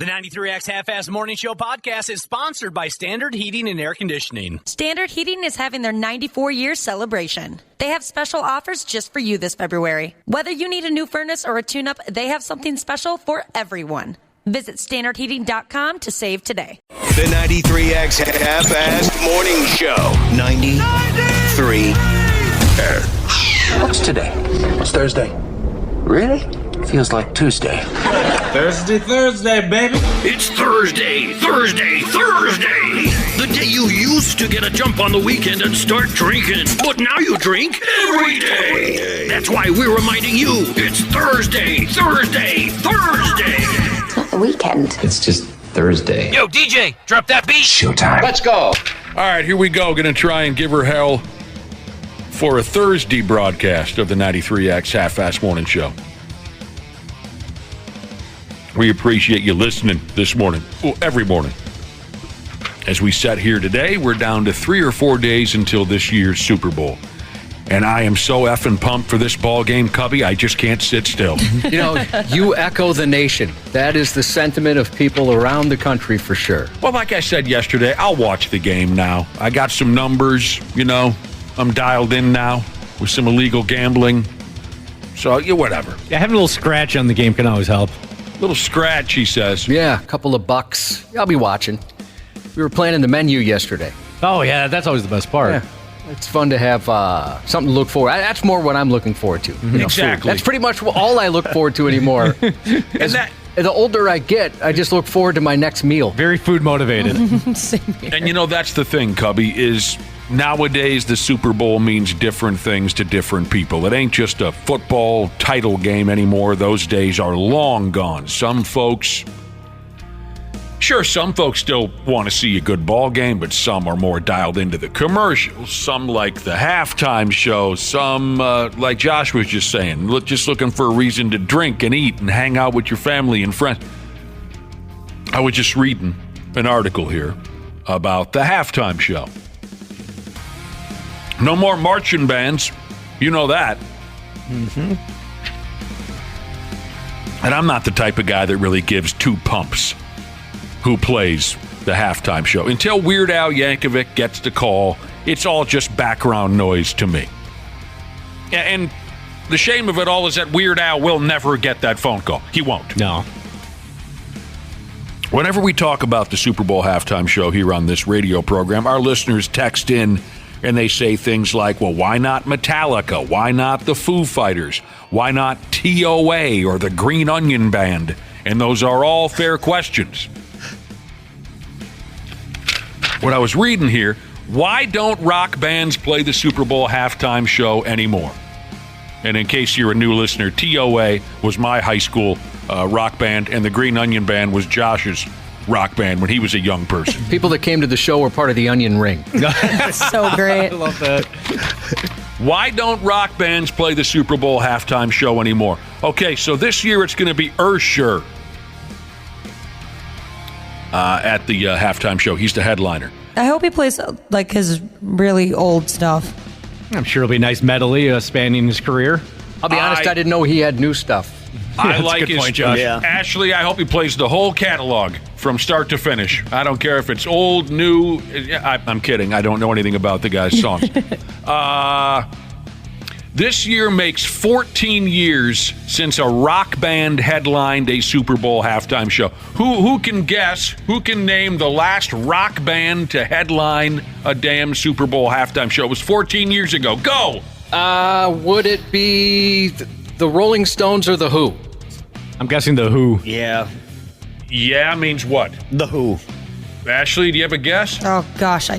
The 93X Half-Ass Morning Show podcast is sponsored by Standard Heating and Air Conditioning. Standard Heating is having their 94-year celebration. They have special offers just for you this February. Whether you need a new furnace or a tune-up, they have something special for everyone. Visit standardheating.com to save today. The 93X Half-Ass Morning Show. 93. What's today? It's Thursday. Really? Feels like Tuesday. Thursday, baby. It's Thursday. The day you used to get a jump on the weekend and start drinking. But now you drink every day. That's why we're reminding you, it's Thursday. It's not the weekend. It's just Thursday. Yo, DJ, drop that beat. Showtime. Let's go. All right, here we go. Going to try and give her hell for a Thursday broadcast of the 93X Half-Ass Morning Show. We appreciate you listening this morning, every morning. As we sat here today, we're down to 3 or 4 days until this year's Super Bowl. And I am so effing pumped for this ball game, Cubby, I just can't sit still. You know, you echo the nation. That is the sentiment of people around the country for sure. Well, like I said yesterday, I'll watch the game now. I got some numbers, I'm dialed in now with some illegal gambling. So, whatever. Yeah, having a little scratch on the game can always help. Little scratch, he says. Yeah, a couple of bucks. I'll be watching. We were planning the menu yesterday. Oh, yeah, that's always the best part. Yeah. It's fun to have something to look forward. That's more what I'm looking forward to. Exactly. Food. That's pretty much all I look forward to anymore. The older I get, I just look forward to my next meal. Very food motivated. And that's the thing, Cubby, is nowadays the Super Bowl means different things to different people. It ain't just a football title game anymore. Those days are long gone. Some folks still want to see a good ball game, but some are more dialed into the commercials. Some like the halftime show. Some, like Josh was just saying, just looking for a reason to drink and eat and hang out with your family and friends. I was just reading an article here about the halftime show. No more marching bands. You know that. Mm-hmm. And I'm not the type of guy that really gives two pumps who plays the halftime show. Until Weird Al Yankovic gets the call, it's all just background noise to me. And the shame of it all is that Weird Al will never get that phone call. He won't. No. Whenever we talk about the Super Bowl halftime show here on this radio program, our listeners text in and they say things like, well, why not Metallica? Why not the Foo Fighters? Why not TOA or the Green Onion Band? And those are all fair questions. What I was reading here, why don't rock bands play the Super Bowl halftime show anymore? And in case you're a new listener, TOA was my high school rock band, and the Green Onion Band was Josh's rock band when he was a young person. People that came to the show were part of the Onion Ring. That's so great. I love that. Why don't rock bands play the Super Bowl halftime show anymore? Okay, so this year it's going to be Usher at the halftime show. He's the headliner. I hope he plays like his really old stuff. I'm sure it'll be a nice medley spanning his career. I'll be honest, I didn't know he had new stuff. I like his point, Josh. Yeah. Ashley, I hope he plays the whole catalog from start to finish. I don't care if it's old, new. I'm kidding. I don't know anything about the guy's songs. This year makes 14 years since a rock band headlined a Super Bowl halftime show. Who can guess? Who can name the last rock band to headline a damn Super Bowl halftime show? It was 14 years ago. Go! Would it be the Rolling Stones or the Who? I'm guessing the Who. Yeah. Yeah means what? The Who. Ashley, do you have a guess? Oh, gosh.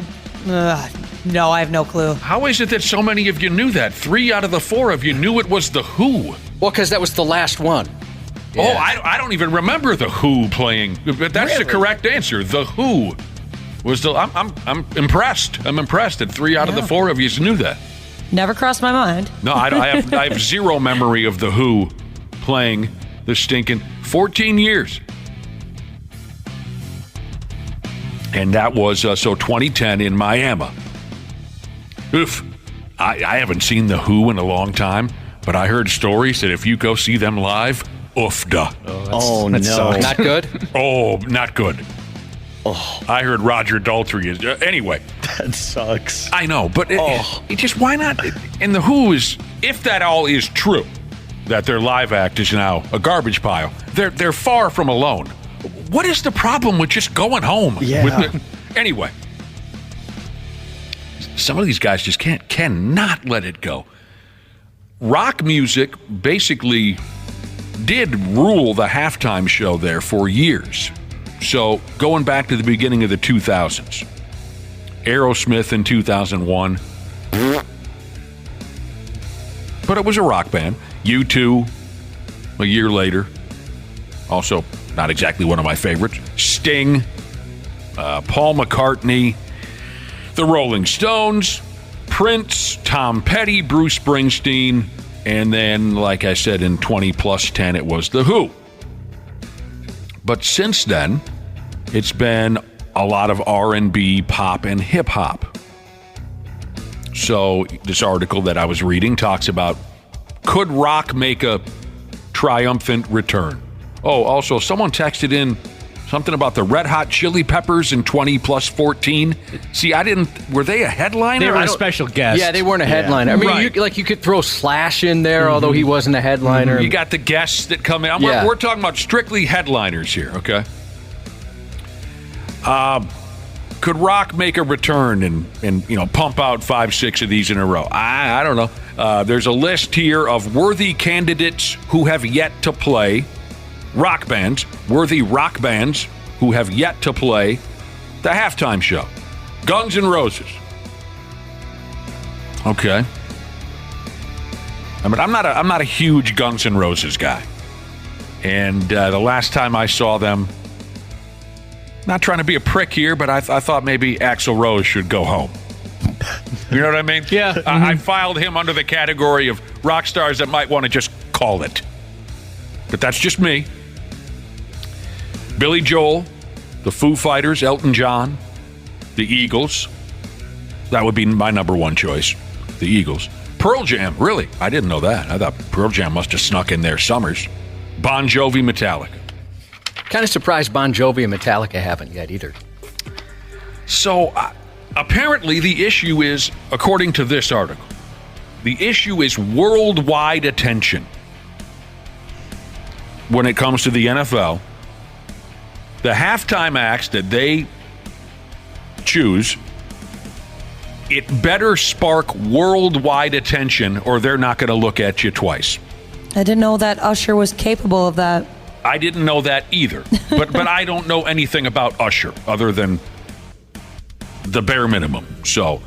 No, I have no clue. How is it that so many of you knew that? 3 out of the 4 of you knew it was the Who. Well, because that was the last one. Yeah. Oh, I don't even remember the Who playing. But that's the correct answer. The Who was the. I'm impressed. I'm impressed that 3 out of the 4 of you knew that. Never crossed my mind. No, I have zero memory of the Who playing the stinking 14 years. And that was, 2010 in Miami. Oof. I haven't seen the Who in a long time, but I heard stories that if you go see them live, Oofda. Oh no. Sucks. Not good? Oh, not good. Oh, I heard Roger Daltrey is... anyway. that sucks. I know, but it just, why not? And the Who is, if that all is true, that their live act is now a garbage pile, they're far from alone. What is the problem with just going home? Yeah. Anyway. Some of these guys just cannot let it go. Rock music basically did rule the halftime show there for years. So going back to the beginning of the 2000s, Aerosmith in 2001, but it was a rock band. U2 a year later, also not exactly one of my favorites. Sting, Paul McCartney, the Rolling Stones, Prince, Tom Petty, Bruce Springsteen, and then, like I said, in 20 plus 10, it was The Who. But since then, it's been a lot of R&B, pop, and hip-hop. So this article that I was reading talks about, could rock make a triumphant return? Oh, also, someone texted in something about the Red Hot Chili Peppers in 20 plus 14. See, were they a headliner? They were a special guest. Yeah, they weren't a headliner. I mean, Right. you could throw Slash in there, although he wasn't a headliner. You got the guests that come in. We're talking about strictly headliners here, okay? Could rock make a return and pump out 5-6 of these in a row? I don't know. There's a list here of worthy candidates who have yet to play. Worthy rock bands who have yet to play the halftime show. Guns N' Roses. Okay. I mean, I'm not a huge Guns N' Roses guy. And the last time I saw them, not trying to be a prick here, but I thought maybe Axl Rose should go home. You know what I mean? Yeah. I filed him under the category of rock stars that might want to just call it. But that's just me. Billy Joel, the Foo Fighters, Elton John, the Eagles. That would be my number one choice, the Eagles. Pearl Jam, really? I didn't know that. I thought Pearl Jam must have snuck in there summers. Bon Jovi, Metallica. Kind of surprised Bon Jovi and Metallica haven't yet either. So apparently the issue is, according to this article, the issue is worldwide attention. When it comes to the NFL, the halftime acts that they choose, it better spark worldwide attention or they're not going to look at you twice. I didn't know that Usher was capable of that. I didn't know that either. But I don't know anything about Usher other than the bare minimum. So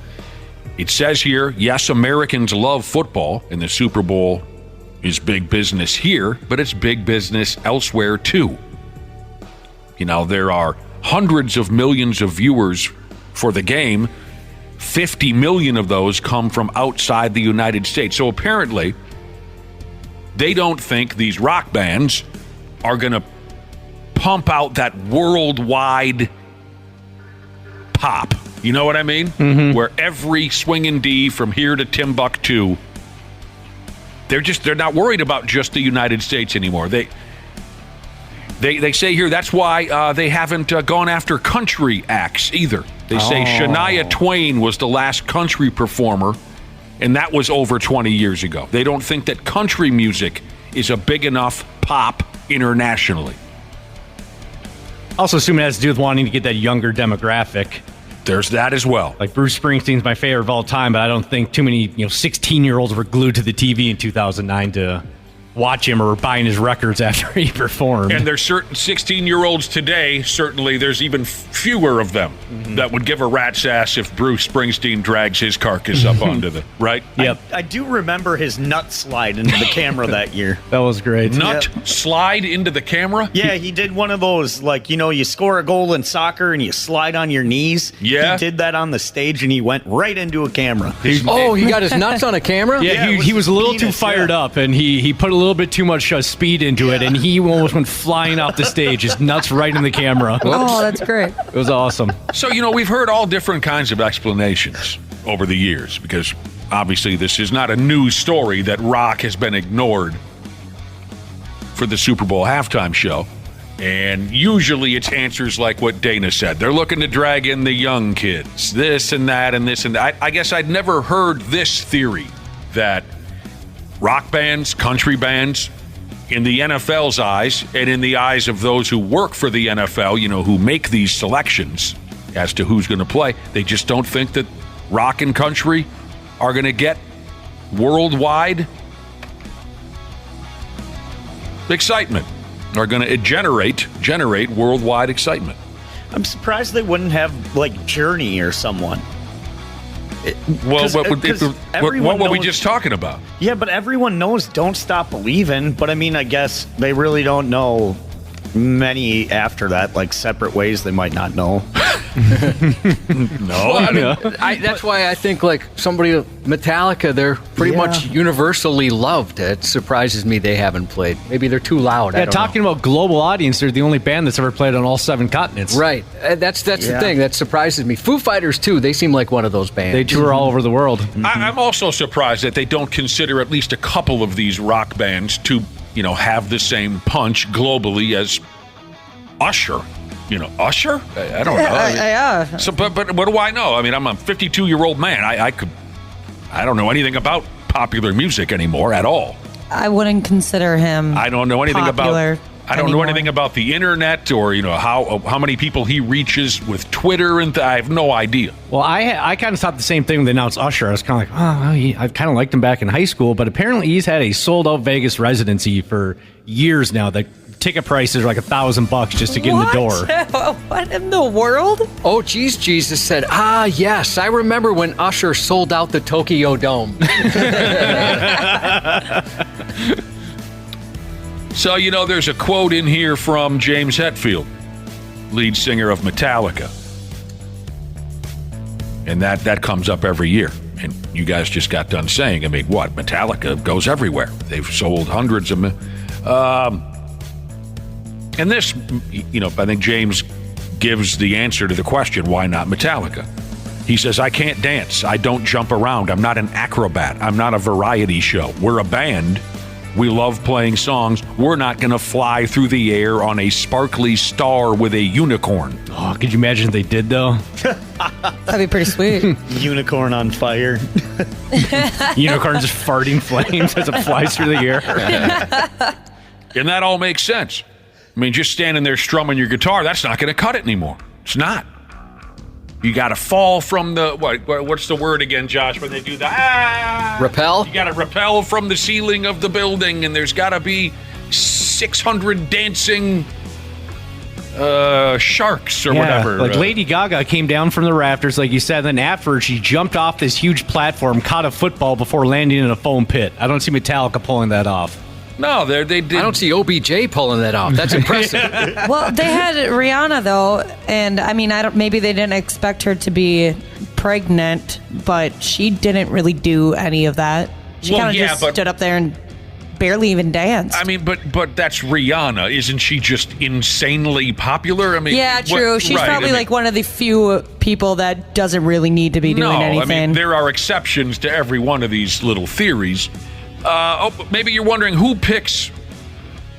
it says here, yes, Americans love football, and the Super Bowl is big business here, but it's big business elsewhere too. You know, there are hundreds of millions of viewers for the game. 50 million of those come from outside the United States. So apparently, they don't think these rock bands are going to pump out that worldwide pop. You know what I mean? Mm-hmm. Where every swinging D from here to Timbuktu, they're not worried about just the United States anymore. They say here that's why they haven't gone after country acts either. They say Shania Twain was the last country performer, and that was over 20 years ago. They don't think that country music is a big enough pop internationally. Also assume it has to do with wanting to get that younger demographic. There's that as well. Like Bruce Springsteen's my favorite of all time, but I don't think too many 16-year-olds were glued to the TV in 2009 to watch him or buying his records after he performed. And there's certain 16-year-olds today, certainly there's even fewer of them that would give a rat's ass if Bruce Springsteen drags his carcass up onto the, right? Yep. I do remember his nut slide into the camera that year. That was great. Nut slide into the camera? Yeah, he did one of those, like, you score a goal in soccer and you slide on your knees. Yeah. He did that on the stage and he went right into a camera. He got his nuts on a camera? Yeah, he was a little too fired up, and he put a little bit too much speed into it, and he almost went flying off the stage, his nuts right in the camera. Oh, that's great. It was awesome. So, we've heard all different kinds of explanations over the years, because obviously this is not a news story that rock has been ignored for the Super Bowl halftime show. And usually it's answers like what Dana said. They're looking to drag in the young kids, this and that and this and that. I guess I'd never heard this theory that rock bands, country bands, in the NFL's eyes and in the eyes of those who work for the NFL, who make these selections as to who's going to play, they just don't think that rock and country are going to get worldwide excitement, are going to generate worldwide excitement. I'm surprised they wouldn't have Journey or someone. What were we just talking about? Yeah, but everyone knows Don't Stop Believin', but I guess they really don't know many after that, separate ways they might not know. No, that's why I think somebody Metallica, they're pretty much universally loved. It surprises me they haven't played. Maybe they're too loud. Yeah, talking about global audience, they're the only band that's ever played on all 7 continents. Right. That's the thing that surprises me. Foo Fighters too. They seem like one of those bands. They tour all over the world. I'm also surprised that they don't consider at least a couple of these rock bands to have the same punch globally as Usher. Usher? I don't know. Yeah. So, but what do I know? I'm a 52-year-old man. I don't know anything about popular music anymore at all. I wouldn't consider him. I don't know anything popular I don't know anything about the internet or how many people he reaches with Twitter and I have no idea. Well, I kind of thought the same thing when they announced Usher. I was kind of like, I kind of liked him back in high school, but apparently he's had a sold-out Vegas residency for years now. The ticket prices are $1,000 just to get in the door. What in the world? Oh, geez, Jesus said, yes, I remember when Usher sold out the Tokyo Dome. So, there's a quote in here from James Hetfield, lead singer of Metallica. And that comes up every year. And you guys just got done saying, Metallica goes everywhere. They've sold hundreds of... and this, I think James gives the answer to the question, why not Metallica? He says, I can't dance. I don't jump around. I'm not an acrobat. I'm not a variety show. We're a band. We love playing songs. We're not going to fly through the air on a sparkly star with a unicorn. Oh, could you imagine if they did, though? That'd be pretty sweet. Unicorn on fire. Unicorn just farting flames as it flies through the air. And that all makes sense. Just standing there strumming your guitar, that's not going to cut it anymore. It's not. You got to fall from the, what's the word again, Josh, when they do that? Rappel? You got to rappel from the ceiling of the building, and there's got to be 600 dancing sharks or whatever. Lady Gaga came down from the rafters, like you said, then afterwards she jumped off this huge platform, caught a football before landing in a foam pit. I don't see Metallica pulling that off. No, they did. I don't see OBJ pulling that off. That's impressive. Well, they had Rihanna though, and maybe they didn't expect her to be pregnant, but she didn't really do any of that. She kind of just stood up there and barely even danced. But that's Rihanna. Isn't she just insanely popular? Yeah, true. She's probably one of the few people that doesn't really need to be doing anything. There are exceptions to every one of these little theories. Maybe you're wondering who picks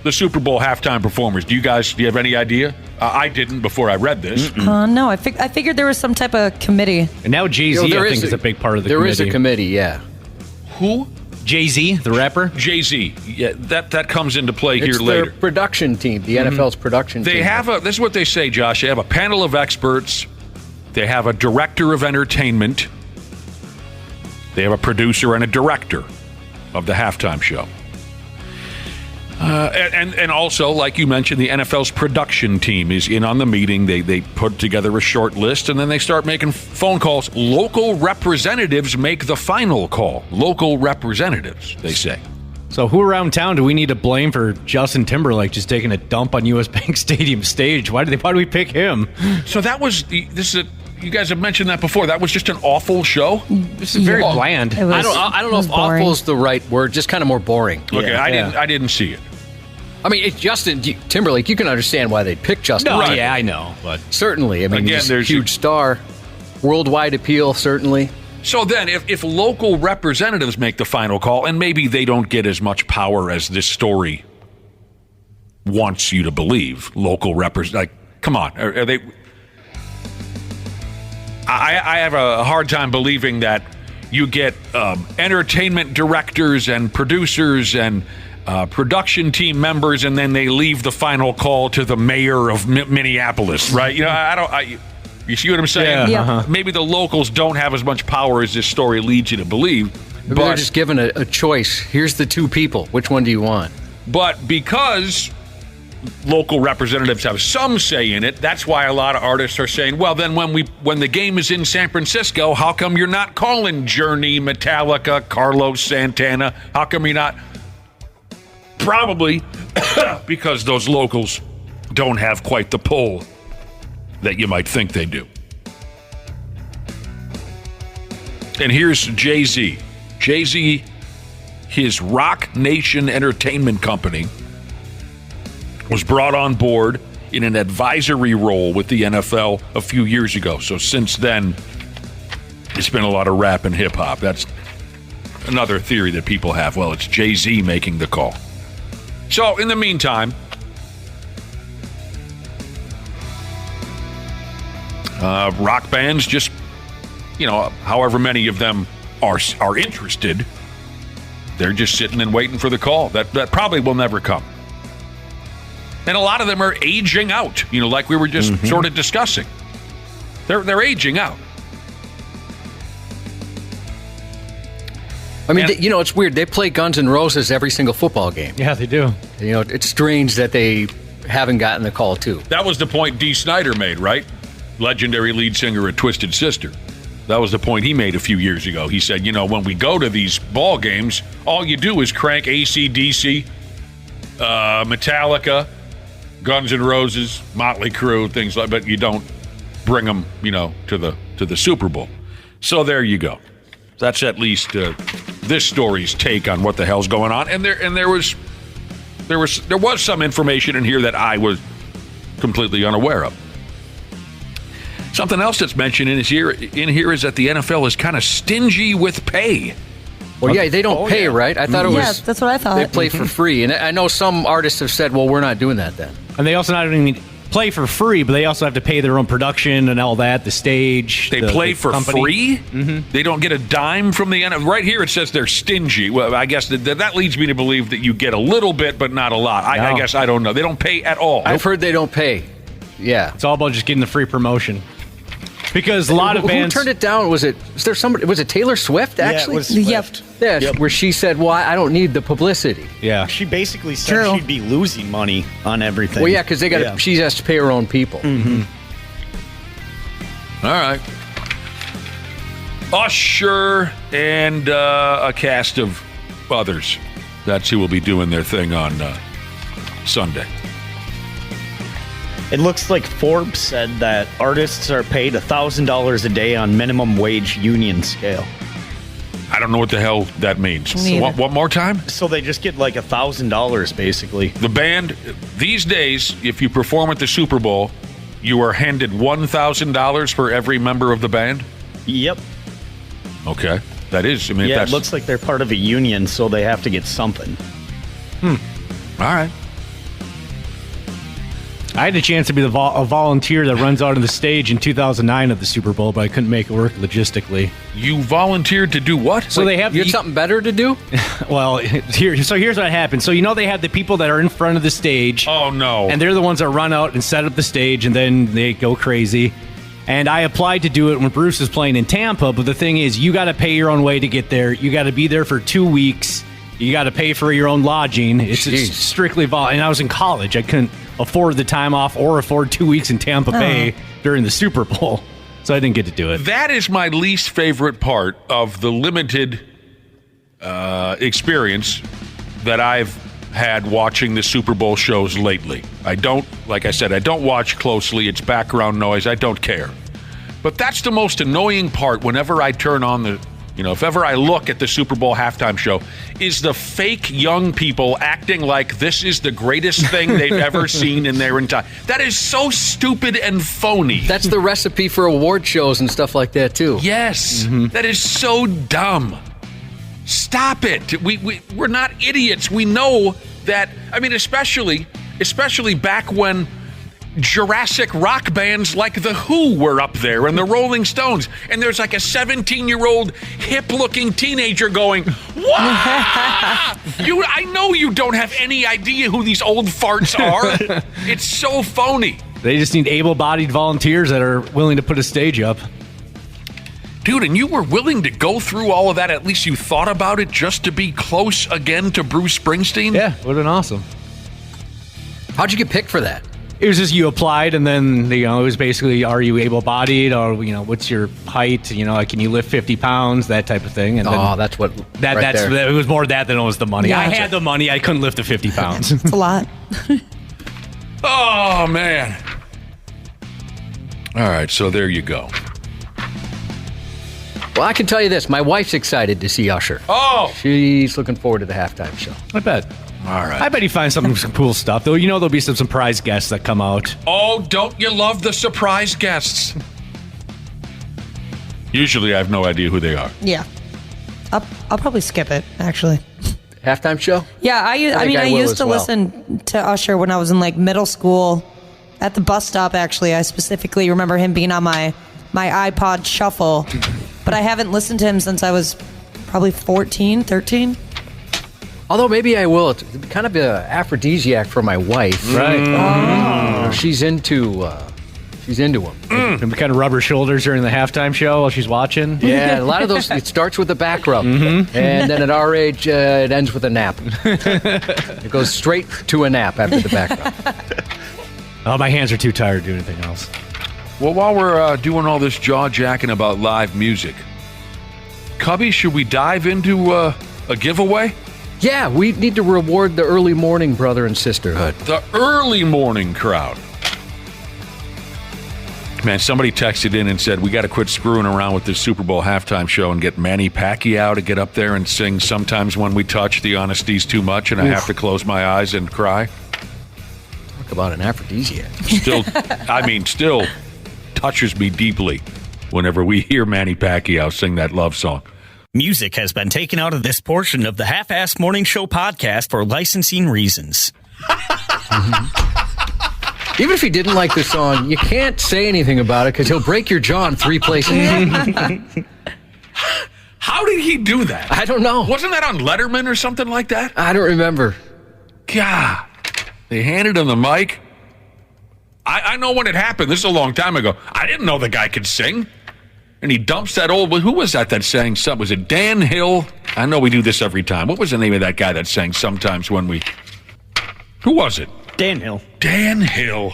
the Super Bowl halftime performers. Do you have any idea? I didn't before I read this. No, I figured there was some type of committee. And now Jay-Z, I think, is a big part of the committee. There is a committee, yeah. Who? Jay-Z, the rapper? Jay-Z. Yeah, that comes into play here later. It's their production team, the NFL's production team. They have this is what they say, Josh. They have a panel of experts. They have a director of entertainment. They have a producer and a director of the halftime show. And also, like you mentioned, the NFL's production team is in on the meeting. They put together a short list, and then they start making phone calls. Local representatives make the final call. Local representatives, they say. So who around town do we need to blame for Justin Timberlake just taking a dump on U.S. Bank Stadium stage? Why do we pick him? So you guys have mentioned that before. That was just an awful show. This is very bland. I don't know if awful is the right word. Just kind of more boring. Okay, I didn't see it. It's Justin Timberlake. You can understand why they'd pick Justin. No, yeah, I know, but certainly. Again, he's a huge star, worldwide appeal, certainly. So then, if local representatives make the final call, and maybe they don't get as much power as this story wants you to believe. Local like, come on, are they? I have a hard time believing that you get entertainment directors and producers and production team members, and then they leave the final call to the mayor of Minneapolis, right? You know, you see what I'm saying? Yeah. Uh-huh. Maybe the locals don't have as much power as this story leads you to believe. Maybe But they're just given a choice. Here's the two people. Which one do you want? But because local representatives have some say in it, that's why a lot of artists are saying, well, then when the game is in San Francisco, how come you're not calling Journey, Metallica, Carlos Santana? How come you're not? Probably because those locals don't have quite the pull that you might think they do. And here's Jay-Z. Jay-Z, his Rock Nation Entertainment Company, was brought on board in an advisory role with the NFL a few years ago. So since then, it's been a lot of rap and hip-hop. That's another theory that people have. Well, it's Jay-Z making the call. So in the meantime, rock bands, just, you know, however many of them are interested, they're just sitting and waiting for the call. That probably will never come. And a lot of them are aging out, you know, like we were just sort of discussing. They're aging out. I mean, you know, it's weird. They play Guns N' Roses every single football game. Yeah, they do. You know, it's strange that they haven't gotten the call, too. That was the point Dee Snider made, right? Legendary lead singer of Twisted Sister. That was the point he made a few years ago. He said, you know, when we go to these ball games, all you do is crank AC/DC, Metallica, Guns N' Roses, Motley Crue, things like that, but you don't bring them, you know, to the Super Bowl. So there you go. That's at least this story's take on what the hell's going on. And there was some information in here that I was completely unaware of. Something else that's mentioned in here is that the NFL is kind of stingy with pay. Well, yeah, they don't pay, right? I thought it was. Yeah, that's what I thought. They play for free. And I know some artists have said, well, we're not doing that then. And they also not only play for free, but they also have to pay their own production and all that, the stage. They play for free? Mm-hmm. They don't get a dime from the NFL. Right here it says they're stingy. Well, I guess that leads me to believe that you get a little bit, but not a lot. No. I guess I don't know. They don't pay at all. I've heard they don't pay. Yeah. It's all about just getting the free promotion. Because a lot of bands... Who turned it down? Was it Taylor Swift, actually? Yeah, it was Swift. Yep. Where she said, well, I don't need the publicity. Yeah. She basically said she'd be losing money on everything. Well, yeah, because she has to pay her own people. Mm-hmm. All right. Usher and a cast of others. That's who will be doing their thing on Sunday. It looks like Forbes said that artists are paid $1,000 a day on minimum wage union scale. I don't know what the hell that means. One more time? So they just get like $1,000 basically. The band, these days, if you perform at the Super Bowl, you are handed $1,000 for every member of the band? Yep. Okay. That is, I mean, it looks like they're part of a union, so they have to get something. All right. I had a chance to be a volunteer that runs out on the stage in 2009 at the Super Bowl, but I couldn't make it work logistically. You volunteered to do what? So they have you had something better to do? Well, here's what happened. So they have the people that are in front of the stage. Oh no! And they're the ones that run out and set up the stage, and then they go crazy. And I applied to do it when Bruce was playing in Tampa, but the thing is, you got to pay your own way to get there. You got to be there for 2 weeks. You got to pay for your own lodging. It's strictly and I was in college. I couldn't afford the time off or afford 2 weeks in Tampa Bay during the Super Bowl. So I didn't get to do it. That is my least favorite part of the limited experience that I've had watching the Super Bowl shows lately. Like I said, I don't watch closely. It's background noise. I don't care. But that's the most annoying part whenever I turn on if ever I look at the Super Bowl halftime show, is the fake young people acting like this is the greatest thing they've ever seen in their entire... That is so stupid and phony. That's the recipe for award shows and stuff like that, too. Yes. That is so dumb. Stop it. We're not idiots. We know that, I mean, especially especially back when Jurassic rock bands like The Who were up there and the Rolling Stones, and there's like a 17-year-old hip-looking teenager going, "Wow!" I know you don't have any idea who these old farts are. It's so phony. They just need able-bodied volunteers that are willing to put a stage up. Dude, and you were willing to go through all of that, at least you thought about it, just to be close again to Bruce Springsteen? Yeah, would have been awesome. How'd you get picked for that? It was just you applied, and then it was basically, are you able-bodied, or what's your height? Like, can you lift 50 pounds? That type of thing. And that's what. It was more that than it was the money. Yeah, I had the money. I couldn't lift the 50 pounds. It's a lot. Oh man! All right, so there you go. Well, I can tell you this: my wife's excited to see Usher. Oh, she's looking forward to the halftime show. I bet. All right. I bet he finds some cool stuff, though. There'll be some surprise guests that come out. Oh, don't you love the surprise guests? Usually I have no idea who they are. Yeah. I'll probably skip it, actually. Halftime show? Yeah, I used to listen to Usher when I was in, middle school at the bus stop, actually. I specifically remember him being on my iPod Shuffle, but I haven't listened to him since I was probably 14, 13. Although maybe I will. It's kind of an aphrodisiac for my wife. Right. Oh. She's into him. And kind of rub her shoulders during the halftime show while she's watching. Yeah, a lot of those, it starts with a back rub. Mm-hmm. And then at our age, it ends with a nap. It goes straight to a nap after the back rub. Oh, my hands are too tired to do anything else. Well, while we're doing all this jaw-jacking about live music, Cubby, should we dive into a giveaway? Yeah, we need to reward the early morning brother and sisterhood. The early morning crowd. Man, somebody texted in and said, we got to quit screwing around with this Super Bowl halftime show and get Manny Pacquiao to get up there and sing Sometimes When We Touch, the honesty's too much, and I have to close my eyes and cry. Talk about an aphrodisiac. Still touches me deeply whenever we hear Manny Pacquiao sing that love song. Music has been taken out of this portion of the Half-Assed Morning Show podcast for licensing reasons. Even if he didn't like the song, you can't say anything about it because he'll break your jaw in 3 places. How did he do that? I don't know. Wasn't that on Letterman or something like that? I don't remember. God. They handed him the mic. I know when it happened. This is a long time ago. I didn't know the guy could sing. And he dumps that old... Who was that sang something? Was it Dan Hill? I know we do this every time. What was the name of that guy that sang Sometimes When We... Who was it? Dan Hill. Dan Hill.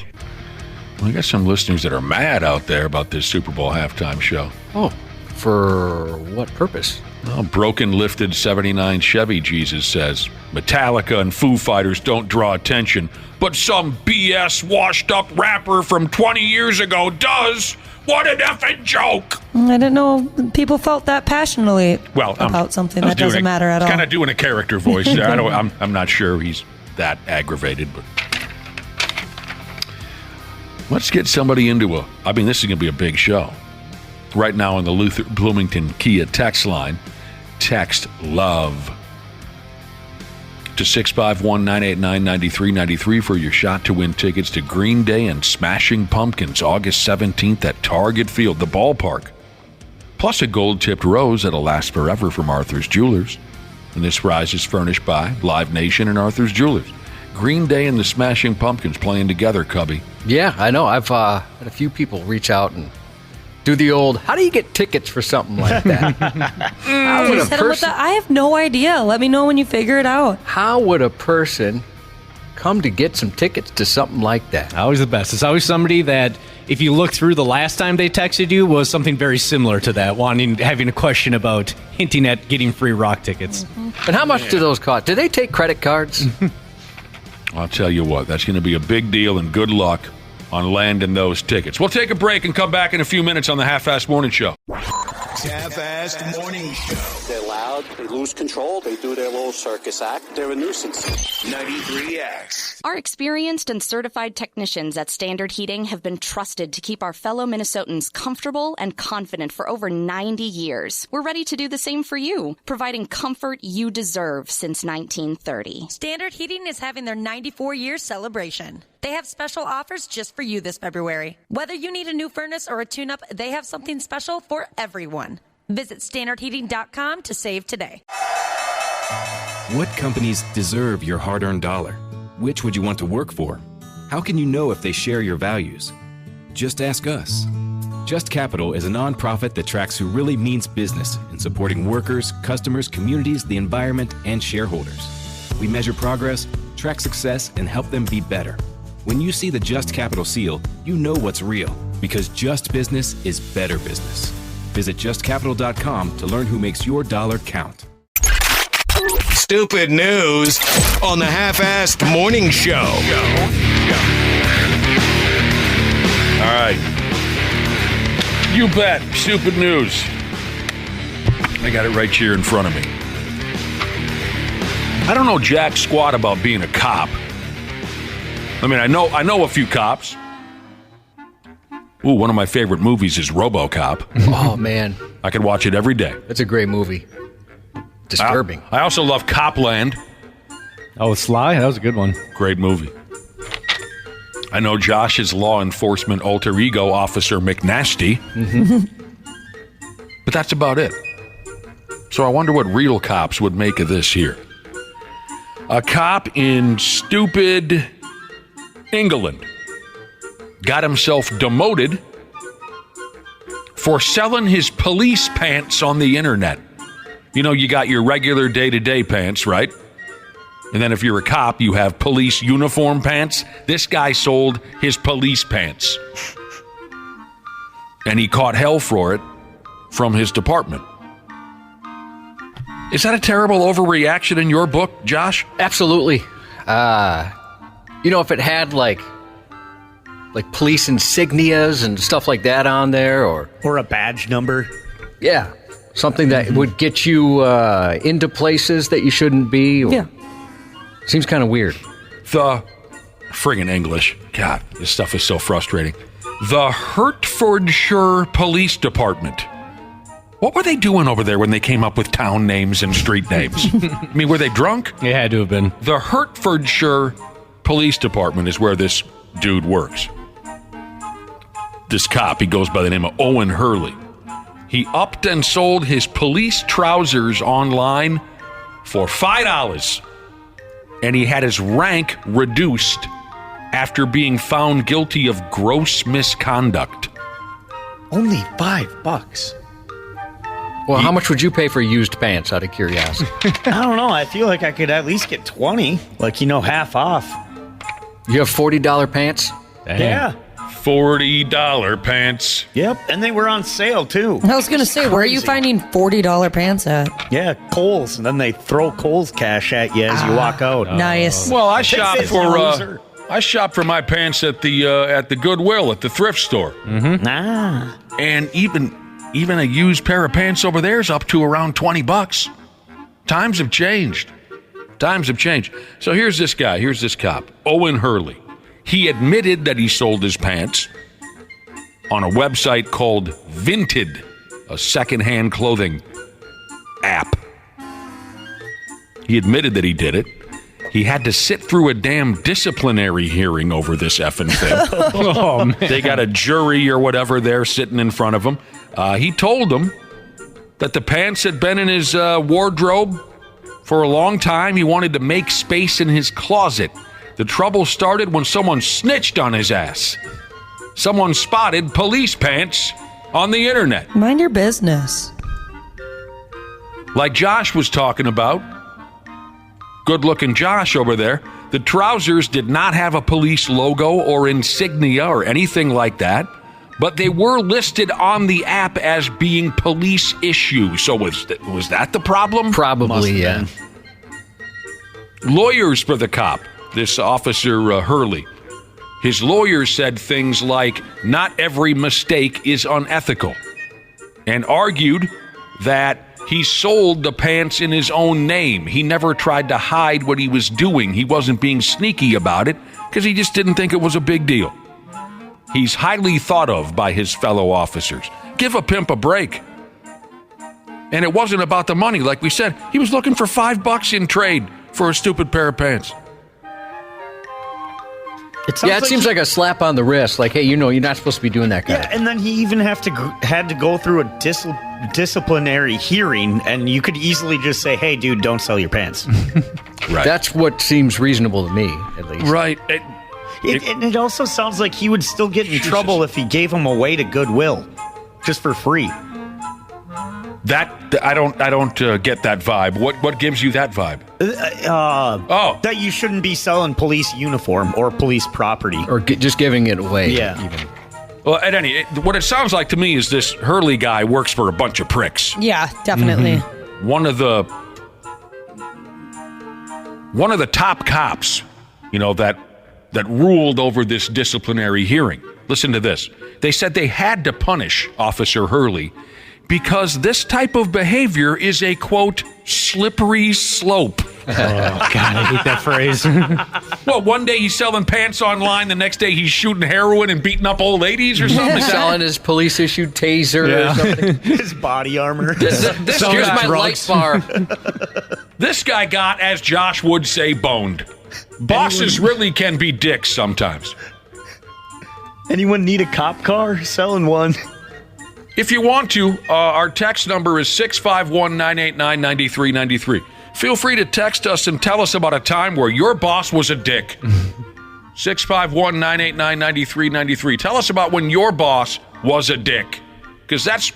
Well, I got some listeners that are mad out there about this Super Bowl halftime show. Oh, for what purpose? Well, broken lifted 79 Chevy, Jesus says. Metallica and Foo Fighters don't draw attention, but some BS washed up rapper from 20 years ago does. What an effing joke! I didn't know people felt that passionately about something that doesn't matter at all. Kind of doing a character voice there. I'm not sure he's that aggravated, but let's get somebody into this is going to be a big show. Right now on the Luther Bloomington Kia text line, text LOVE to 651-989-9393 for your shot to win tickets to Green Day and Smashing Pumpkins August 17th at Target Field, the ballpark. Plus a gold-tipped rose that'll last forever from Arthur's Jewelers. And this prize is furnished by Live Nation and Arthur's Jewelers. Green Day and the Smashing Pumpkins playing together, Cubby. Yeah, I know. I've had a few people reach out and do the old, how do you get tickets for something like that? I have no idea. Let me know when you figure it out. How would a person come to get some tickets to something like that? Always the best. It's always somebody that, if you look through the last time they texted you, was something very similar to that, having a question about hinting at getting free rock tickets. Mm-hmm. And how much do those cost? Do they take credit cards? I'll tell you what, that's going to be a big deal, and good luck on landing those tickets. We'll take a break and come back in a few minutes on the Half-Assed Morning Show. half-assed morning show. They're loud, they lose control, they do their little circus act, they're a nuisance. 93X. Our experienced and certified technicians at Standard Heating have been trusted to keep our fellow Minnesotans comfortable and confident for over 90 years. We're ready to do the same for you, providing comfort you deserve since 1930. Standard Heating is having their 94-year celebration. They have special offers just for you this February. Whether you need a new furnace or a tune-up, they have something special for everyone. Visit standardheating.com to save today. What companies deserve your hard-earned dollar? Which would you want to work for? How can you know if they share your values? Just ask us. Just Capital is a nonprofit that tracks who really means business in supporting workers, customers, communities, the environment, and shareholders. We measure progress, track success, and help them be better. When you see the Just Capital seal, you know what's real, because just business is better business. Visit justcapital.com to learn who makes your dollar count. Stupid news on the half-assed morning show. All right. You bet. Stupid news. I got it right here in front of me. I don't know jack squat about being a cop. I mean, I know a few cops. Ooh, one of my favorite movies is RoboCop. Oh, man. I could watch it every day. That's a great movie. Disturbing. I also love Copland. Oh, Sly? That was a good one. Great movie. I know Josh's law enforcement alter ego, Officer McNasty. Mm-hmm. But that's about it. So I wonder what real cops would make of this here. A cop in stupid England got himself demoted for selling his police pants on the internet. You know, you got your regular day-to-day pants, right? And then if you're a cop, you have police uniform pants. This guy sold his police pants. And he caught hell for it from his department. Is that a terrible overreaction in your book, Josh? Absolutely. You know, if it had like police insignias and stuff like that on there, or a badge number. Yeah. Something that would get you into places that you shouldn't be. Yeah. Seems kind of weird. The friggin' English. God, this stuff is so frustrating. The Hertfordshire Police Department. What were they doing over there when they came up with town names and street names? I mean, were they drunk? It had to have been. The Hertfordshire Police Department is where this dude works. This cop, he goes by the name of Owen Hurley. He upped and sold his police trousers online for $5. And he had his rank reduced after being found guilty of gross misconduct. Only $5. Well, how much would you pay for used pants, out of curiosity? I don't know. I feel like I could at least get 20. Like, half off. You have $40 pants? Dang. Yeah. $40 pants. Yep. And they were on sale, too. I was going to say, where are you finding $40 pants at? Yeah, Kohl's. And then they throw Kohl's cash at you as you walk out. Nice. Well, I shop for my pants at the Goodwill at the thrift store. Mm-hmm. And even a used pair of pants over there is up to around $20. Times have changed. So here's this guy. Here's this cop, Owen Hurley. He admitted that he sold his pants on a website called Vinted, a secondhand clothing app. He admitted that he did it. He had to sit through a damn disciplinary hearing over this effing thing. Oh, man. They got a jury or whatever there sitting in front of him. He told them that the pants had been in his wardrobe for a long time. He wanted to make space in his closet. The trouble started when someone snitched on his ass. Someone spotted police pants on the internet. Mind your business. Like Josh was talking about, good-looking Josh over there, the trousers did not have a police logo or insignia or anything like that, but they were listed on the app as being police issue. So was that the problem? Probably, yeah. Lawyers for the cop, this officer Hurley, his lawyers said things like, not every mistake is unethical. and argued that he sold the pants in his own name. He never tried to hide what he was doing. He wasn't being sneaky about it because he just didn't think it was a big deal. He's highly thought of by his fellow officers. Give a pimp a break. And it wasn't about the money. Like we said, he was looking for $5 in trade for a stupid pair of pants. It seems like a slap on the wrist. Like, hey, you're not supposed to be doing that, guy. Yeah, and then he even had to go through a disciplinary hearing, and you could easily just say, hey, dude, don't sell your pants. Right. That's what seems reasonable to me, at least. Right. It also sounds like he would still get in trouble if he gave them away to Goodwill, just for free. I don't get that vibe. What gives you that vibe? That you shouldn't be selling police uniform or police property, or just giving it away. Yeah. Even. Well, what it sounds like to me is this Hurley guy works for a bunch of pricks. Yeah, definitely. Mm-hmm. One of the top cops, that ruled over this disciplinary hearing. Listen to this. They said they had to punish Officer Hurley because this type of behavior is a, quote, slippery slope. Oh, God, I hate that phrase. Well, one day he's selling pants online, the next day he's shooting heroin and beating up old ladies or something. Selling his police-issued taser or something. His body armor. Here's my light bar. This guy got, as Josh would say, boned. Bosses really can be dicks sometimes. Anyone need a cop car? Selling one. If you want to, our text number is 651-989-9393. Feel free to text us and tell us about a time where your boss was a dick. 651-989-9393. Tell us about when your boss was a dick. Because that's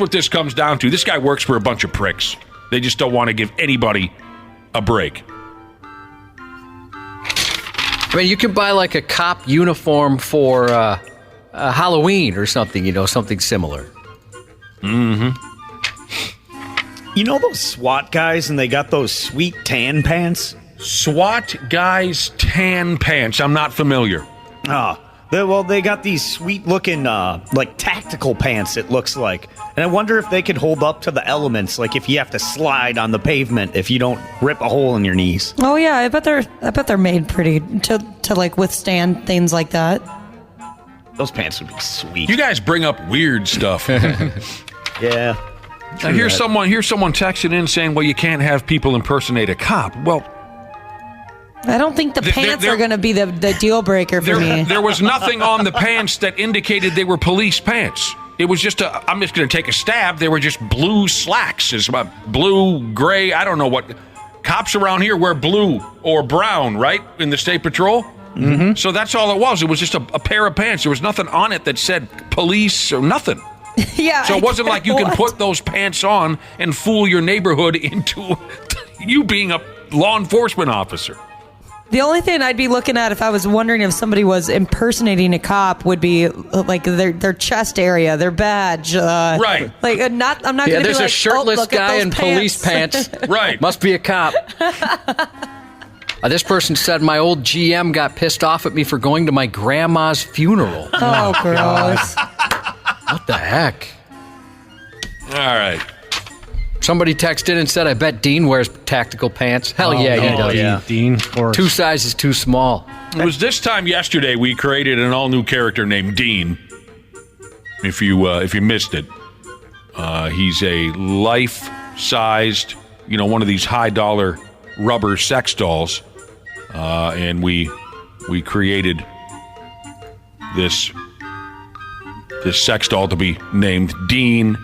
what this comes down to. This guy works for a bunch of pricks. They just don't want to give anybody a break. I mean, you can buy like a cop uniform for Halloween or something, something similar. Mm-hmm. You know those SWAT guys, and they got those sweet tan pants? SWAT guys' tan pants. I'm not familiar. They got these sweet-looking, like, tactical pants, it looks like. And I wonder if they could hold up to the elements, like if you have to slide on the pavement if you don't rip a hole in your knees. Oh yeah, I bet they're made pretty to like withstand things like that. Those pants would be sweet. You guys bring up weird stuff. Yeah. I hear someone texting in saying, well, you can't have people impersonate a cop. Well, I don't think the pants are going to be the deal breaker for me. There was nothing on the pants that indicated they were police pants. It was just I'm just going to take a stab. They were just blue slacks. It's blue, gray, I don't know what. Cops around here wear blue or brown, right, in the state patrol? Mm-hmm. So that's all it was. It was just a pair of pants. There was nothing on it that said police or nothing. Yeah. So it wasn't like you can put those pants on and fool your neighborhood into you being a law enforcement officer. The only thing I'd be looking at if I was wondering if somebody was impersonating a cop would be like their chest area, their badge. Right. Like I'm not going to be like, there's a shirtless guy in police pants. Right. Must be a cop. This person said my old GM got pissed off at me for going to my grandma's funeral. Oh, gross. What the heck? All right. Somebody texted and said, I bet Dean wears tactical pants. Hell yeah, he does. Yeah. Dean, of course. 2 sizes too small. It was this time yesterday we created an all-new character named Dean. If you missed it, he's a life-sized, one of these high-dollar rubber sex dolls, and we created this sex doll to be named Dean.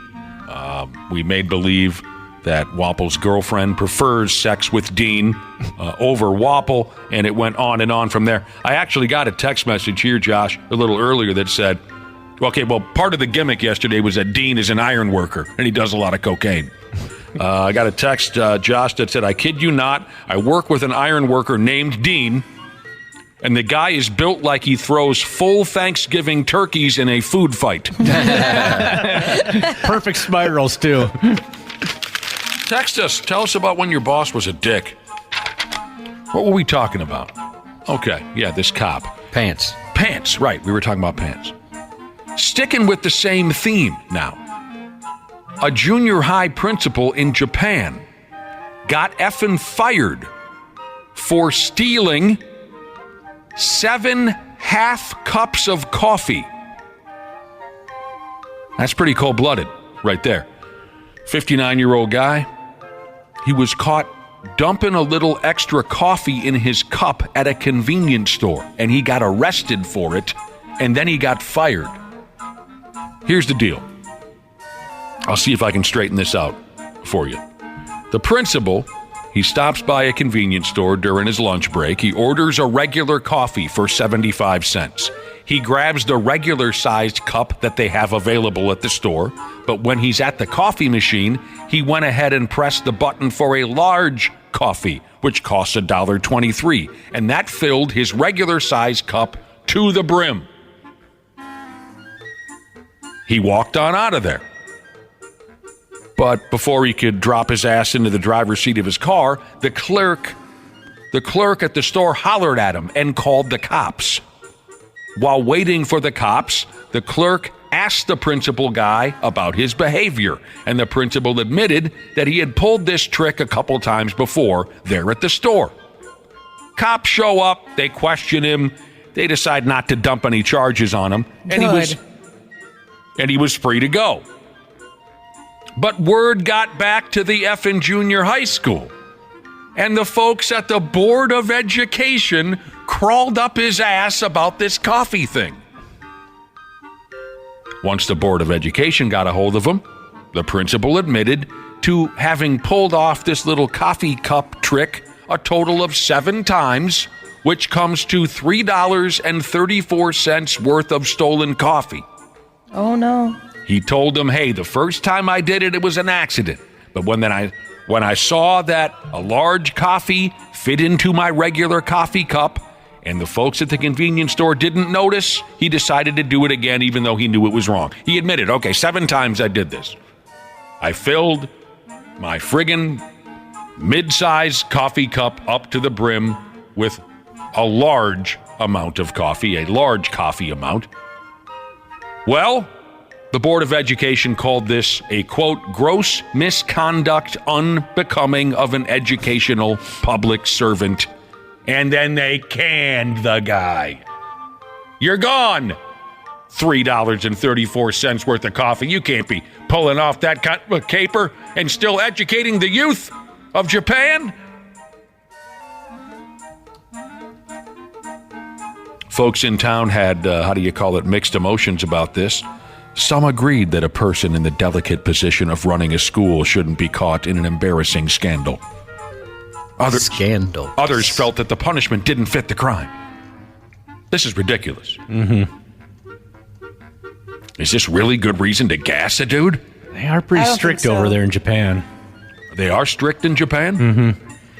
We made believe that Wapple's girlfriend prefers sex with Dean over Wapple, and it went on and on from there. I actually got a text message here, Josh, a little earlier that said, okay, well, part of the gimmick yesterday was that Dean is an iron worker, and he does a lot of cocaine. I got a text, Josh, that said, I kid you not, I work with an iron worker named Dean, and the guy is built like he throws full Thanksgiving turkeys in a food fight. Perfect spirals, too. Text us. Tell us about when your boss was a dick. What were we talking about? Okay, yeah, this cop. Pants. Pants, right. We were talking about pants. Sticking with the same theme now. a junior high principal in Japan got effing fired for stealing 7 half cups of coffee. That's pretty cold-blooded right there. 59-year-old guy, he was caught dumping a little extra coffee in his cup at a convenience store, and he got arrested for it, and then he got fired. Here's the deal. I'll see if I can straighten this out for you. The principal, he stops by a convenience store during his lunch break. He orders a regular coffee for 75 cents. He grabs the regular-sized cup that they have available at the store, but when he's at the coffee machine, he went ahead and pressed the button for a large coffee, which costs $1.23, and that filled his regular-sized cup to the brim. He walked on out of there. But before he could drop his ass into the driver's seat of his car, the clerk at the store hollered at him and called the cops. While waiting for the cops, the clerk asked the principal guy about his behavior, and the principal admitted that he had pulled this trick a couple times before there at the store. Cops show up, they question him, they decide not to dump any charges on him, and he was free to go. But word got back to the effing junior high school, and the folks at the Board of Education crawled up his ass about this coffee thing. Once the Board of Education got a hold of him, the principal admitted to having pulled off this little coffee cup trick a total of 7 times, which comes to $3.34 worth of stolen coffee. Oh, no. He told them, hey, the first time I did it, it was an accident. But when I saw that a large coffee fit into my regular coffee cup, and the folks at the convenience store didn't notice, he decided to do it again, even though he knew it was wrong. He admitted, okay, 7 times I did this. I filled my friggin' mid-sized coffee cup up to the brim with a large amount of coffee, a large coffee amount. Well, the Board of Education called this a, quote, gross misconduct unbecoming of an educational public servant. And then they canned the guy. You're gone. $3.34 worth of coffee. You can't be pulling off that caper and still educating the youth of Japan. Folks in town had, mixed emotions about this. Some agreed that a person in the delicate position of running a school shouldn't be caught in an embarrassing scandal. Others felt that the punishment didn't fit the crime. This is ridiculous. Mm-hmm. Is this really good reason to gas a dude? They are pretty strict over there in Japan. They are strict in Japan? Mm-hmm.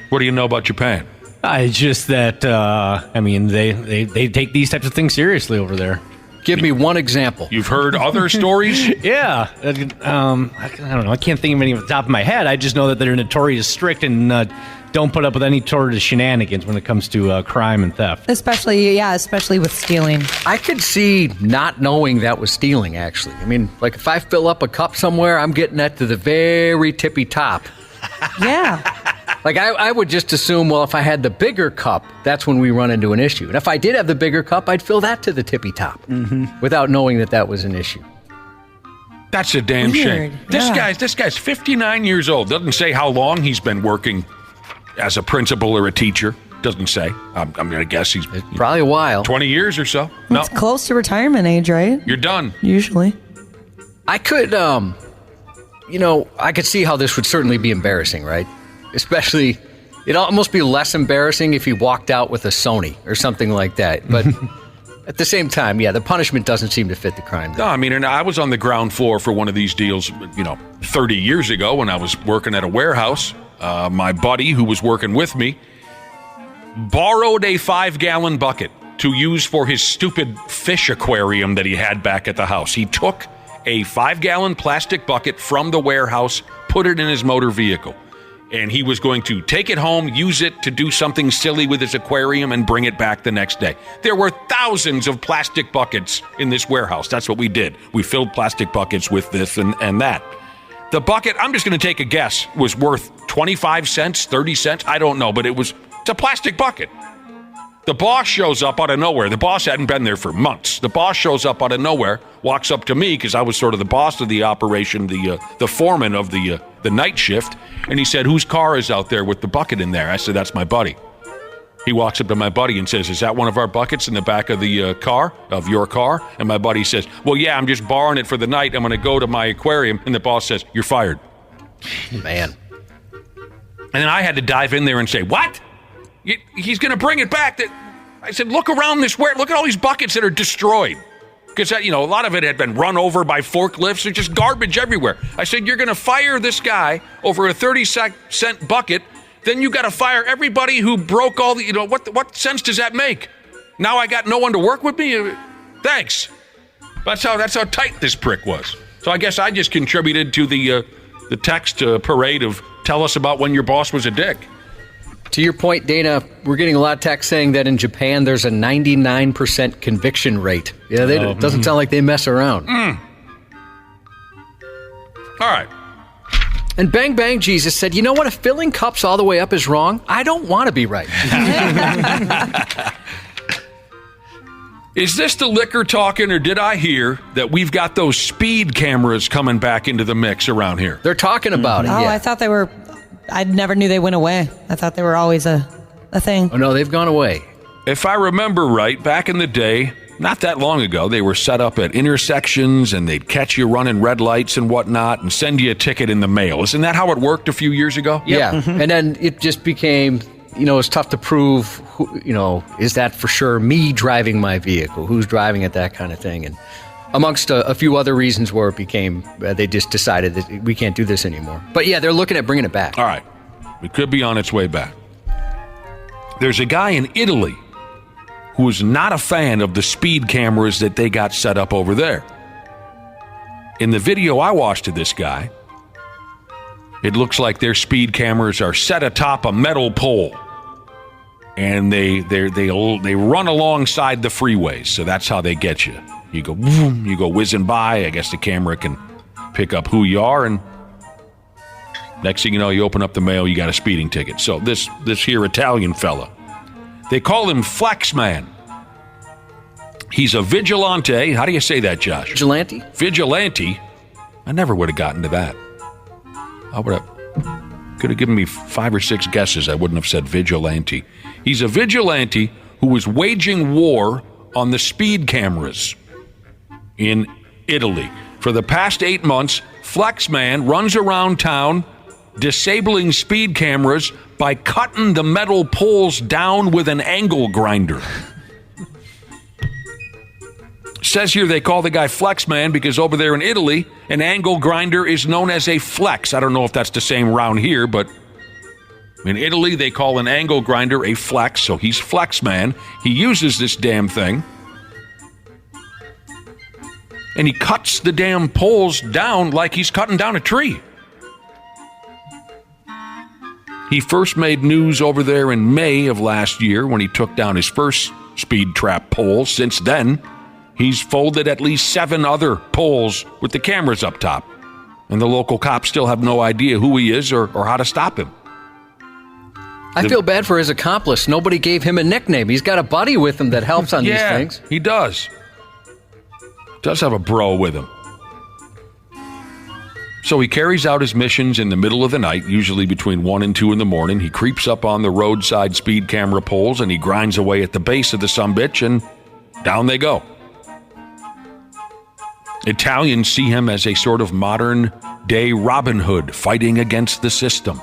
What do you know about Japan? It's just that, they take these types of things seriously over there. Give me one example. You've heard other stories? Yeah. I don't know. I can't think of any off the top of my head. I just know that they're notorious strict and don't put up with any sort of shenanigans when it comes to crime and theft. Especially with stealing. I could see not knowing that was stealing, actually. I mean, like if I fill up a cup somewhere, I'm getting that to the very tippy top. Yeah. Like I would just assume, well, if I had the bigger cup, that's when we run into an issue. And if I did have the bigger cup, I'd fill that to the tippy top without knowing that was an issue. That's a damn shame. Yeah. This guy's 59 years old. Doesn't say how long he's been working as a principal or a teacher. Doesn't say. I'm going to guess it's probably a while. 20 years or so. It's close to retirement age, right? You're done. Usually. I could, I could see how this would certainly be embarrassing, right? Especially, it'd almost be less embarrassing if he walked out with a Sony or something like that. But at the same time, the punishment doesn't seem to fit the crime. No, I mean, and I was on the ground floor for one of these deals, 30 years ago when I was working at a warehouse. My buddy who was working with me borrowed a 5-gallon bucket to use for his stupid fish aquarium that he had back at the house. He took a 5-gallon plastic bucket from the warehouse, put it in his motor vehicle. And he was going to take it home, use it to do something silly with his aquarium, and bring it back the next day. There were thousands of plastic buckets in this warehouse. That's what we did. We filled plastic buckets with this and that. The bucket, I'm just going to take a guess, was worth 25 cents, 30 cents. I don't know, but it's a plastic bucket. The boss shows up out of nowhere. The boss hadn't been there for months. The boss shows up out of nowhere, walks up to me because I was sort of the boss of the operation, the foreman of the night shift, and he said, "Whose car is out there with the bucket in there?" I said, "That's my buddy." He walks up to my buddy and says, "Is that one of our buckets in the back of the car, of your car?" And my buddy says, "Well, yeah, I'm just borrowing it for the night. I'm going to go to my aquarium." And the boss says, "You're fired." Man. And then I had to dive in there and say, "What? He's going to bring it back." I said, "Look around this look at all these buckets that are destroyed." Because, a lot of it had been run over by forklifts. There's just garbage everywhere. I said, "You're going to fire this guy over a 30-cent bucket. Then you got to fire everybody who broke all the, what sense does that make? Now I got no one to work with me? Thanks." That's how tight this prick was. So I guess I just contributed to the text parade of tell us about when your boss was a dick. To your point, Dana, we're getting a lot of text saying that in Japan there's a 99% conviction rate. Yeah, it doesn't sound like they mess around. All right. And Bang Bang Jesus said, "You know what? If filling cups all the way up is wrong, I don't want to be right." Is this the liquor talking, or did I hear that we've got those speed cameras coming back into the mix around here? They're talking about it, Oh, yeah. I thought they were... I never knew they went away. I thought they were always a thing. Oh, no, they've gone away. If I remember right, back in the day, not that long ago, they were set up at intersections and they'd catch you running red lights and whatnot and send you a ticket in the mail. Isn't that how it worked a few years ago? Yeah, and then it just became, it's tough to prove, is that for sure me driving my vehicle? Who's driving it, that kind of thing. And amongst a few other reasons where it became, they just decided that we can't do this anymore. But yeah, they're looking at bringing it back. All right. It could be on its way back. There's a guy in Italy who is not a fan of the speed cameras that they got set up over there. In the video I watched of this guy, it looks like their speed cameras are set atop a metal pole. And they run alongside the freeways, so that's how they get you. You go, boom, you go whizzing by. I guess the camera can pick up who you are, and next thing you know, you open up the mail, you got a speeding ticket. So this here Italian fella, they call him Flexman. He's a vigilante. How do you say that, Josh? Vigilante? Vigilante? I never would have gotten to that. Could have given me 5 or 6 guesses. I wouldn't have said vigilante. He's a vigilante who was waging war on the speed cameras in Italy. For the past 8 months, Flexman runs around town disabling speed cameras by cutting the metal poles down with an angle grinder. Says here they call the guy Flexman because over there in Italy, an angle grinder is known as a flex. I don't know if that's the same round here, but in Italy they call an angle grinder a flex, so he's Flexman. He uses this damn thing, and he cuts the damn poles down like he's cutting down a tree. He first made news over there in May of last year when he took down his first speed trap pole. Since then, he's folded at least 7 other poles with the cameras up top. And the local cops still have no idea who he is or how to stop him. I feel bad for his accomplice. Nobody gave him a nickname. He's got a buddy with him that helps on these things. He does. Does have a bro with him. So he carries out his missions in the middle of the night, usually between 1 and 2 in the morning. He creeps up on the roadside speed camera poles and he grinds away at the base of the sumbitch, and down they go. Italians see him as a sort of modern-day Robin Hood fighting against the system.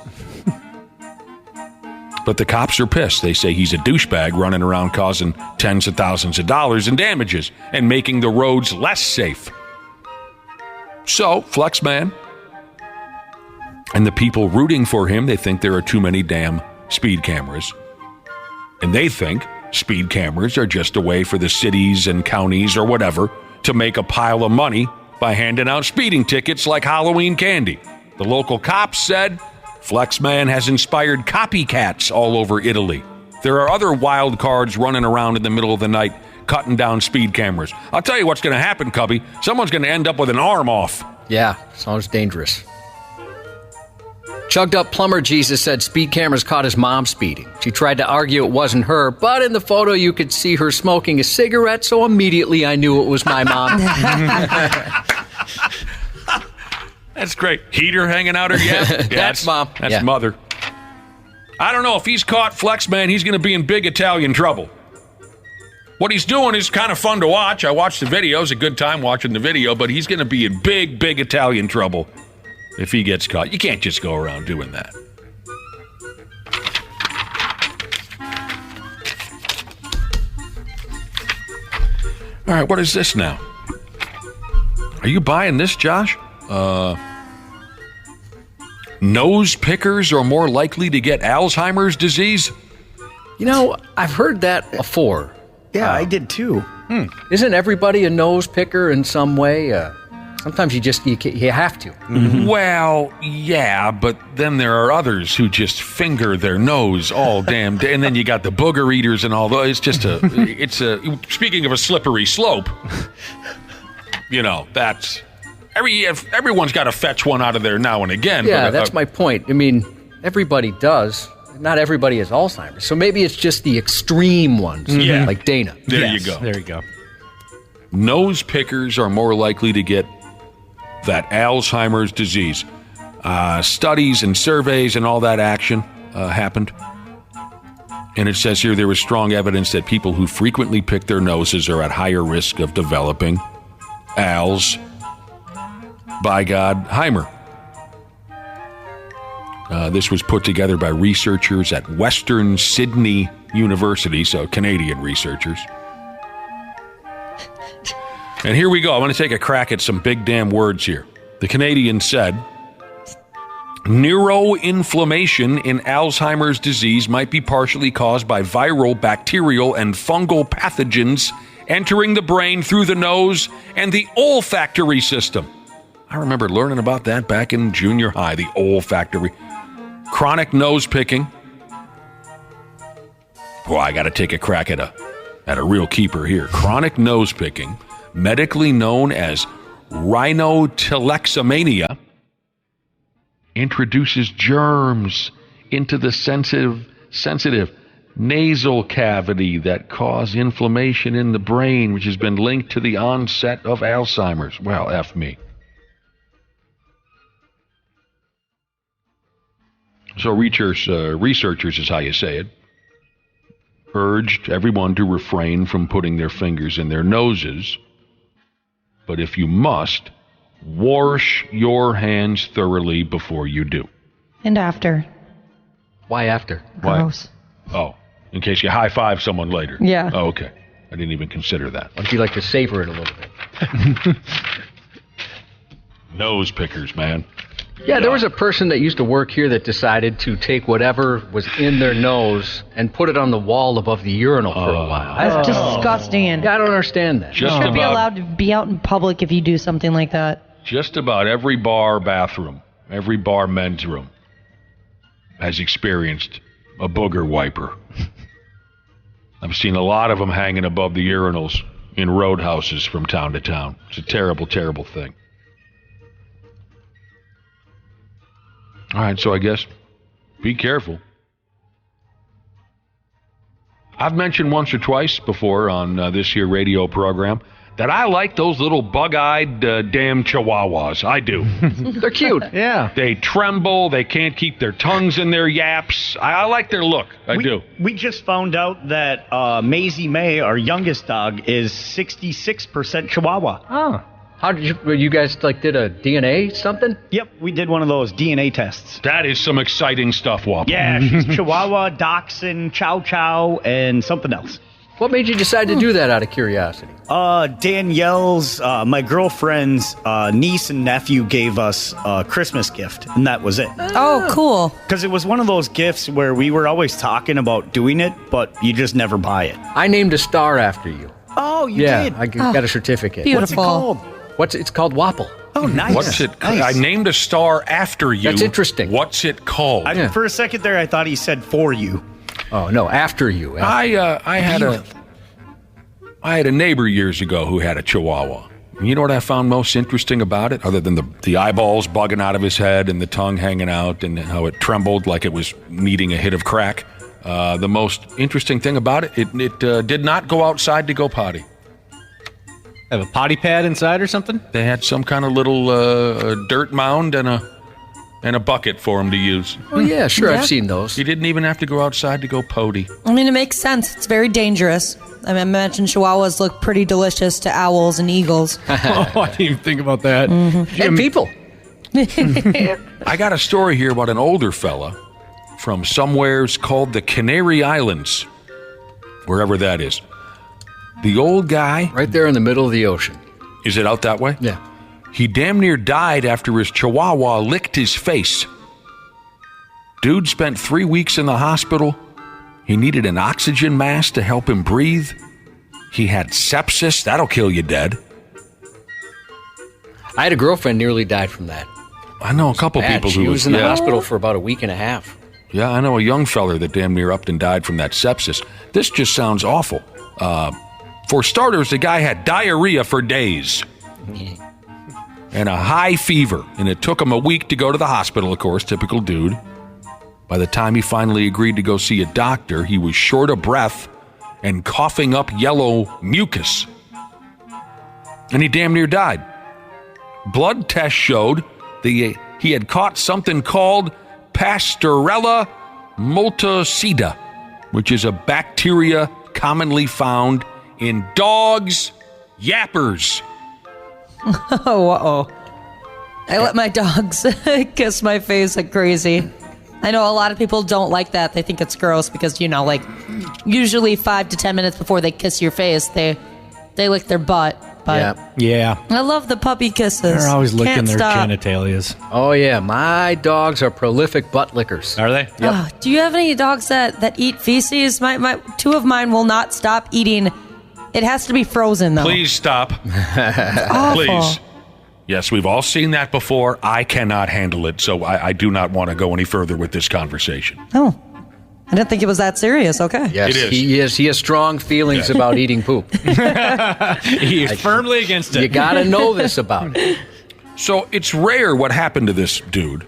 But the cops are pissed. They say he's a douchebag running around causing tens of thousands of dollars in damages and making the roads less safe. So, Flexman and the people rooting for him, they think there are too many damn speed cameras. And they think speed cameras are just a way for the cities and counties or whatever to make a pile of money by handing out speeding tickets like Halloween candy. The local cops said Flexman has inspired copycats all over Italy. There are other wild cards running around in the middle of the night cutting down speed cameras. I'll tell you what's going to happen, Cubby. Someone's going to end up with an arm off. Yeah, sounds dangerous. Chugged up plumber Jesus said speed cameras caught his mom speeding. She tried to argue it wasn't her, but in the photo you could see her smoking a cigarette, so immediately I knew it was my mom. That's great. Heater hanging out her yet? That's mom. That's mother. I don't know. If he's caught, Flex Man, he's going to be in big Italian trouble. What he's doing is kind of fun to watch. I watched the video. It was a good time watching the video, but he's going to be in big, big Italian trouble if he gets caught. You can't just go around doing that. All right, what is this now? Are you buying this, Josh? Nose pickers are more likely to get Alzheimer's disease? You know, I've heard that before. Yeah, I did too. Isn't everybody a nose picker in some way? Sometimes you have to. Mm-hmm. Well, yeah, but then there are others who just finger their nose all damn day, and then you got the booger eaters and all those. It's speaking of a slippery slope, you know, that's everyone's got to fetch one out of there now and again. Yeah, that's my point. I mean, everybody does. Not everybody has Alzheimer's, so maybe it's just the extreme ones, like Dana. There you go. There you go. Nose pickers are more likely to get that Alzheimer's disease. Studies and surveys and all that action happened. And it says here there was strong evidence that people who frequently pick their noses are at higher risk of developing Alzheimer. This was put together by researchers at Western Sydney University, so Canadian researchers. And here we go. I'm going to take a crack at some big damn words here. The Canadian said, neuroinflammation in Alzheimer's disease might be partially caused by viral, bacterial, and fungal pathogens entering the brain through the nose and the olfactory system. I remember learning about that back in junior high, the olfactory. Chronic nose picking. Boy, I got to take a crack at a real keeper here. Chronic nose picking, medically known as rhinotelexomania, introduces germs into the sensitive nasal cavity that cause inflammation in the brain, which has been linked to the onset of Alzheimer's. Well, F me. So researchers is how you say it, urged everyone to refrain from putting their fingers in their noses, but if you must, wash your hands thoroughly before you do. And after. Why after? Gross. Oh, in case you high-five someone later. Yeah. Oh, okay. I didn't even consider that. Why don't you like to savor it a little bit? Nose pickers, man. Yeah, there was a person that used to work here that decided to take whatever was in their nose and put it on the wall above the urinal for a while. That's disgusting. Yeah, I don't understand that. You should be allowed to be out in public if you do something like that. Just about every bar bathroom, every bar men's room has experienced a booger wiper. I've seen a lot of them hanging above the urinals in roadhouses from town to town. It's a terrible, terrible thing. All right, so I guess be careful. I've mentioned once or twice before on this here radio program that I like those little bug-eyed damn Chihuahuas. I do. They're cute. Yeah. They tremble. They can't keep their tongues in their yaps. I like their look. I do. We just found out that Maisie May, our youngest dog, is 66% Chihuahua. Oh. How did you guys did a DNA something? Yep, we did one of those DNA tests. That is some exciting stuff, Whopper. Yeah, she's Chihuahua, Dachshund, Chow Chow, and something else. What made you decide to do that out of curiosity? Danielle's, my girlfriend's niece and nephew gave us a Christmas gift, and that was it. Oh, cool. Because it was one of those gifts where we were always talking about doing it, but you just never buy it. I named a star after you. Oh, you did? Yeah, I got a certificate. Beautiful. What's it called? It's called Wapple. Oh, nice. What's it? Nice. I named a star after you. That's interesting. What's it called? For a second there, I thought he said for you. Oh no, after you. I had a neighbor years ago who had a Chihuahua, You know what I found most interesting about it, other than the eyeballs bugging out of his head and the tongue hanging out and how it trembled like it was needing a hit of crack? The most interesting thing about it, it did not go outside to go potty. Have a potty pad inside or something? They had some kind of little dirt mound and a bucket for him to use. Oh, yeah, sure. I've seen those. He didn't even have to go outside to go potty. I mean, it makes sense. It's very dangerous. I mean, I imagine Chihuahuas look pretty delicious to owls and eagles. Oh, I didn't even think about that. Mm-hmm. And people. I got a story here about an older fella from somewheres called the Canary Islands, wherever that is. The old guy... Right there in the middle of the ocean. Is it out that way? Yeah. He damn near died after his Chihuahua licked his face. Dude spent 3 weeks in the hospital. He needed an oxygen mask to help him breathe. He had sepsis. That'll kill you dead. I had a girlfriend nearly died from that. I know a couple people who... She was in the hospital for about a week and a half. Yeah, I know a young feller that damn near upped and died from that sepsis. This just sounds awful. For starters, the guy had diarrhea for days. And a high fever. And it took him a week to go to the hospital, of course, typical dude. By the time he finally agreed to go see a doctor, he was short of breath and coughing up yellow mucus. And he damn near died. Blood tests showed that he had caught something called Pasteurella multocida, which is a bacteria commonly found in dogs' yappers. Oh, uh-oh. I let my dogs kiss my face like crazy. I know a lot of people don't like that. They think it's gross because, you know, like, usually 5 to 10 minutes before they kiss your face, they lick their butt. But Yeah. I love the puppy kisses. They're always licking Can't their stop. genitalias. Oh, yeah. My dogs are prolific butt lickers. Are they? Yep. Do you have any dogs that eat feces? My 2 of mine will not stop eating. It has to be frozen, though. Please stop. Awful. Please. Yes, we've all seen that before. I cannot handle it, so I do not want to go any further with this conversation. Oh. I didn't think it was that serious. Okay. Yes, It is. He has strong feelings about eating poop. He is firmly against it. You got to know this about it. So it's rare what happened to this dude,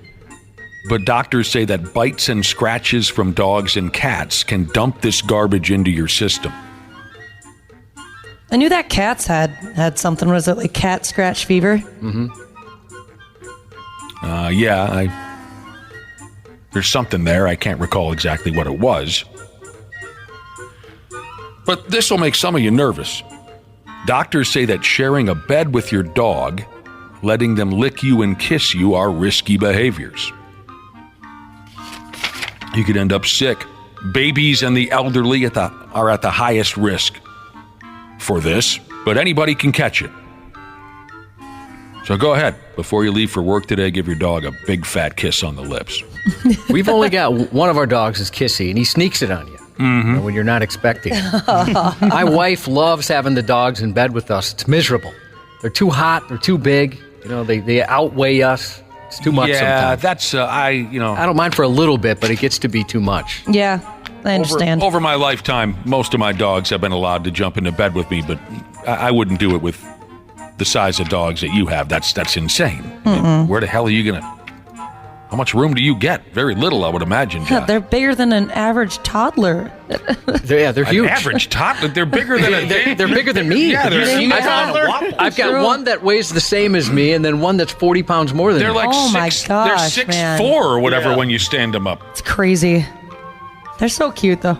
but doctors say that bites and scratches from dogs and cats can dump this garbage into your system. I knew that cats had something. Was it like cat scratch fever? Mm-hmm. There's something there. I can't recall exactly what it was. But this will make some of you nervous. Doctors say that sharing a bed with your dog, letting them lick you and kiss you are risky behaviors. You could end up sick. Babies and the elderly are at the highest risk for this, but anybody can catch it. So go ahead. Before you leave for work today, give your dog a big fat kiss on the lips. We've only got one of our dogs is kissy, and he sneaks it on you when you're not expecting it. My wife loves having the dogs in bed with us. It's miserable. They're too hot. They're too big. You know, they outweigh us. It's too much sometimes. That's, I don't mind for a little bit, but it gets to be too much. Yeah, I understand. Over my lifetime, most of my dogs have been allowed to jump into bed with me, but I wouldn't do it with the size of dogs that you have. That's insane. Where the hell are you going to... How much room do you get? Very little, I would imagine, John. They're bigger than an average toddler. They're huge. An average toddler? They're bigger than they're bigger than me. Yeah, I've got one that weighs the same as me, and then one that's 40 pounds more than me. They're like my gosh, they're 6'4" man. or whatever when you stand them up. It's crazy. They're so cute, though.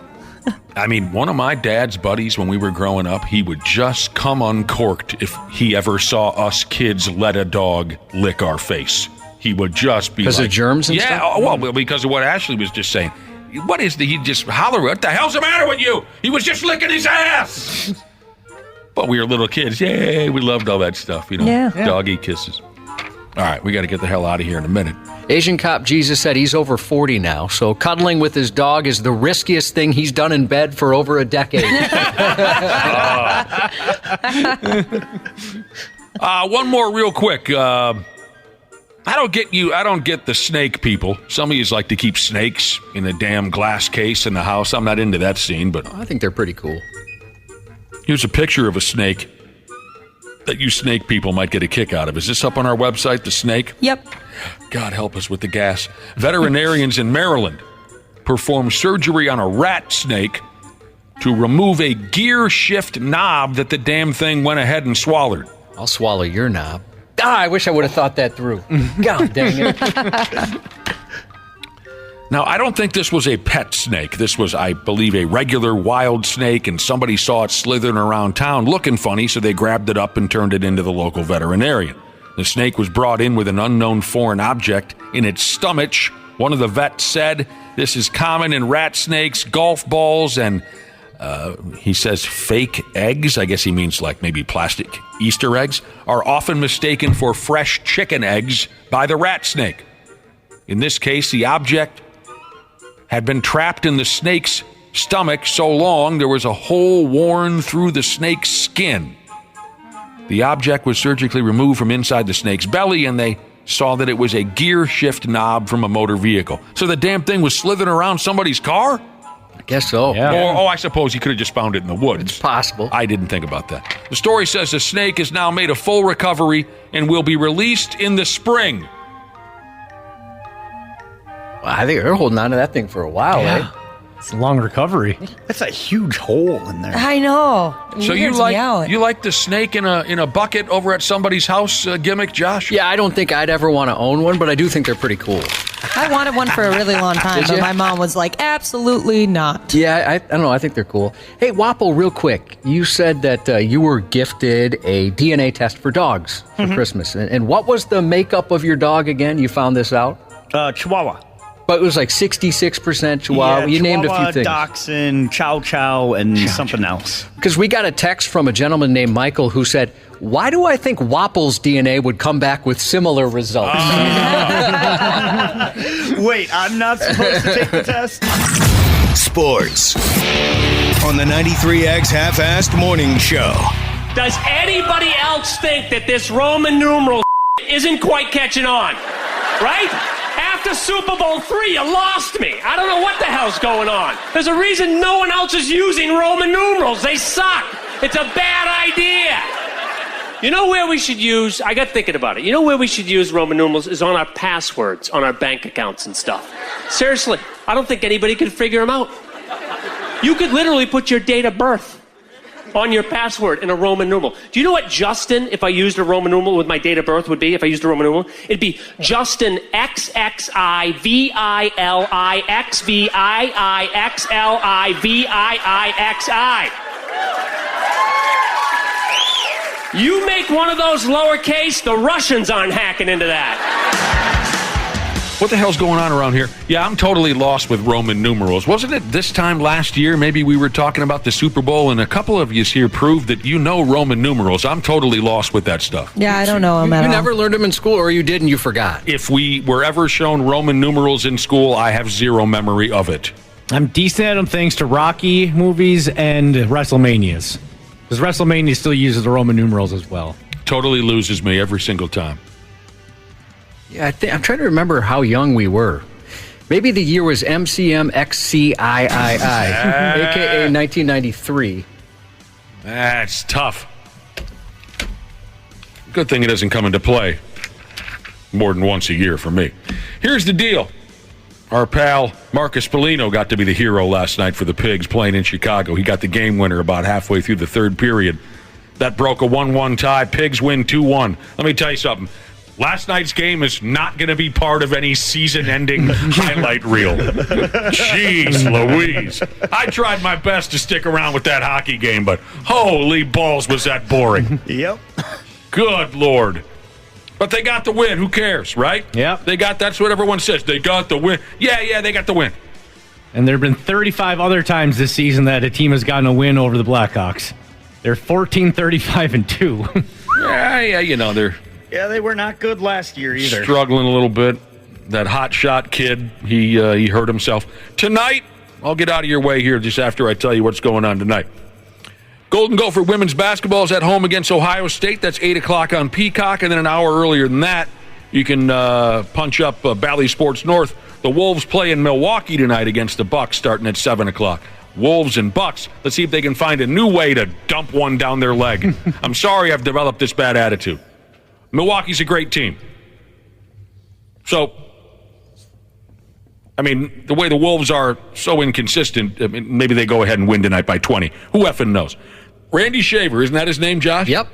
I mean, one of my dad's buddies when we were growing up, he would just come uncorked if he ever saw us kids let a dog lick our face. He would just be because of germs and stuff? Yeah, well, because of what Ashley was just saying. What is he'd just holler, what the hell's the matter with you? He was just licking his ass. But we were little kids. Yay, we loved all that stuff, you know. Yeah. Doggy kisses. All right, we got to get the hell out of here in a minute. Asian Cop Jesus said he's over 40 now, so cuddling with his dog is the riskiest thing he's done in bed for over a decade. One more real quick. I don't get the snake people. Some of you like to keep snakes in a damn glass case in the house. I'm not into that scene, but I think they're pretty cool. Here's a picture of a snake. that you snake people might get a kick out of. Is this up on our website, the snake? Yep. God help us with the gas. Veterinarians in Maryland performed surgery on a rat snake to remove a gear shift knob that the damn thing went ahead and swallowed. I'll swallow your knob. I wish I would have thought that through. God dang it. Now, I don't think this was a pet snake. This was, I believe, a regular wild snake, and somebody saw it slithering around town looking funny, so they grabbed it up and turned it into the local veterinarian. The snake was brought in with an unknown foreign object in its stomach. One of the vets said this is common in rat snakes, golf balls, and he says fake eggs, I guess he means like maybe plastic Easter eggs, are often mistaken for fresh chicken eggs by the rat snake. In this case, the object had been trapped in the snake's stomach so long there was a hole worn through the snake's skin. The object was surgically removed from inside the snake's belly, and they saw that it was a gear shift knob from a motor vehicle. So the damn thing was slithering around somebody's car? I guess so. Yeah. I suppose he could have just found it in the woods. It's possible. I didn't think about that. The story says the snake has now made a full recovery and will be released in the spring. I think they're holding on to that thing for a while, eh? It's a long recovery. That's a huge hole in there. I know. So you like the snake in a bucket over at somebody's house gimmick, Josh? Yeah, I don't think I'd ever want to own one, but I do think they're pretty cool. I wanted one for a really long time, Did but you? my mom was like, absolutely not. Yeah, I don't know. I think they're cool. Hey, Wapple, real quick. You said that you were gifted a DNA test for dogs for Christmas. And what was the makeup of your dog again? You found this out? Chihuahua. But it was like 66% Chihuahua. Yeah, you named a Chihuahua, few things. Dachshund, Chow Chow, and something else. Because we got a text from a gentleman named Michael who said, why do I think Wapple's DNA would come back with similar results? Wait, I'm not supposed to take the test? Sports on the 93X Half-Assed Morning Show. Does anybody else think that this Roman numeral isn't quite catching on? Right? After Super Bowl III, you lost me. I don't know what the hell's going on. There's a reason no one else is using Roman numerals. They suck. It's a bad idea. You know where we should use, I got thinking about it. You know where we should use Roman numerals is on our passwords, on our bank accounts and stuff. Seriously, I don't think anybody could figure them out. You could literally put your date of birth on your password in a Roman numeral. Do you know what Justin, if I used a Roman numeral with my date of birth, would be if I used a Roman numeral? It'd be Justin XXIVILIXVIIXLIVIIXI. You make one of those lowercase, the Russians aren't hacking into that. What the hell's going on around here? Yeah, I'm totally lost with Roman numerals. Wasn't it this time last year? Maybe we were talking about the Super Bowl, and a couple of you here proved that you know Roman numerals. I'm totally lost with that stuff. Yeah, I don't know them at all. You never learned them in school, or you did and you forgot? If we were ever shown Roman numerals in school, I have zero memory of it. I'm decent at them thanks to Rocky movies and WrestleManias. Because WrestleMania still uses the Roman numerals as well. Totally loses me every single time. Yeah, I'm trying to remember how young we were. Maybe the year was MCMXCIII, a.k.a. 1993. That's tough. Good thing it doesn't come into play more than once a year for me. Here's the deal. Our pal Marcus Polino got to be the hero last night for the Pigs playing in Chicago. He got the game winner about halfway through the third period. That broke a 1-1 tie. Pigs win 2-1. Let me tell you something. Last night's game is not going to be part of any season-ending highlight reel. Jeez Louise. I tried my best to stick around with that hockey game, but holy balls was that boring. Yep. Good Lord. But they got the win. Who cares, right? Yep. That's what everyone says. They got the win. Yeah, they got the win. And there have been 35 other times this season that a team has gotten a win over the Blackhawks. They're 14-35-2. Yeah, you know, they're... Yeah, they were not good last year either. Struggling a little bit. That hot shot kid, he hurt himself. Tonight, I'll get out of your way here just after I tell you what's going on tonight. Golden Gopher women's basketball is at home against Ohio State. That's 8 o'clock on Peacock. And then an hour earlier than that, you can punch up Bally Sports North. The Wolves play in Milwaukee tonight against the Bucks starting at 7 o'clock. Wolves and Bucks. Let's see if they can find a new way to dump one down their leg. I'm sorry I've developed this bad attitude. Milwaukee's a great team. So, I mean, the way the Wolves are so inconsistent, I mean, maybe they go ahead and win tonight by 20. Who effing knows? Randy Shaver, isn't that his name, Josh? Yep.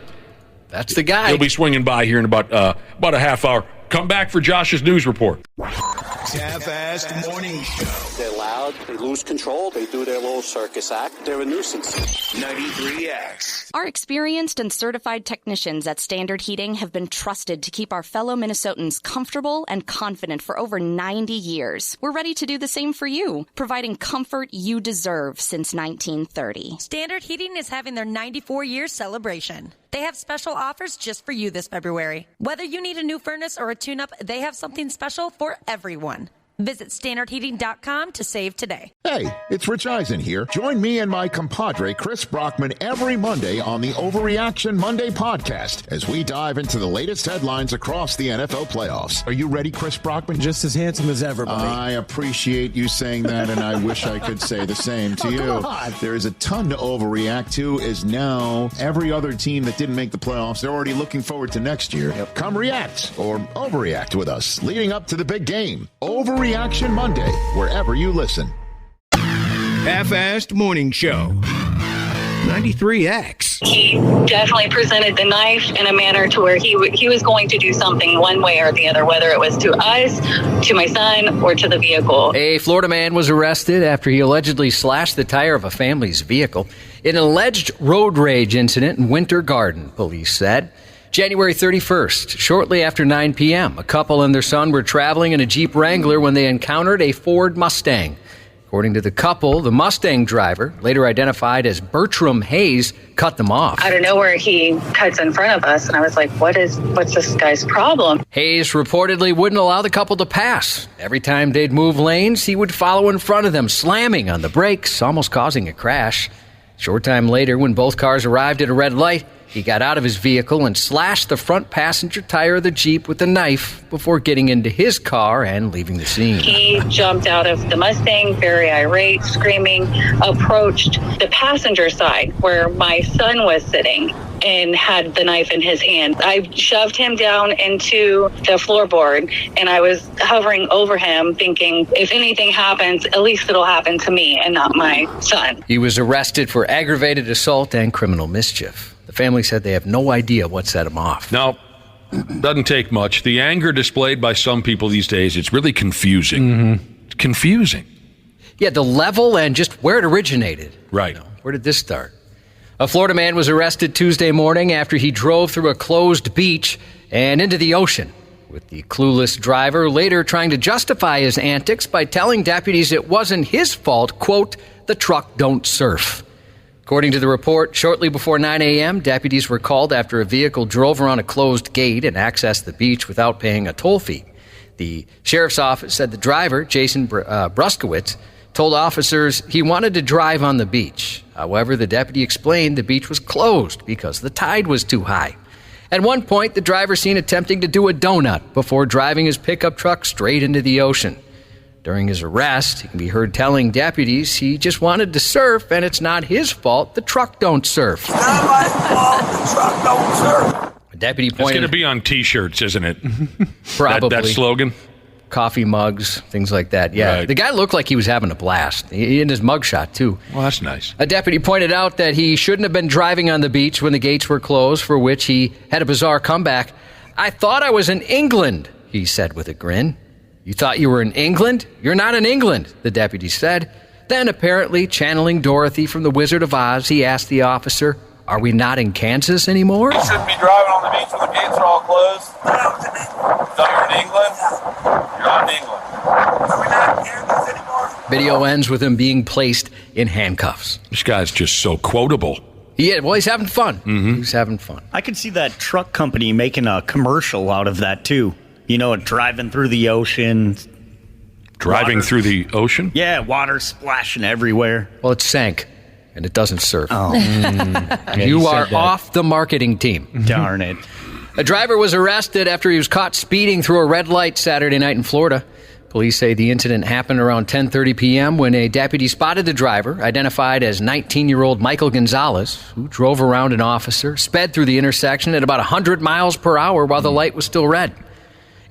That's the guy. He'll be swinging by here in about a half hour. Come back for Josh's news report. Half-assed morning show. They're loud, they lose control, they do their little circus act. They're a nuisance. 93X. Our experienced and certified technicians at Standard Heating have been trusted to keep our fellow Minnesotans comfortable and confident for over 90 years. We're ready to do the same for you, providing comfort you deserve since 1930. Standard Heating is having their 94-year celebration. They have special offers just for you this February. Whether you need a new furnace or a tune-up, they have something special for everyone. Visit StandardHeating.com to save today. Hey, it's Rich Eisen here. Join me and my compadre, Chris Brockman, every Monday on the Overreaction Monday podcast as we dive into the latest headlines across the NFL playoffs. Are you ready, Chris Brockman? Just as handsome as ever, buddy. I appreciate you saying that, and I wish I could say the same to you. Come on. There is a ton to overreact to, as now every other team that didn't make the playoffs, they're already looking forward to next year. Yep. Come react or overreact with us leading up to the big game. Overreaction Monday, wherever you listen. Half-assed morning show. 93X. He definitely presented the knife in a manner to where he was going to do something one way or the other, whether it was to us, to my son, or to the vehicle. A Florida man was arrested after he allegedly slashed the tire of a family's vehicle in an alleged road rage incident in Winter Garden, police said. January 31st, shortly after 9 p.m., a couple and their son were traveling in a Jeep Wrangler when they encountered a Ford Mustang. According to the couple, the Mustang driver, later identified as Bertram Hayes, cut them off. Out of nowhere, he cuts in front of us, and I was like, what's this guy's problem? Hayes reportedly wouldn't allow the couple to pass. Every time they'd move lanes, he would follow in front of them, slamming on the brakes, almost causing a crash. Short time later, when both cars arrived at a red light, he got out of his vehicle and slashed the front passenger tire of the Jeep with a knife before getting into his car and leaving the scene. He jumped out of the Mustang, very irate, screaming, approached the passenger side where my son was sitting and had the knife in his hand. I shoved him down into the floorboard, and I was hovering over him thinking, if anything happens, at least it'll happen to me and not my son. He was arrested for aggravated assault and criminal mischief. The family said they have no idea what set him off. Now, doesn't take much. The anger displayed by some people these days, it's really confusing. Mm-hmm. It's confusing. Yeah, the level and just where it originated. Right. You know, where did this start? A Florida man was arrested Tuesday morning after he drove through a closed beach and into the ocean, with the clueless driver later trying to justify his antics by telling deputies it wasn't his fault, quote, the truck don't surf. According to the report, shortly before 9 a.m., deputies were called after a vehicle drove around a closed gate and accessed the beach without paying a toll fee. The sheriff's office said the driver, Jason Bruskowitz, told officers he wanted to drive on the beach. However, the deputy explained the beach was closed because the tide was too high. At one point, the driver seen attempting to do a donut before driving his pickup truck straight into the ocean. During his arrest, he can be heard telling deputies he just wanted to surf and it's not his fault the truck don't surf. It's not my fault the truck don't surf. A deputy pointed... It's going to be on T-shirts, isn't it? Probably. That slogan? Coffee mugs, things like that. Yeah, Right. The guy looked like he was having a blast. In his mugshot, too. Well, that's nice. A deputy pointed out that he shouldn't have been driving on the beach when the gates were closed, for which he had a bizarre comeback. I thought I was in England, he said with a grin. You thought you were in England? You're not in England, the deputy said. Then, apparently channeling Dorothy from The Wizard of Oz, he asked the officer, are we not in Kansas anymore? You shouldn't be driving on the beach when the gates are all closed. So you're in England? You're not in England. Are we not in Kansas anymore? Video ends with him being placed in handcuffs. This guy's just so quotable. Yeah, well, he's having fun. Mm-hmm. He's having fun. I could see that truck company making a commercial out of that, too. You know, driving through the ocean. Driving through the ocean? Yeah, water splashing everywhere. Well, it sank, and it doesn't surf. Oh. You are off the marketing team. Darn it. A driver was arrested after he was caught speeding through a red light Saturday night in Florida. Police say the incident happened around 10:30 p.m. when a deputy spotted the driver, identified as 19-year-old Michael Gonzalez, who drove around an officer, sped through the intersection at about 100 miles per hour while the light was still red.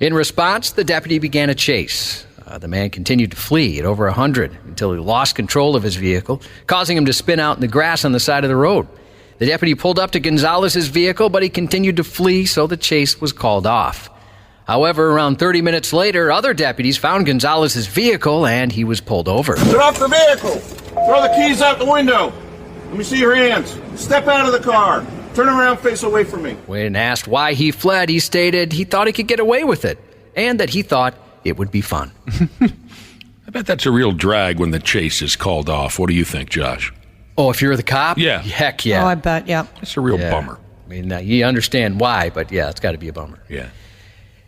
In response, the deputy began a chase. The man continued to flee at over 100 until he lost control of his vehicle, causing him to spin out in the grass on the side of the road. The deputy pulled up to Gonzalez's vehicle, but he continued to flee, so the chase was called off. However, around 30 minutes later, other deputies found Gonzalez's vehicle, and he was pulled over. Get off the vehicle! Throw the keys out the window! Let me see your hands. Step out of the car. Turn around, face away from me. When asked why he fled, he stated he thought he could get away with it, and that he thought it would be fun. I bet that's a real drag when the chase is called off. What do you think, Josh? Oh, if you're the cop? Yeah. Heck yeah. Oh, I bet, yeah. It's a real bummer. I mean, you understand why, but yeah, it's got to be a bummer. Yeah.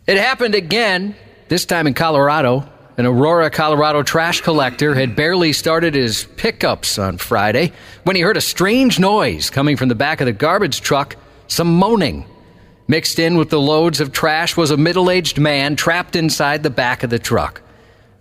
It happened again, this time in Colorado. An Aurora, Colorado trash collector had barely started his pickups on Friday when he heard a strange noise coming from the back of the garbage truck, some moaning. Mixed in with the loads of trash was a middle-aged man trapped inside the back of the truck.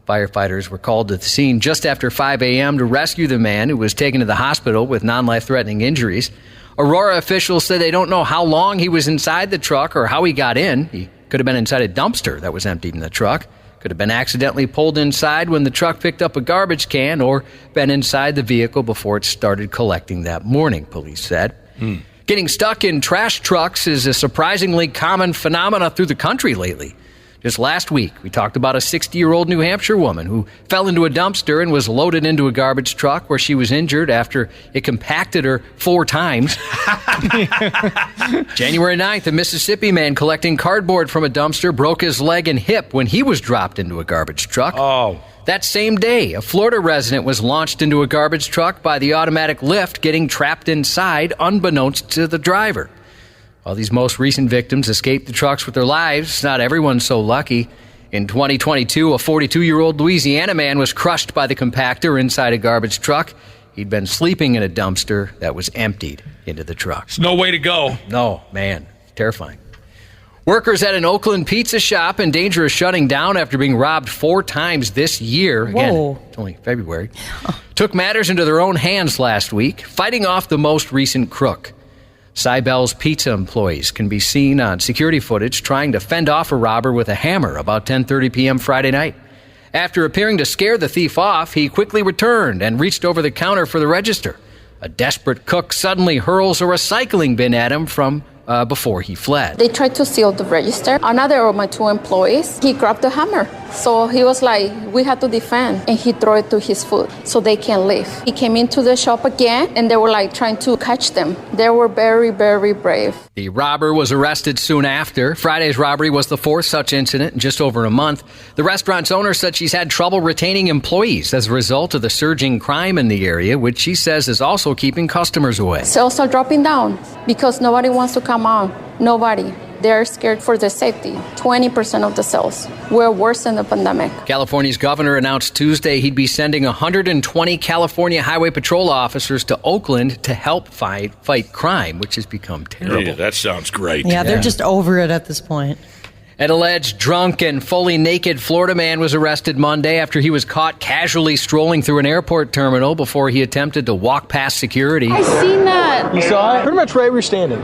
Firefighters were called to the scene just after 5 a.m. to rescue the man, who was taken to the hospital with non-life-threatening injuries. Aurora officials said they don't know how long he was inside the truck or how he got in. He could have been inside a dumpster that was emptied in the truck. Could have been accidentally pulled inside when the truck picked up a garbage can, or been inside the vehicle before it started collecting that morning, police said. Getting stuck in trash trucks is a surprisingly common phenomenon through the country lately. Just last week, we talked about a 60-year-old New Hampshire woman who fell into a dumpster and was loaded into a garbage truck where she was injured after it compacted her 4 times. January 9th, a Mississippi man collecting cardboard from a dumpster broke his leg and hip when he was dropped into a garbage truck. Oh. That same day, a Florida resident was launched into a garbage truck by the automatic lift, getting trapped inside unbeknownst to the driver. While these most recent victims escaped the trucks with their lives, not everyone's so lucky. In 2022, a 42-year-old Louisiana man was crushed by the compactor inside a garbage truck. He'd been sleeping in a dumpster that was emptied into the truck. It's no way to go. No, man, terrifying. Workers at an Oakland pizza shop in danger of shutting down after being robbed 4 times this year. Again, it's only February. Took matters into their own hands last week, fighting off the most recent crook. Cybel's pizza employees can be seen on security footage trying to fend off a robber with a hammer about 10:30 p.m. Friday night. After appearing to scare the thief off, he quickly returned and reached over the counter for the register. A desperate cook suddenly hurls a recycling bin at him from before he fled. They tried to steal the register. Another of my 2 employees, he grabbed the hammer. So he was like, we had to defend, and he threw it to his foot so they can leave. He came into the shop again, and they were like trying to catch them. They were very, very brave. The robber was arrested soon after. Friday's robbery was the 4th such incident in just over a month. The restaurant's owner said she's had trouble retaining employees as a result of the surging crime in the area, which she says is also keeping customers away. Sales are dropping down because nobody wants to come out. Nobody. They're scared for their safety. 20% of the sales. We're worse than the pandemic. California's governor announced Tuesday he'd be sending 120 California Highway Patrol officers to Oakland to help fight crime, which has become terrible. Yeah, that sounds great. Yeah, they're just over it at this point. An alleged drunk and fully naked Florida man was arrested Monday after he was caught casually strolling through an airport terminal before he attempted to walk past security. I seen that. You saw it? Pretty much right where you're standing.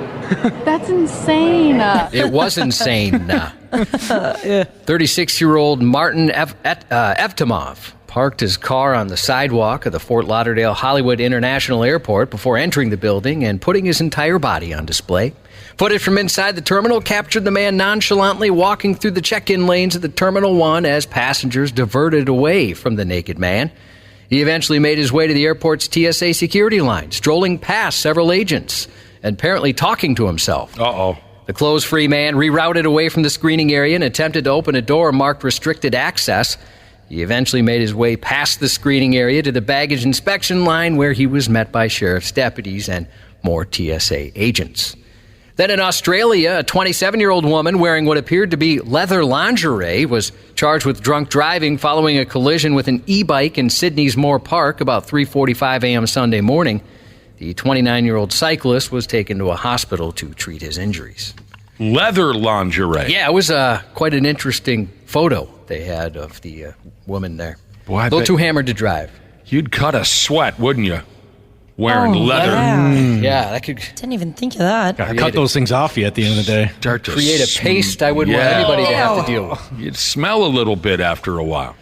That's insane. It was insane. 36-year-old Martin Evtimov parked his car on the sidewalk of the Fort Lauderdale Hollywood International Airport before entering the building and putting his entire body on display. Footage from inside the terminal captured the man nonchalantly walking through the check-in lanes of the Terminal 1 as passengers diverted away from the naked man. He eventually made his way to the airport's TSA security line, strolling past several agents and apparently talking to himself. Uh-oh. The clothes-free man rerouted away from the screening area and attempted to open a door marked restricted access. He eventually made his way past the screening area to the baggage inspection line, where he was met by sheriff's deputies and more TSA agents. Then in Australia, a 27-year-old woman wearing what appeared to be leather lingerie was charged with drunk driving following a collision with an e-bike in Sydney's Moore Park about 3:45 a.m. Sunday morning. The 29-year-old cyclist was taken to a hospital to treat his injuries. Leather lingerie. Yeah, it was quite an interesting photo they had of the woman there. Boy, I a little bet too hammered to drive. You'd cut a sweat, wouldn't you? Wearing leather. Yeah, that could Didn't even think of that. Gotta cut those things off you at the end of the day. Start to create a paste I wouldn't want anybody to have to deal with. You'd smell a little bit after a while.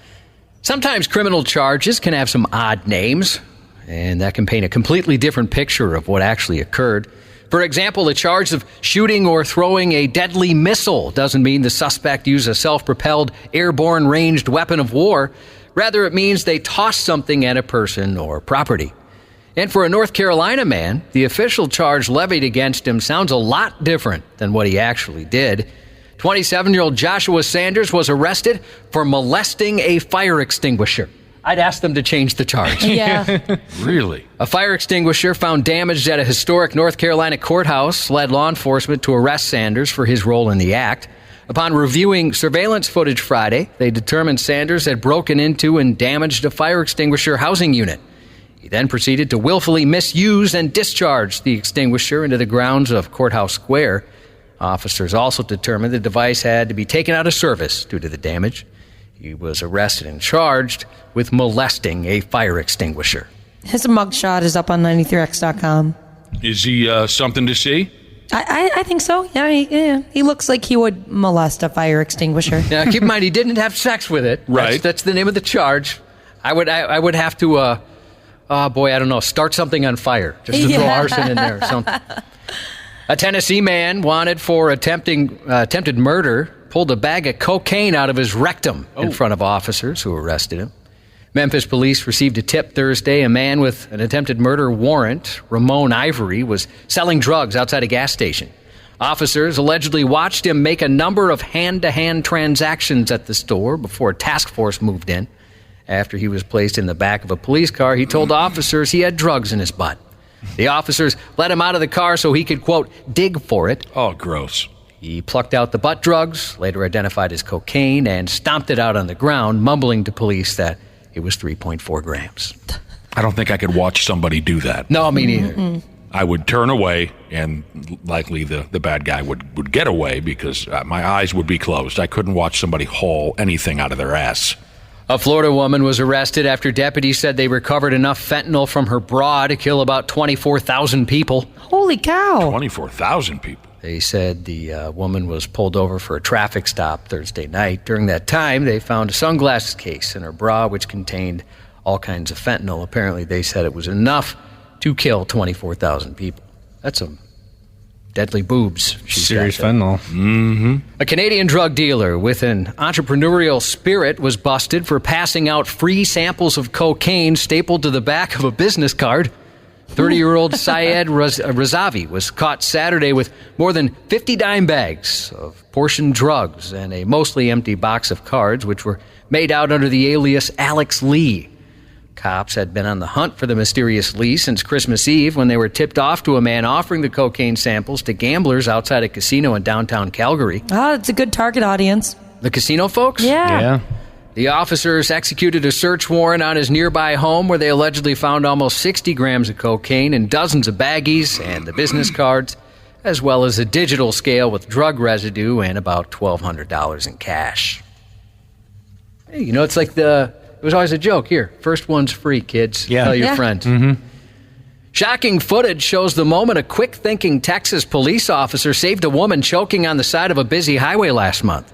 Sometimes criminal charges can have some odd names, and that can paint a completely different picture of what actually occurred. For example, the charge of shooting or throwing a deadly missile doesn't mean the suspect used a self-propelled, airborne ranged weapon of war. Rather, it means they tossed something at a person or property. And for a North Carolina man, the official charge levied against him sounds a lot different than what he actually did. 27-year-old Joshua Sanders was arrested for molesting a fire extinguisher. I'd ask them to change the charge. Yeah. Really? A fire extinguisher found damaged at a historic North Carolina courthouse led law enforcement to arrest Sanders for his role in the act. Upon reviewing surveillance footage Friday, they determined Sanders had broken into and damaged a fire extinguisher housing unit. He then proceeded to willfully misuse and discharge the extinguisher into the grounds of Courthouse Square. Officers also determined the device had to be taken out of service due to the damage. He was arrested and charged with molesting a fire extinguisher. His mugshot is up on 93x.com. Is he something to see? I think so. Yeah, he looks like he would molest a fire extinguisher. Now, keep in mind, he didn't have sex with it. Right. That's the name of the charge. I would have to, start something on fire. Just to throw arson in there or something. A Tennessee man wanted for attempted murder pulled a bag of cocaine out of his rectum in front of officers who arrested him. Memphis police received a tip Thursday. A man with an attempted murder warrant, Ramon Ivory, was selling drugs outside a gas station. Officers allegedly watched him make a number of hand-to-hand transactions at the store before a task force moved in. After he was placed in the back of a police car, he told officers he had drugs in his butt. The officers let him out of the car so he could, quote, dig for it. Oh, gross. He plucked out the butt drugs, later identified as cocaine, and stomped it out on the ground, mumbling to police that it was 3.4 grams. I don't think I could watch somebody do that. No, me neither. Mm-mm. I would turn away, and likely the bad guy would get away because my eyes would be closed. I couldn't watch somebody haul anything out of their ass. A Florida woman was arrested after deputies said they recovered enough fentanyl from her bra to kill about 24,000 people. Holy cow. 24,000 people. They said the woman was pulled over for a traffic stop Thursday night. During that time, they found a sunglasses case in her bra, which contained all kinds of fentanyl. Apparently, they said it was enough to kill 24,000 people. That's some deadly boobs. Serious fentanyl. Mm-hmm. A Canadian drug dealer with an entrepreneurial spirit was busted for passing out free samples of cocaine stapled to the back of a business card. 30-year-old Syed Razavi was caught Saturday with more than 50 dime bags of portioned drugs and a mostly empty box of cards, which were made out under the alias Alex Lee. Cops had been on the hunt for the mysterious Lee since Christmas Eve when they were tipped off to a man offering the cocaine samples to gamblers outside a casino in downtown Calgary. Oh, it's a good target audience. The casino folks? Yeah. The officers executed a search warrant on his nearby home where they allegedly found almost 60 grams of cocaine and dozens of baggies and the business cards, as well as a digital scale with drug residue and about $1,200 in cash. Hey, you know, it's like it was always a joke. Here, first one's free, kids. Yeah. Tell your friends. Mm-hmm. Shocking footage shows the moment a quick-thinking Texas police officer saved a woman choking on the side of a busy highway last month.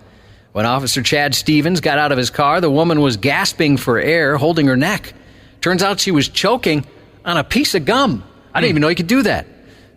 When Officer Chad Stevens got out of his car, the woman was gasping for air, holding her neck. Turns out she was choking on a piece of gum. I didn't even know you could do that.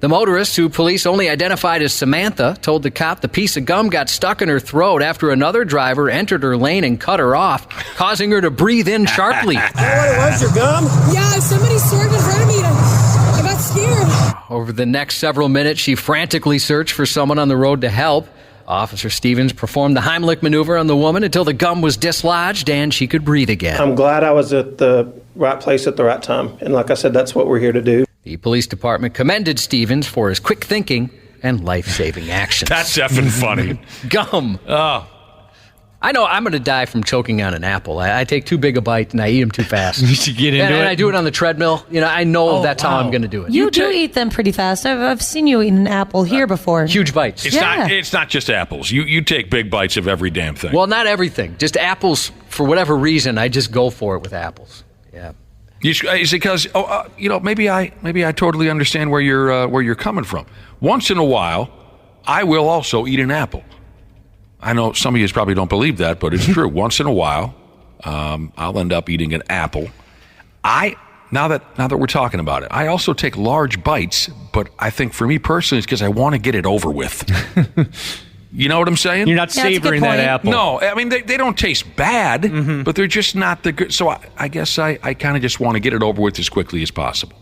The motorist, who police only identified as Samantha, told the cop the piece of gum got stuck in her throat after another driver entered her lane and cut her off, causing her to breathe in sharply. You know what it was, your gum? Yeah, somebody swerved in front of me and I got scared. Over the next several minutes, she frantically searched for someone on the road to help. Officer Stevens performed the Heimlich maneuver on the woman until the gum was dislodged and she could breathe again. I'm glad I was at the right place at the right time. And like I said, that's what we're here to do. The police department commended Stevens for his quick thinking and life-saving actions. That's effing funny. Gum. Oh. I know I'm going to die from choking on an apple. I take too big a bite and I eat them too fast. You should get into it. And I do it on the treadmill. I know that's how I'm going to do it. You do eat them pretty fast. I've seen you eat an apple here before. Huge bites. It's not just apples. You take big bites of every damn thing. Well, not everything. Just apples. For whatever reason, I just go for it with apples. Yeah. Is it because maybe I totally understand where you're coming from. Once in a while, I will also eat an apple. I know some of you probably don't believe that, but it's true. Once in a while, I'll end up eating an apple. Now that we're talking about it, I also take large bites, but I think for me personally, it's because I want to get it over with. You know what I'm saying? You're not savoring that apple. No, I mean, they don't taste bad, but they're just not the good. So I guess I kind of just want to get it over with as quickly as possible.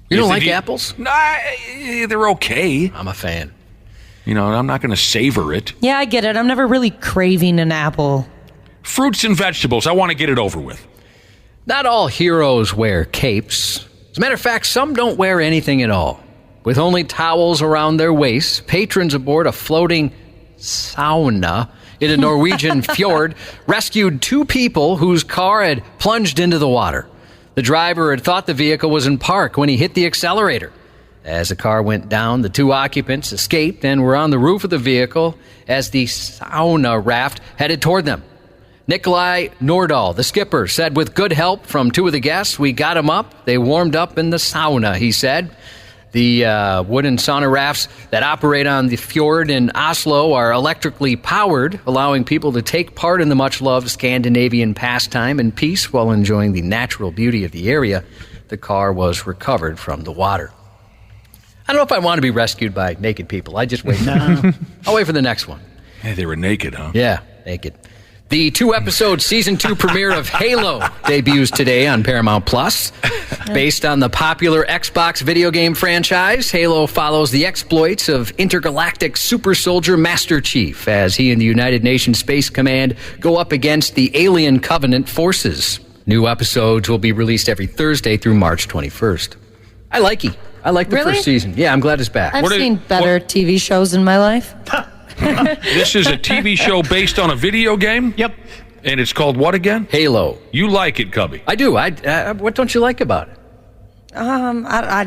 You don't like apples? Nah, they're okay. I'm a fan. I'm not going to savor it. Yeah, I get it. I'm never really craving an apple. Fruits and vegetables, I want to get it over with. Not all heroes wear capes. As a matter of fact, some don't wear anything at all. With only towels around their waists, patrons aboard a floating sauna in a Norwegian fjord rescued 2 people whose car had plunged into the water. The driver had thought the vehicle was in park when he hit the accelerator. As the car went down, the 2 occupants escaped and were on the roof of the vehicle as the sauna raft headed toward them. Nikolai Nordahl, the skipper, said with good help from 2 of the guests, we got them up. They warmed up in the sauna, he said. The wooden sauna rafts that operate on the fjord in Oslo are electrically powered, allowing people to take part in the much-loved Scandinavian pastime in peace while enjoying the natural beauty of the area. The car was recovered from the water. I don't know if I want to be rescued by naked people. I just wait. I'll wait for the next one. Hey, they were naked, huh? Yeah, naked. The 2-episode Season 2 premiere of Halo debuts today on Paramount+. Based on the popular Xbox video game franchise, Halo follows the exploits of intergalactic super soldier Master Chief as he and the United Nations Space Command go up against the Alien Covenant forces. New episodes will be released every Thursday through March 21st. I like the first season. Yeah, I'm glad it's back. I've seen better TV shows in my life. This is a TV show based on a video game? Yep. And it's called what again? Halo. You like it, Cubby? I do. What don't you like about it? I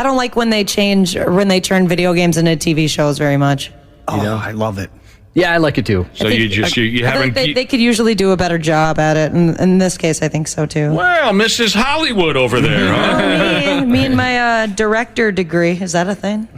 don't like when they turn video games into TV shows very much. I love it. Yeah, I like it too. So you haven't... They could usually do a better job at it, and in this case, I think so too. Well, Mrs. Hollywood over there, huh? Me and my director degree. Is that a thing?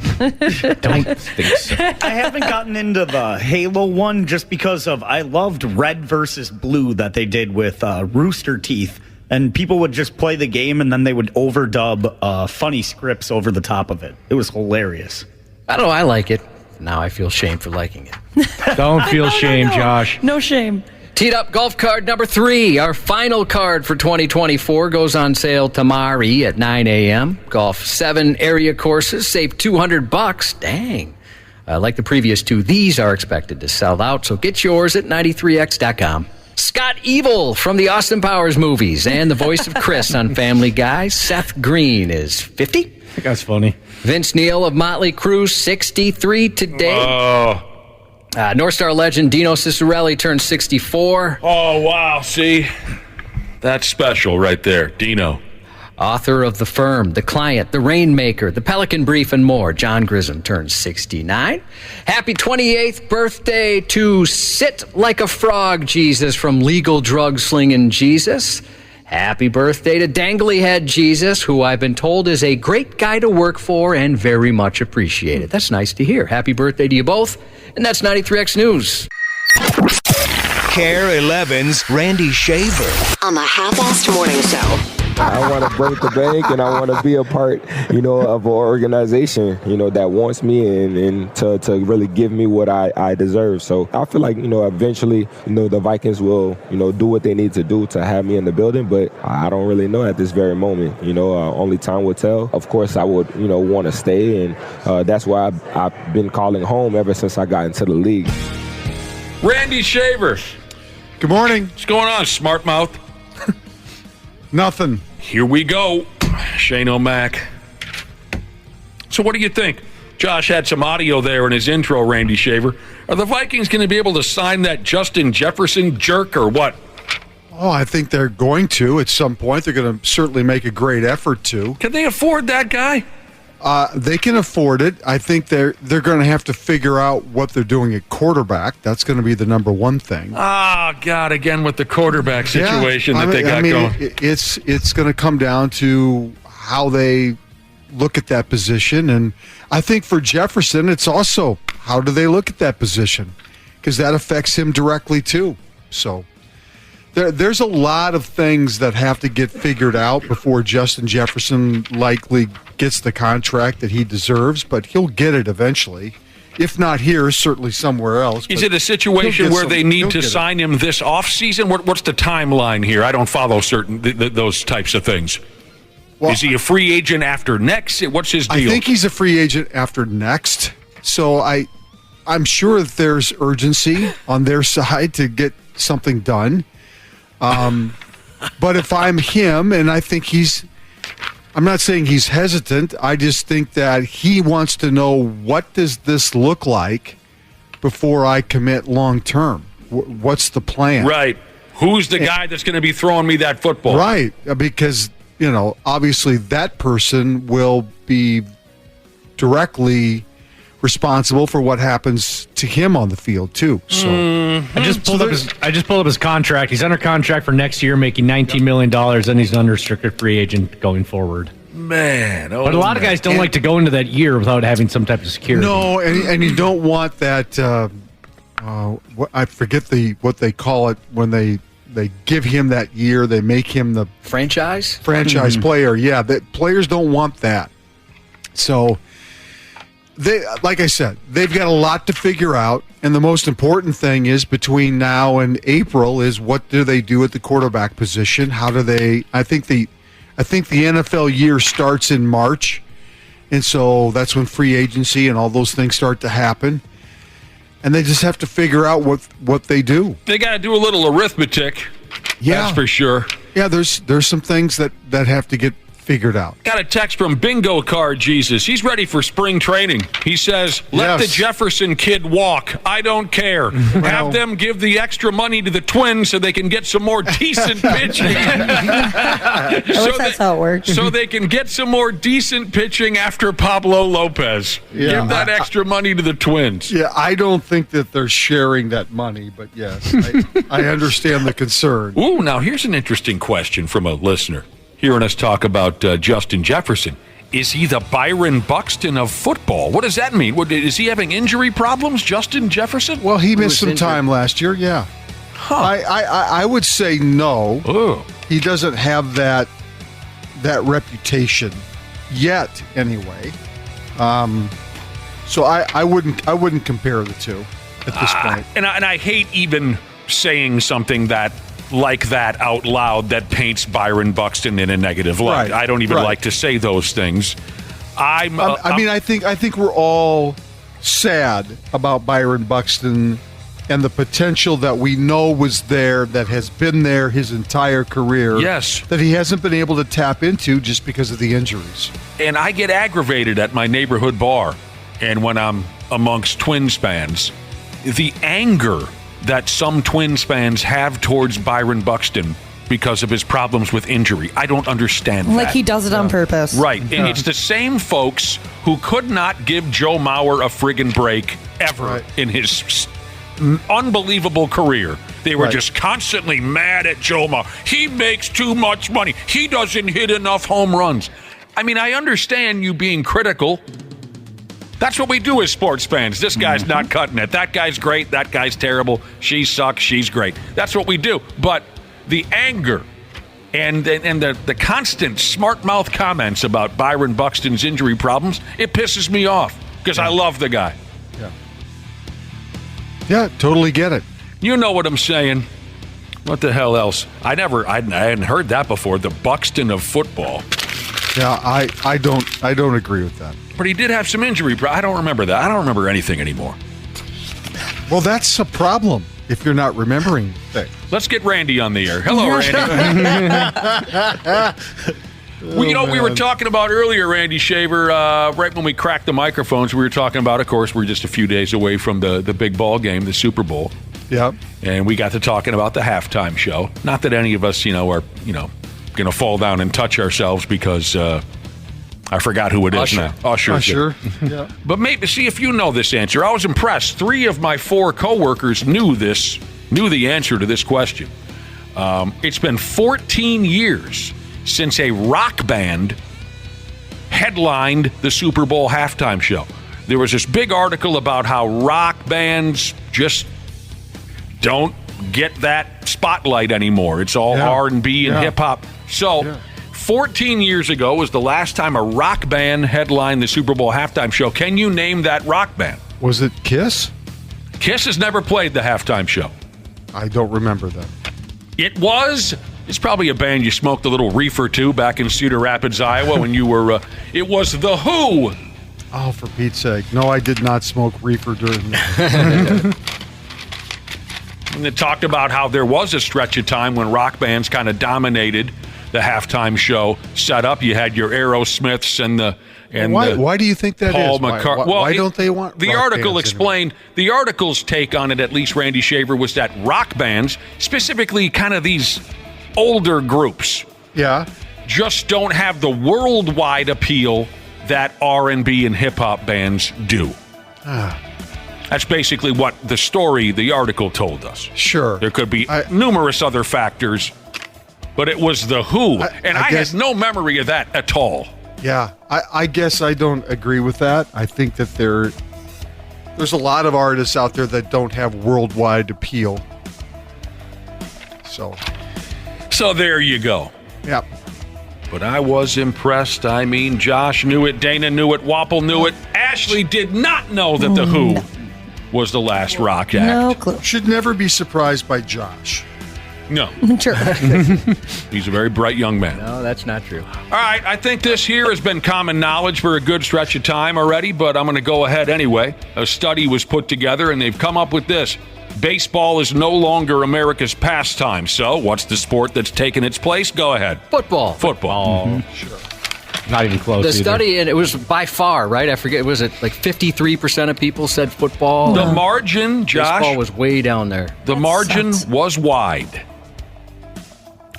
Don't think so. I haven't gotten into the Halo one just because I loved Red versus Blue that they did with Rooster Teeth. And people would just play the game and then they would overdub funny scripts over the top of it. It was hilarious. I don't know. I like it. Now I feel shame for liking it. Don't feel shame, Josh. No shame. Teed up golf card number 3. Our final card for 2024 goes on sale tomorrow at 9 a.m. Golf 7 area courses save $200. Dang. Like the previous 2, these are expected to sell out, so get yours at 93x.com. Scott Evil from the Austin Powers movies and the voice of Chris on Family Guy, Seth Green, is 50. I think that's funny. Vince Neil of Motley Crue, 63 today. Oh. North Star legend Dino Ciccarelli turned 64. Oh, wow. See? That's special right there. Dino. Author of The Firm, The Client, The Rainmaker, The Pelican Brief, and more, John Grissom turns 69. Happy 28th birthday to Sit Like a Frog Jesus from Legal Drug Slingin' Jesus. Happy birthday to Dangly Head Jesus, who I've been told is a great guy to work for and very much appreciated. That's nice to hear. Happy birthday to you both. And that's 93X News. Care 11's Randy Shaver on the Half-Assed Morning Show. I want to break the bank and I want to be a part, of an organization, that wants me and to really give me what I deserve. So I feel like, eventually, the Vikings will, do what they need to do to have me in the building. But I don't really know at this very moment. Only time will tell. Of course, I would, want to stay. And that's why I've been calling home ever since I got into the league. Randy Shaver. Good morning. What's going on, smart mouth? Nothing. Here we go. Shane O'Mac. So what do you think? Josh had some audio there in his intro, Randy Shaver. Are the Vikings going to be able to sign that Justin Jefferson jerk or what? Oh, I think they're going to at some point. They're going to certainly make a great effort to. Can they afford that guy? They can afford it. I think they're going to have to figure out what they're doing at quarterback. That's going to be the number one thing. God, again with the quarterback situation they got going. It's going to come down to how they look at that position. And I think for Jefferson, it's also how do they look at that position? Because that affects him directly too. So there's a lot of things that have to get figured out before Justin Jefferson likely gets the contract that he deserves, but he'll get it eventually. If not here, certainly somewhere else. Is it a situation where they need to sign him this offseason? What's the timeline here? I don't follow those types of things. Well, is he a free agent after next? What's his deal? I think he's a free agent after next. So I'm sure that there's urgency on their side to get something done. But if I'm him, and I think I'm not saying he's hesitant. I just think that he wants to know, what does this look like before I commit long term? What's the plan? Right. Who's the guy that's going to be throwing me that football? Right. Because, obviously that person will be directly responsible for what happens to him on the field too. So I just pulled up his contract. He's under contract for next year, making $19 million, and he's an unrestricted free agent going forward. Man, but a lot of guys don't like to go into that year without having some type of security. No, and you don't want that. I forget what they call it when they give him that year. They make him the franchise player. Yeah, that players don't want that. So. Like I said, they've got a lot to figure out, and the most important thing is between now and April is what do they do at the quarterback position? How do they? I think the NFL year starts in March, and so that's when free agency and all those things start to happen, and they just have to figure out what they do. They got to do a little arithmetic. Yeah, that's for sure. Yeah, there's some things that have to get figured out. Got a text from Bingo Card Jesus. He's ready for spring training. He says, let the Jefferson kid walk. I don't care. Have them give the extra money to the Twins so they can get some more decent pitching. That's how it works. So they can get some more decent pitching after Pablo Lopez. Yeah. Give that extra money to the Twins. Yeah, I don't think that they're sharing that money, but yes, I understand the concern. Ooh, now here's an interesting question from a listener. Hearing us talk about Justin Jefferson. Is he the Byron Buxton of football? What does that mean? Is he having injury problems, Justin Jefferson? Well, he missed some time last year, yeah. Huh. I would say no. Oh. He doesn't have that reputation yet, anyway. So I wouldn't compare the two at this point. And I hate even saying something like that out loud that paints Byron Buxton in a negative light. Right. I don't even like to say those things. I think we're all sad about Byron Buxton and the potential that we know was there, that has been there his entire career. Yes. That he hasn't been able to tap into just because of the injuries. And I get aggravated at my neighborhood bar and when I'm amongst Twins fans. The anger that some Twins fans have towards Byron Buxton because of his problems with injury. I don't understand that. Like he does it on purpose. Right. And it's the same folks who could not give Joe Mauer a friggin' break ever in his unbelievable career. They were just constantly mad at Joe Mauer. He makes too much money. He doesn't hit enough home runs. I mean, I understand you being critical. That's what we do as sports fans. This guy's not cutting it. That guy's great. That guy's terrible. She sucks. She's great. That's what we do. But the anger and the constant smart mouth comments about Byron Buxton's injury problems, it pisses me off because I love the guy. Yeah, totally get it. You know what I'm saying. What the hell else? I hadn't heard that before. The Buxton of football. Yeah, I don't agree with that. But he did have some injury. I don't remember that. I don't remember anything anymore. Well, that's a problem if you're not remembering things. Let's get Randy on the air. Hello, Randy. We were talking about earlier, Randy Shaver, right when we cracked the microphones, we were talking about, of course, we're just a few days away from the big ball game, the Super Bowl. Yep. And we got to talking about the halftime show. Not that any of us, are, going to fall down and touch ourselves because I forgot who it is now. Usher. Yeah. But maybe, see if you know this answer. I was impressed. 3 of my 4 coworkers knew the answer to this question. It's been 14 years since a rock band headlined the Super Bowl halftime show. There was this big article about how rock bands just don't get that spotlight anymore. It's all R&B and hip-hop. So 14 years ago was the last time a rock band headlined the Super Bowl halftime show. Can you name that rock band? Was it Kiss? Kiss has never played the halftime show. I don't remember that. It's probably a band you smoked a little reefer to back in Cedar Rapids, Iowa when you were, it was The Who. Oh, for Pete's sake. No, I did not smoke reefer during that. And it talked about how there was a stretch of time when rock bands kind of dominated the halftime show setup. You had your Aerosmiths and the why do you think that Paul is? McCartney. Why don't they want the rock article bands explained anymore? The article's take on it, at least Randy Shaver, was that rock bands, specifically kind of these older groups, just don't have the worldwide appeal that R&B and hip-hop bands do. That's basically what the article told us. Sure. There could be numerous other factors, but it was The Who, and I had no memory of that at all. Yeah, I guess I don't agree with that. I think that there's a lot of artists out there that don't have worldwide appeal. So there you go. Yep. But I was impressed. I mean, Josh knew it, Dana knew it, Wapple knew it. Ashley did not know that The Who was the last rock act. No clue. Should never be surprised by Josh. No. True. He's a very bright young man. No, that's not true. All right, I think this here has been common knowledge for a good stretch of time already, but I'm going to go ahead anyway. A study was put together, and they've come up with this. Baseball is no longer America's pastime. So, what's the sport that's taken its place? Go ahead. Football. Sure. Not even close. The either. study, and it was by far, right? I forget, was it like 53% of people said football? The margin, Josh. Baseball was way down there. The margin was wide.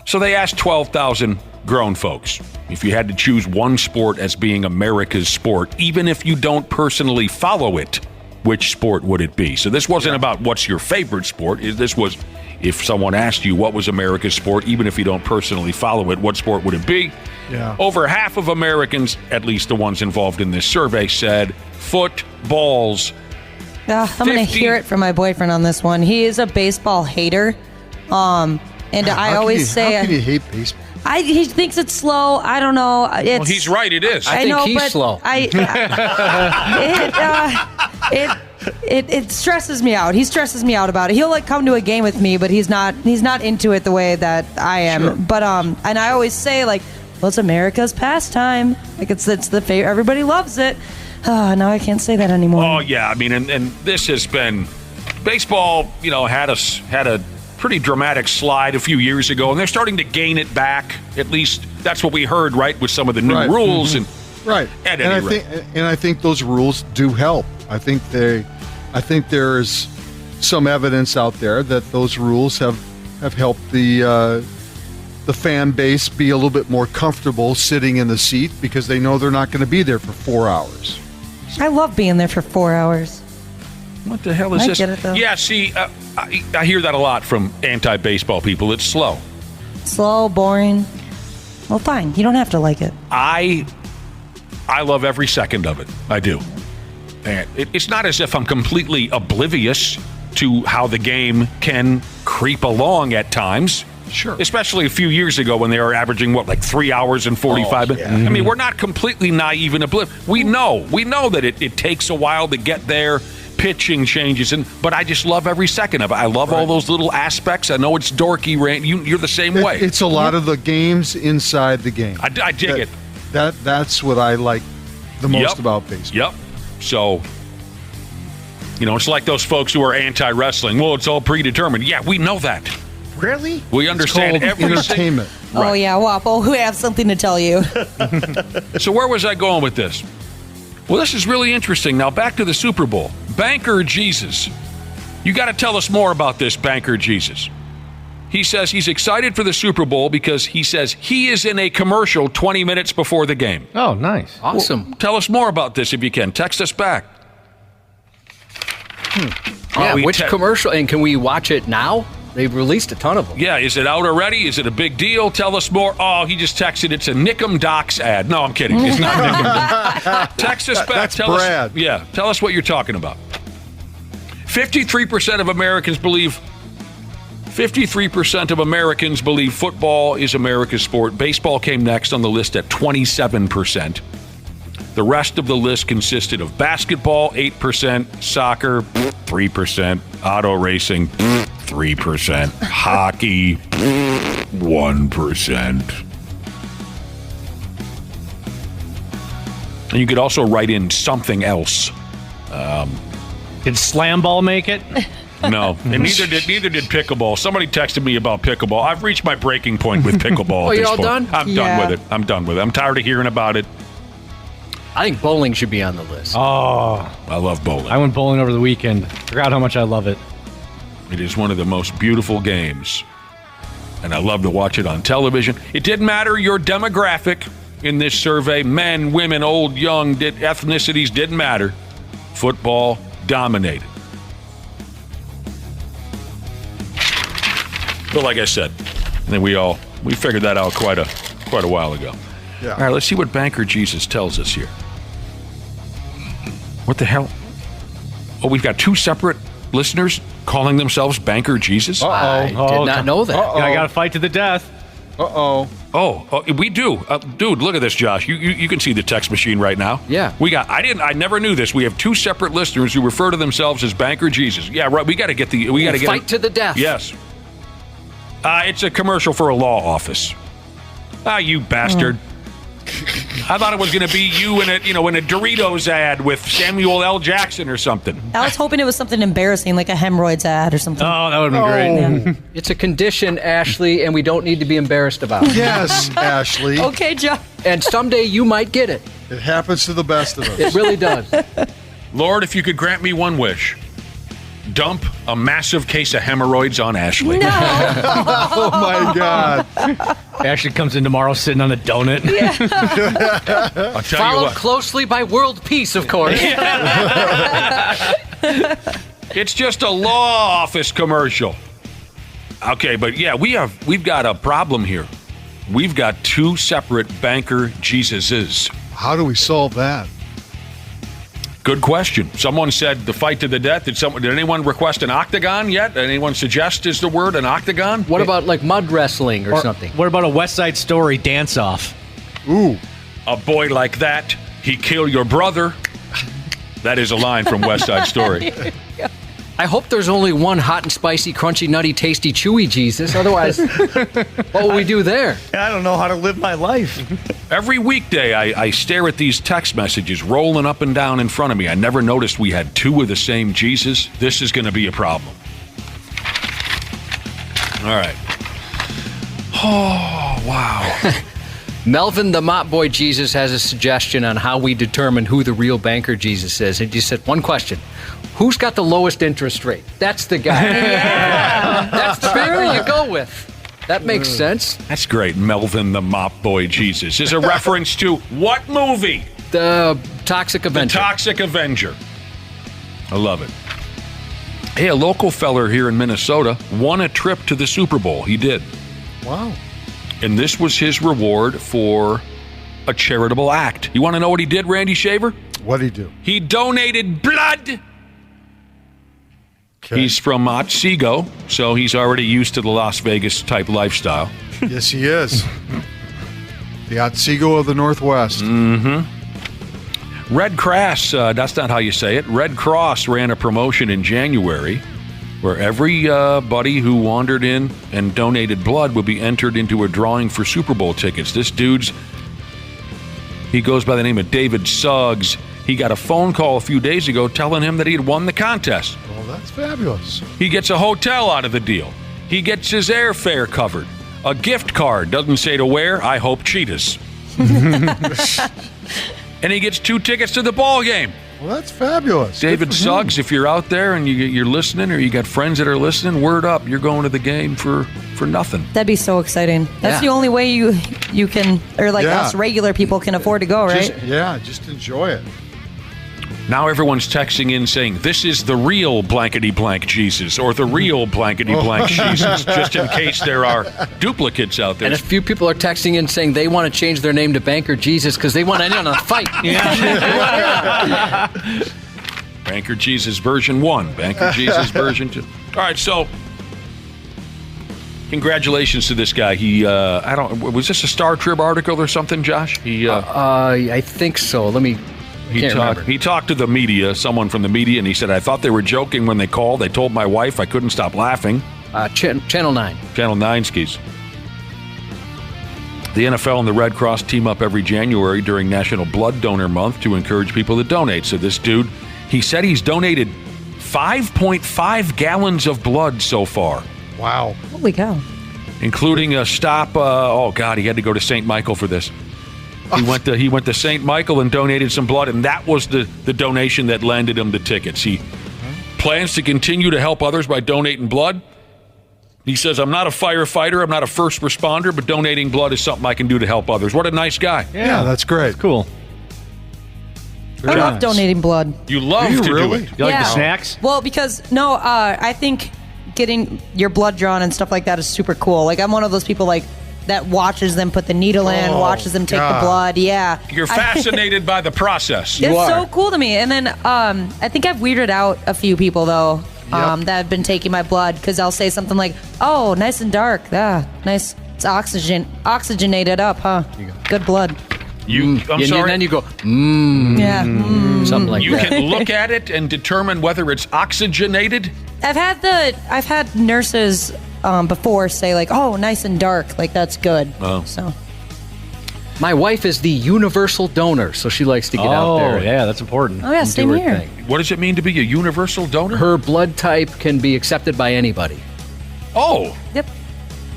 So they asked 12,000 grown folks if you had to choose one sport as being America's sport, even if you don't personally follow it, which sport would it be? So this wasn't about what's your favorite sport. This was if someone asked you what was America's sport, even if you don't personally follow it, what sport would it be? Yeah. Over half of Americans, at least the ones involved in this survey, said footballs. I'm going to hear it from my boyfriend on this one. He is a baseball hater. And I always say, how can you hate baseball? He thinks it's slow. I don't know. Well, he's right. It is. I think he's slow. It stresses me out. He stresses me out about it. He'll come to a game with me, but he's not into it the way that I am. Sure. But and I always say well, it's America's pastime. It's the favorite. Everybody loves it. Now I can't say that anymore. Oh yeah, I mean, and this has been baseball. Had a pretty dramatic slide a few years ago, and they're starting to gain it back. At least that's what we heard, right, with some of the new rules and At any rate. I think those rules do help. I think there's some evidence out there that those rules have helped the fan base be a little bit more comfortable sitting in the seat because they know they're not going to be there for 4 hours. I love being there for 4 hours. What the hell is I this? get it, though. Yeah, see, I hear that a lot from anti-baseball people. It's slow. Slow, boring. Well, fine. You don't have to like it. I love every second of it. I do. And it's not as if I'm completely oblivious to how the game can creep along at times. Sure. Especially a few years ago when they were averaging, 3 hours and 45 minutes? Yeah. I mean, we're not completely naive and oblivious. We know that it takes a while to get there. Pitching changes, but I just love every second of it. I love all those little aspects. I know it's dorky, Rand. You're the same way. It's a lot of the games inside the game. I dig it. That's what I like the most about baseball. Yep. So, it's like those folks who are anti-wrestling. Well, it's all predetermined. Yeah, we know that. Really? We understand it's called every entertainment. Oh, yeah, Wapo, we have something to tell you. So where was I going with this? Well, this is really interesting. Now, back to the Super Bowl. Banker Jesus. You got to tell us more about this Banker Jesus. He says he's excited for the Super Bowl because he says he is in a commercial 20 minutes before the game. Oh, nice. Awesome. Well, tell us more about this if you can. Text us back. Yeah, which commercial? And can we watch it now? They've released a ton of them. Yeah, is it out already? Is it a big deal? Tell us more. Oh, he just texted. It's a Nickum Docs ad. No, I'm kidding. It's not Nickum Docs. Text us back. That's tell Brad. Us, tell us what you're talking about. 53% of Americans believe 53% of Americans believe football is America's sport. Baseball came next on the list at 27%. The rest of the list consisted of basketball, 8%, soccer, 3%, auto racing, 3%, hockey, 1%. And you could also write in something else. Did slam ball make it? No, and neither did pickleball. Somebody texted me about pickleball. I've reached my breaking point with pickleball. At this all point. done? I'm done with it. I'm done with it. I'm tired of hearing about it. I think bowling should be on the list. Oh, I love bowling. I went bowling over the weekend. Forgot how much I love it. It is one of the most beautiful games, and I love to watch it on television. It didn't matter your demographic in this survey. Men, women, old, young, ethnicities didn't matter. Football dominated. But like I said, I think we figured that out quite a while ago. Yeah. All right, let's see what Banker Jesus tells us here. What the hell? Oh, we've got two separate listeners calling themselves Banker Jesus? I did not know that. I got to fight to the death. Oh, we do. Dude, look at this, Josh. You can see the text machine right now. Yeah. I never knew this. We have two separate listeners who refer to themselves as Banker Jesus. Yeah, right. We got to get fight to the death. Yes. It's a commercial for a law office. You bastard. I thought it was going to be you in a Doritos ad with Samuel L. Jackson or something. I was hoping it was something embarrassing, like a hemorrhoids ad or something. Oh, that would have been great. Yeah. It's a condition, Ashley, and we don't need to be embarrassed about it. Yes, Ashley. Okay, John. And someday you might get it. It happens to the best of us. It really does. Lord, if you could grant me one wish, dump a massive case of hemorrhoids on Ashley. No. Oh, my God. Ashley comes in tomorrow sitting on a donut. Yeah. I'll tell you Followed what. closely by world peace, of course. It's just a law office commercial. Okay, but yeah, we've got a problem here. We've got two separate Banker Jesuses. How do we solve that? Good question. Someone said the fight to the death. Did anyone request an octagon yet? Anyone suggest is the word an octagon? What about like mud wrestling or something? What about a West Side Story dance-off? Ooh. A boy like that, he kill your brother. That is a line from West Side Story. I hope there's only one hot and spicy, crunchy, nutty, tasty, chewy Jesus. Otherwise, what will we do there? I don't know how to live my life. Every weekday, I stare at these text messages rolling up and down in front of me. I never noticed we had two of the same Jesus. This is going to be a problem. All right. Oh, wow. Melvin the Mop Boy Jesus has a suggestion on how we determine who the real Banker Jesus is. And he said, one question. Who's got the lowest interest rate? That's the guy. Yeah. That's the banker you go with. That makes sense. That's great. Melvin the Mop Boy Jesus is a reference to what movie? The Toxic Avenger. The Toxic Avenger. I love it. Hey, a local feller here in Minnesota won a trip to the Super Bowl. He did. Wow. And this was his reward for a charitable act. You want to know what he did, Randy Shaver? What'd he do? He donated blood. Okay. He's from Otsego, so he's already used to the Las Vegas type lifestyle. Yes, he is. The Otsego of the Northwest. Mm-hmm. Red Cross, that's not how you say it. Red Cross ran a promotion in January where every buddy who wandered in and donated blood would be entered into a drawing for Super Bowl tickets. This he goes by the name of David Suggs. He got a phone call a few days ago telling him that he had won the contest. Well, that's fabulous. He gets a hotel out of the deal. He gets his airfare covered. A gift card. Doesn't say to where. I hope Cheetahs. And he gets 2 tickets to the ball game. Well, that's fabulous. David Suggs, if you're out there and you're listening or you got friends that are listening, word up. You're going to the game for nothing. That'd be so exciting. That's the only way you can, or like us regular people can afford to go, right? Just enjoy it. Now everyone's texting in saying, this is the real blankety-blank Jesus or the real blankety-blank Jesus, just in case there are duplicates out there. And a few people are texting in saying they want to change their name to Banker Jesus because they want to end on a fight. Banker Jesus version 1, Banker Jesus version 2. All right, so congratulations to this guy. He, was this a Star Trib article or something, Josh? I think so. He talked to the media, someone from the media, and he said, I thought they were joking when they called. They told my wife I couldn't stop laughing. Channel 9. Channel 9 skis. The NFL and the Red Cross team up every January during National Blood Donor Month to encourage people to donate. So this dude, he said he's donated 5.5 gallons of blood so far. Wow. Holy cow. Including a stop, he had to go to St. Michael for this. He went to St. Michael and donated some blood, and that was the donation that landed him the tickets. He plans to continue to help others by donating blood. He says, I'm not a firefighter, I'm not a first responder, but donating blood is something I can do to help others. What a nice guy. Yeah, that's great. That's cool. I love donating blood. You love to do it. You like the snacks? Well, because, I think getting your blood drawn and stuff like that is super cool. Like, I'm one of those people, like, that watches them put the needle in, watches them take the blood. Yeah. You're fascinated by the process. It's so cool to me. And then I think I've weirded out a few people, though, that have been taking my blood because I'll say something like, oh, nice and dark. Yeah, nice. It's oxygenated up, huh? Good blood. I'm sorry. And then you go, Yeah. something like that. You can look at it and determine whether it's oxygenated? I've had nurses before say like, oh, nice and dark, like that's good. Oh. So my wife is the universal donor, so she likes to get out there. Oh, yeah, that's important. Oh, yeah, same here. What does it mean to be a universal donor? Her blood type can be accepted by anybody. Oh. Yep.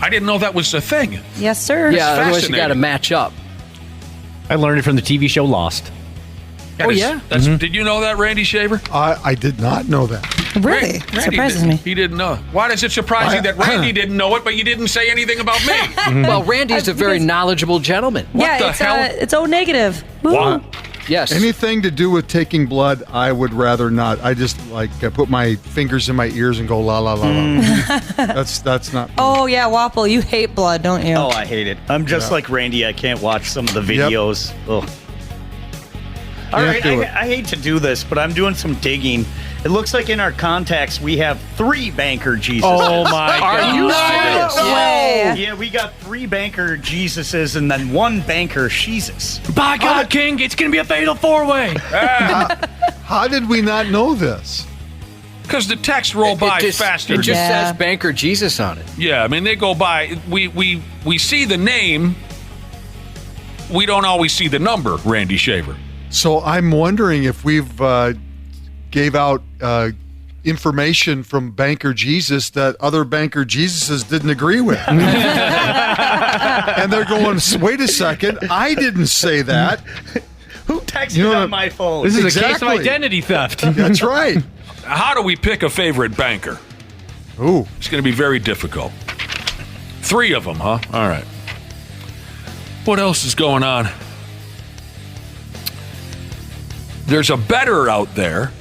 I didn't know that was a thing. Yes, sir. Yeah, otherwise you got to match up. I learned it from the TV show Lost. Did you know that, Randy Shaver? I did not know that. Really? It surprises me. He didn't know. Why does it surprise you that Randy didn't know it, but you didn't say anything about me? Well, Randy is a very knowledgeable gentleman. What the hell? It's O negative. Woo. Yes. Anything to do with taking blood, I would rather not. I just put my fingers in my ears and go la la la la. That's not. Oh yeah, Waffle, you hate blood, don't you? Oh, I hate it. I'm just like Randy. I can't watch some of the videos. Ugh. All right, I hate to do this, but I'm doing some digging. It looks like in our contacts we have 3 Banker Jesuses. Oh my God! Are you serious? Yeah. Yeah, we got 3 Banker Jesuses and then 1 Banker Jesus. By God, King, it's going to be a fatal 4-way. How did we not know this? Because the text roll by faster. It just says Banker Jesus on it. Yeah, I mean, they go by. We see the name. We don't always see the number, Randy Shaver. So I'm wondering if we've gave out information from Banker Jesus that other Banker Jesuses didn't agree with. And they're going, wait a second, I didn't say that. Who texted on my phone? This is a case of identity theft. That's right. How do we pick a favorite banker? Ooh. It's going to be very difficult. 3 of them, huh? All right. What else is going on? There's a bettor out there,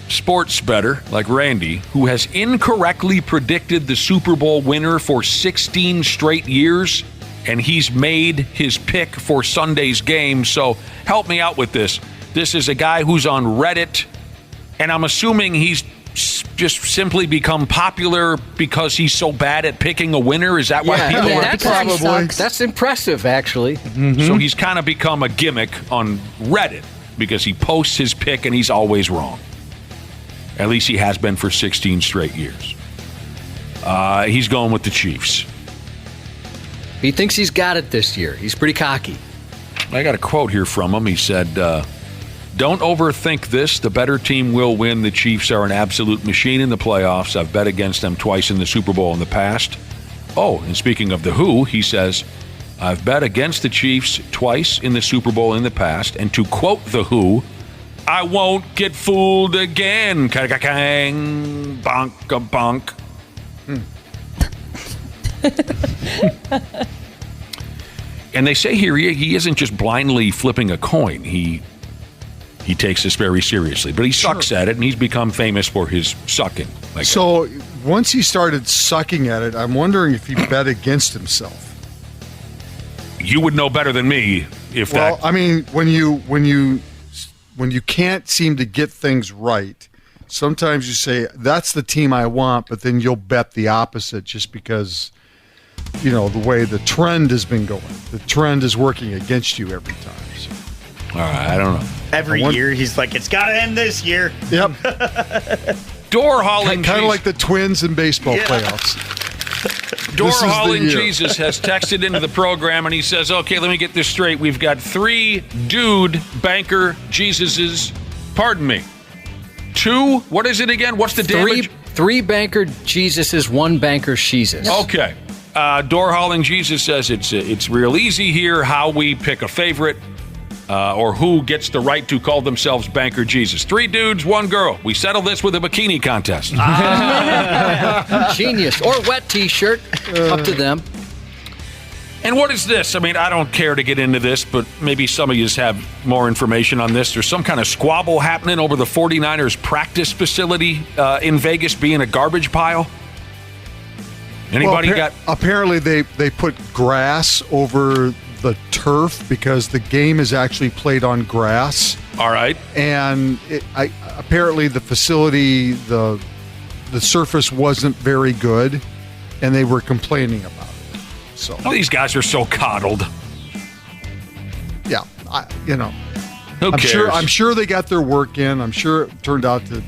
sports bettor like Randy, who has incorrectly predicted the Super Bowl winner for 16 straight years, and he's made his pick for Sunday's game. So help me out with this. This is a guy who's on Reddit, and I'm assuming he's just simply become popular because he's so bad at picking a winner. Is that why people are probably? That's impressive, actually. Mm-hmm. So he's kind of become a gimmick on Reddit because he posts his pick and he's always wrong. At least he has been for 16 straight years. He's going with the Chiefs. He thinks he's got it this year. He's pretty cocky. I got a quote here from him. He said, don't overthink this. The better team will win. The Chiefs are an absolute machine in the playoffs. I've bet against them twice in the Super Bowl in the past. Oh, and speaking of the Who, he says, I've bet against the Chiefs twice in the Super Bowl in the past, and to quote the Who, I won't get fooled again. Ka-ka-kang, bonk-a-bonk. And they say here he isn't just blindly flipping a coin. He takes this very seriously, but he sucks at it, and he's become famous for his sucking. So once he started sucking at it, I'm wondering if he bet against himself. You would know better than me if that. Well, I mean, when you can't seem to get things right, sometimes you say that's the team I want, but then you'll bet the opposite just because the way the trend has been going. The trend is working against you every time. So. All right, I don't know. Every year he's like, it's got to end this year. Yep. Door hauling, kind of like the Twins in baseball playoffs. Door hauling Jesus has texted into the program, and he says, okay, let me get this straight. We've got 3 dude banker Jesuses. Pardon me. 2, what is it again? What's the damage? 3 banker Jesuses, 1 banker Jesus. Okay. Door hauling Jesus says it's real easy here how we pick a favorite or who gets the right to call themselves banker Jesus. 3 dudes, 1 girl. We settle this with a bikini contest. Genius. Or wet t-shirt. Up to them. And what is this? I mean, I don't care to get into this, but maybe some of you have more information on this. There's some kind of squabble happening over the 49ers practice facility in Vegas being a garbage pile. Anybody got? Apparently, they put grass over the turf because the game is actually played on grass. All right. And apparently the facility, the surface wasn't very good, and they were complaining about it. So these guys are so coddled. Yeah, Who cares? I'm sure they got their work in. I'm sure it turned out to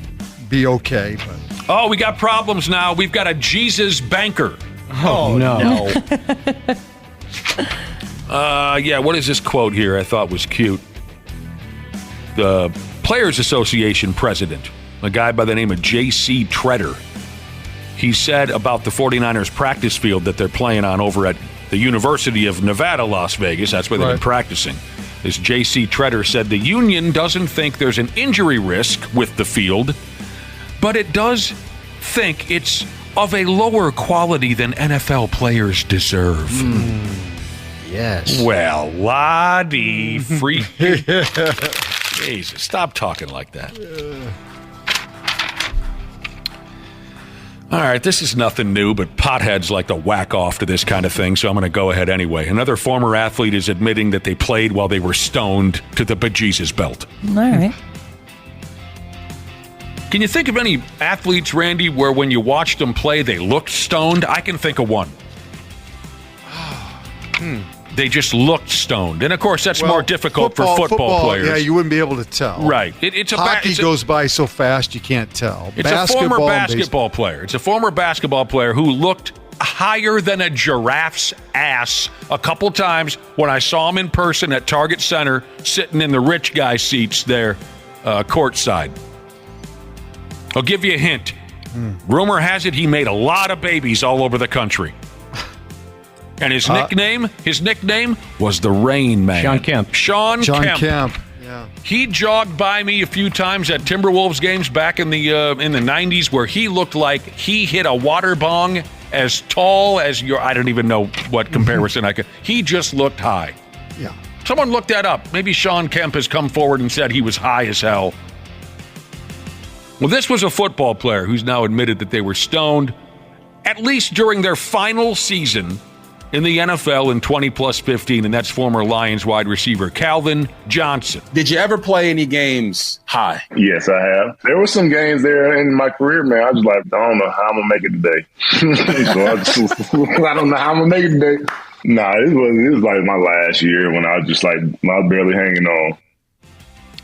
be okay. But oh, we got problems now. We've got a Jesus banker. Oh no. Yeah, what is this quote here? I thought was cute. The Players Association president, a guy by the name of J.C. Treader, he said about the 49ers practice field that they're playing on over at the University of Nevada, Las Vegas. That's where they've been practicing. This J.C. Treader said the union doesn't think there's an injury risk with the field, but it does think it's of a lower quality than NFL players deserve. Yes. Well, la-dee free. Jesus, stop talking like that. All right, this is nothing new, but potheads like to whack off to this kind of thing, so I'm going to go ahead anyway. Another former athlete is admitting that they played while they were stoned to the bejesus belt. All right. Can you think of any athletes, Randy, where when you watched them play, they looked stoned? I can think of one. They just looked stoned. And, of course, that's more difficult for football players. Yeah, you wouldn't be able to tell. Right. It's Hockey goes by so fast you can't tell. It's a former basketball player. It's a former basketball player who looked higher than a giraffe's ass a couple times when I saw him in person at Target Center sitting in the rich guy seats there courtside. I'll give you a hint. Rumor has it he made a lot of babies all over the country. And his nickname was the Rain Man. Sean Kemp. Sean Kemp. Yeah. He jogged by me a few times at Timberwolves games back in the 90s where he looked like he hit a water bong as tall as I don't even know what comparison I could. He just looked high. Yeah. Someone looked that up. Maybe Sean Kemp has come forward and said he was high as hell. Well, this was a football player who's now admitted that they were stoned, at least during their final season in the NFL in 20+15, and that's former Lions wide receiver Calvin Johnson. Did you ever play any games high? Yes, I have. There were some games there in my career, man. I was like, I don't know how I'm going to make it today. I don't know how I'm going to make it today. Nah, it was like my last year when I was just like, I was barely hanging on.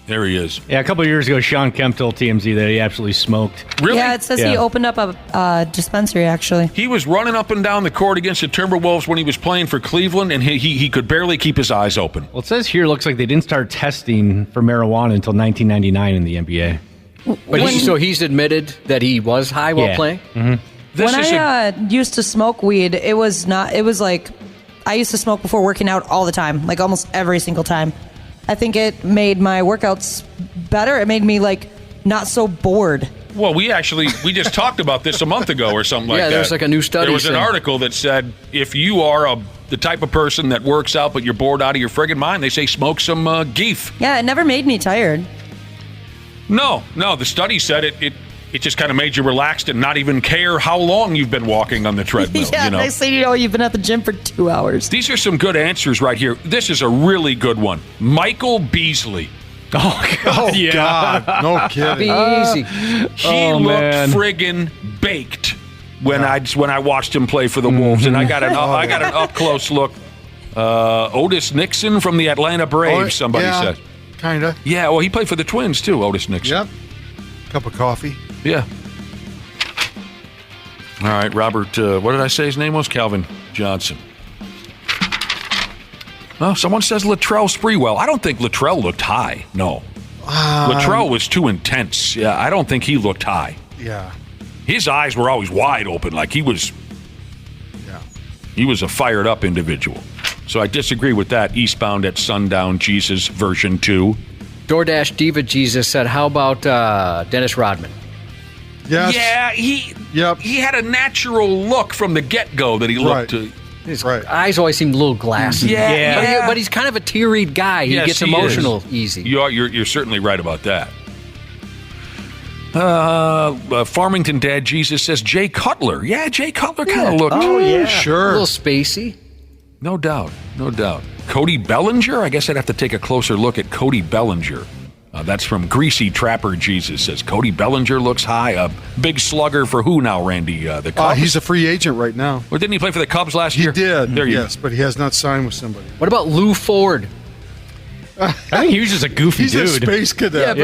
There he is. Yeah, a couple of years ago, Sean Kemp told TMZ that he absolutely smoked. Really? Yeah, it says he opened up a dispensary, actually. He was running up and down the court against the Timberwolves when he was playing for Cleveland, and he could barely keep his eyes open. Well, it says here, looks like they didn't start testing for marijuana until 1999 in the NBA. But so he's admitted that he was high while playing? Mm-hmm. When I used to smoke weed, it was like, I used to smoke before working out all the time, like almost every single time. I think it made my workouts better. It made me like not so bored. Well, we just talked about this a month ago or something like that. Yeah, there's like a new study. There was an article that said if you are the type of person that works out but you're bored out of your friggin' mind, they say smoke some Geef. Yeah, it never made me tired. No, the study said it just kind of made you relaxed and not even care how long you've been walking on the treadmill. Yeah, next thing you know, you've been at the gym for 2 hours. These are some good answers right here. This is a really good one. Michael Beasley. Oh, God. Yeah. God. No kidding. Be easy. He looked friggin' baked when I watched him play for the Wolves, and I got an up close look. Otis Nixon from the Atlanta Braves. Somebody said. Kinda. Yeah. Well, he played for the Twins too. Otis Nixon. Yep. Cup of coffee. Yeah. All right, Robert. What did I say his name was? Calvin Johnson. Well, someone says Latrell Sprewell. I don't think Latrell looked high. No. Latrell was too intense. Yeah, I don't think he looked high. Yeah. His eyes were always wide open, like he was. Yeah. He was a fired up individual. So I disagree with that. Eastbound at Sundown Jesus version 2. DoorDash Diva Jesus said, "How about Dennis Rodman?" Yes. Yeah, he had a natural look from the get-go that he looked. His eyes always seemed a little glassy. Yeah. But he's kind of a teary guy. He gets emotional easy. You're certainly right about that. Farmington Dad Jesus says Jay Cutler. Yeah, Jay Cutler kind of looked. Oh, yeah. Sure. A little spacey. No doubt. Cody Bellinger? I guess I'd have to take a closer look at Cody Bellinger. That's from Greasy Trapper Jesus says Cody Bellinger looks high. A big slugger for who now, Randy? The Cubs? He's a free agent right now. Well, didn't he play for the Cubs last year? He did. There you Yes, but he has not signed with somebody. What about Lou Ford? I think he was just a goofy dude. He's a space cadet.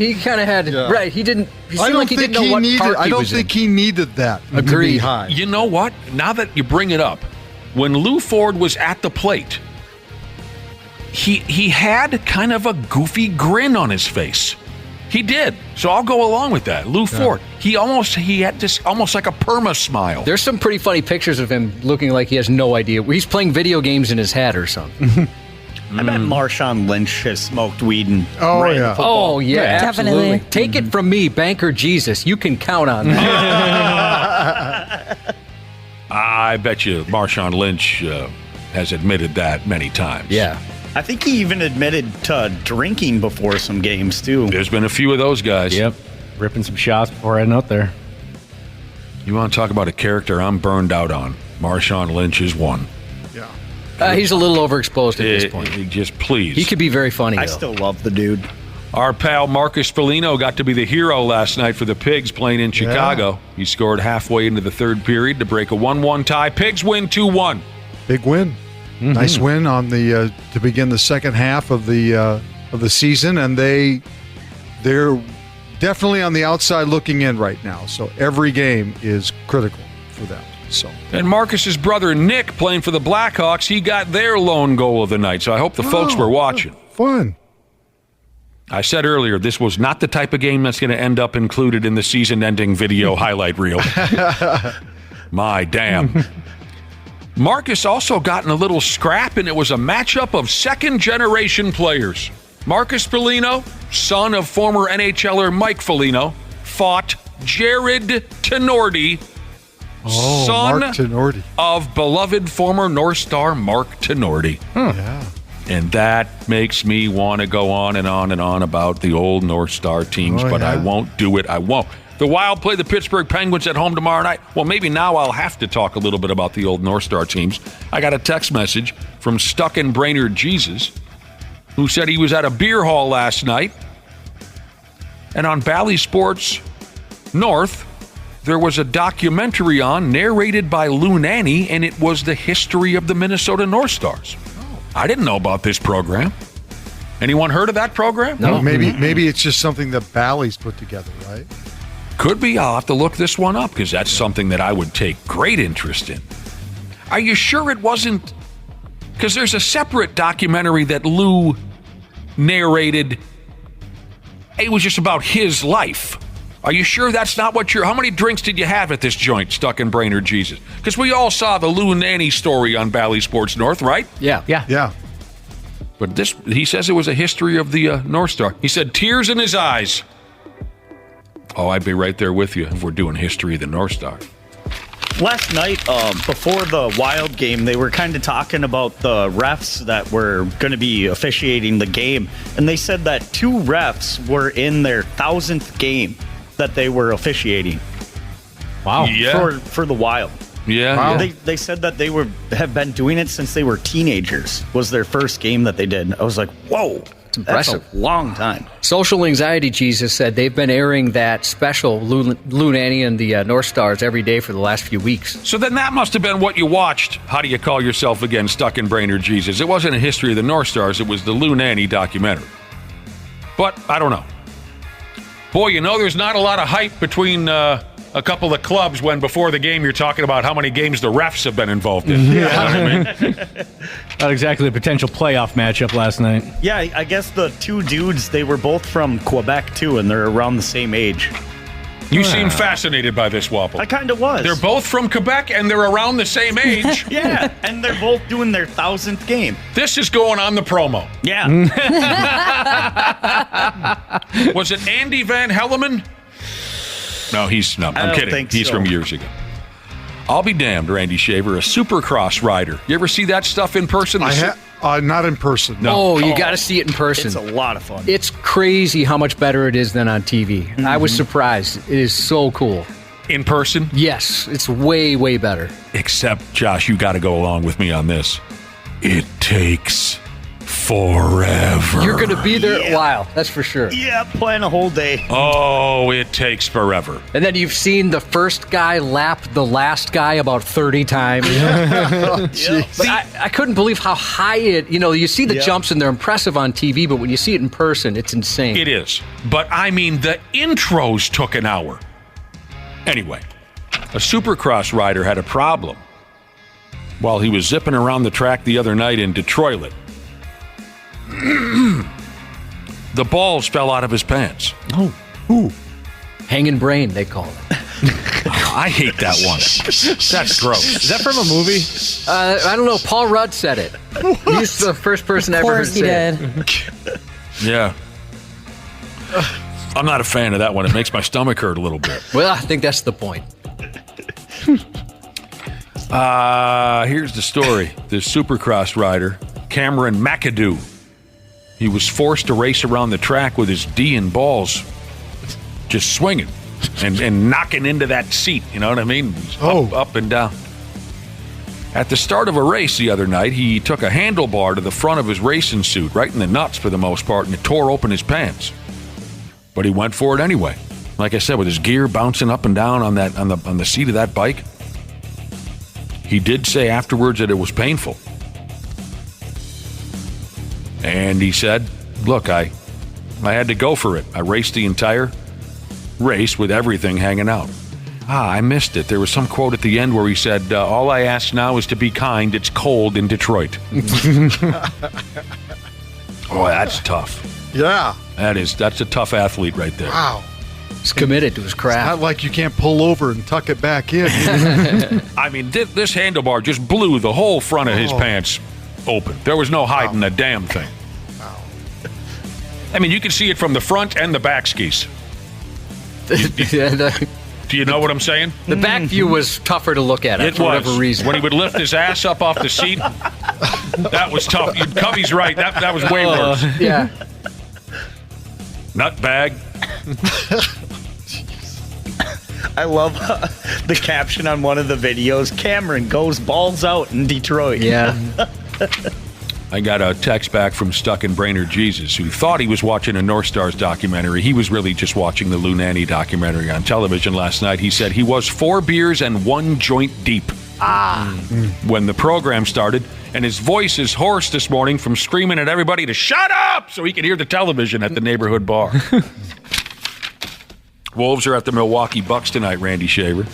He kind of had right. He didn't. He seemed like he didn't know what park I he don't was think in. he needed that. Agreed. To be high. You know what? Now that you bring it up, when Lou Ford was at the plate, he had kind of a goofy grin on his face. He did. So I'll go along with that. Lou Ford. He had this almost like a perma smile. There's some pretty funny pictures of him looking like he has no idea. He's playing video games in his head or something. I bet Marshawn Lynch has smoked weed and Oh, ran yeah. football. Oh, yeah, absolutely. Definitely. Take it from me, Banker Jesus. You can count on that. I bet you Marshawn Lynch has admitted that many times. Yeah. I think he even admitted to drinking before some games, too. There's been a few of those guys. Yep. Ripping some shots before heading out there. You want to talk about a character I'm burned out on? Marshawn Lynch is one. Yeah. He's a little overexposed at this point. Just please. He could be very funny, I though. still love the dude. Our pal Marcus Foligno got to be the hero last night for the Pigs playing in Chicago. He scored halfway into the third period to break a 1-1 tie. Pigs win 2-1. Big win. Mm-hmm. Nice win on the to begin the second half of the season, and they're definitely on the outside looking in right now. So every game is critical for them. So and Marcus's brother Nick playing for the Blackhawks, he got their lone goal of the night. So I hope the folks were watching. Fun. I said earlier, this was not the type of game that's going to end up included in the season-ending video highlight reel. My damn. Marcus also got in a little scrap, and it was a matchup of second-generation players. Marcus Foligno, son of former NHLer Mike Foligno, fought Jared Tenorti, son Mark Tenorti. of beloved former North Star Mark Tenorti. Yeah. And that makes me want to go on and on and on about the old North Star teams, but I won't do it. I won't. The Wild play the Pittsburgh Penguins at home tomorrow night. Well, maybe now I'll have to talk a little bit about the old North Star teams. I got a text message from Stuck in Brainerd Jesus, who said he was at a beer hall last night, and on Bally Sports North, there was a documentary on, narrated by Lou Nanny, and it was the history of the Minnesota North Stars. I didn't know about this program. Anyone heard of that program? No. Maybe it's just something that Bally's put together, right? Could be. I'll have to look this one up because that's something that I would take great interest in. Are you sure it wasn't? Because there's a separate documentary that Lou narrated. It was just about his life. Are you sure that's not what how many drinks did you have at this joint, Stuck in Brainerd Jesus? Because we all saw the Lou Nanny story on Bally Sports North, right? Yeah. But he says it was a history of the North Star. He said tears in his eyes. Oh, I'd be right there with you if we're doing history of the North Star. Last night, before the Wild game, they were kind of talking about the refs that were going to be officiating the game. And they said that 2 refs were in their 1,000th game that they were officiating. Wow. Yeah. For the Wild. Yeah. Wow. Yeah. They said that they have been doing it since they were teenagers. Was their first game that they did. I was like, whoa. It's impressive. That's a long time. Social Anxiety Jesus said they've been airing that special Lou Nanny and the North Stars every day for the last few weeks. So then that must have been what you watched. How do you call yourself again, Stuck in Brainerd Jesus? It wasn't a history of the North Stars. It was the Lou Nanny documentary. But I don't know. Boy, there's not a lot of hype between a couple of clubs when before the game you're talking about how many games the refs have been involved in. You know what I mean? Not exactly a potential playoff matchup last night. Yeah, I guess the 2 dudes, they were both from Quebec, too, and they're around the same age. You seem fascinated by this, Wapple. I kind of was. They're both from Quebec, and they're around the same age. Yeah, and they're both doing their 1,000th game. This is going on the promo. Yeah. Was it Andy Van Helleman? No, I'm kidding. He's from years ago. I'll be damned, Randy Shaver, a Supercross rider. You ever see that stuff in person? Not in person. No. Oh, you got to see it in person. It's a lot of fun. It's crazy how much better it is than on TV. Mm-hmm. I was surprised. It is so cool. In person? Yes, it's way, way better. Except, Josh, you got to go along with me on this. It takes forever. You're going to be there a while, that's for sure. Yeah, plan a whole day. Oh, it takes forever. And then you've seen the first guy lap the last guy about 30 times. But I couldn't believe how high you see the jumps and they're impressive on TV, but when you see it in person, it's insane. It is. But I mean, the intros took an hour. Anyway, a Supercross rider had a problem while he was zipping around the track the other night in Detroit. The balls fell out of his pants. Oh. Ooh. Hanging brain, they call it. I hate that one. That's gross. Is that from a movie? I don't know. Paul Rudd said it. He's the first person I ever heard say it. Yeah. I'm not a fan of that one. It makes my stomach hurt a little bit. Well, I think that's the point. Here's the story. This Supercross rider, Cameron McAdoo, he was forced to race around the track with his D and balls just swinging and knocking into that seat. You know what I mean? Up and down. At the start of a race the other night, he took a handlebar to the front of his racing suit, right in the nuts for the most part, and it tore open his pants. But he went for it anyway. Like I said, with his gear bouncing up and down on the seat of that bike. He did say afterwards that it was painful. And he said, look, I had to go for it. I raced the entire race with everything hanging out. I missed it. There was some quote at the end where he said, all I ask now is to be kind. It's cold in Detroit. Oh, that's tough. Yeah. That's a tough athlete right there. Wow. He's committed to his craft. It's not like you can't pull over and tuck it back in. I mean, this handlebar just blew the whole front of his pants open. There was no hiding a damn thing. Wow. I mean, you can see it from the front and the back skis. Do you know what I'm saying? The back view was tougher to look at for whatever reason. When he would lift his ass up off the seat, that was tough. Cubby's right. That was way worse. Yeah. Nutbag. I love the caption on one of the videos. Cameron goes balls out in Detroit. Yeah. I got a text back from Stuck in Brainerd Jesus, who thought he was watching a North Stars documentary. He was really just watching the Lou Nanny documentary on television last night. He said he was 4 beers and 1 joint deep when the program started, and his voice is hoarse this morning from screaming at everybody to shut up so he could hear the television at the neighborhood bar. Wolves are at the Milwaukee Bucks tonight, Randy Shaver.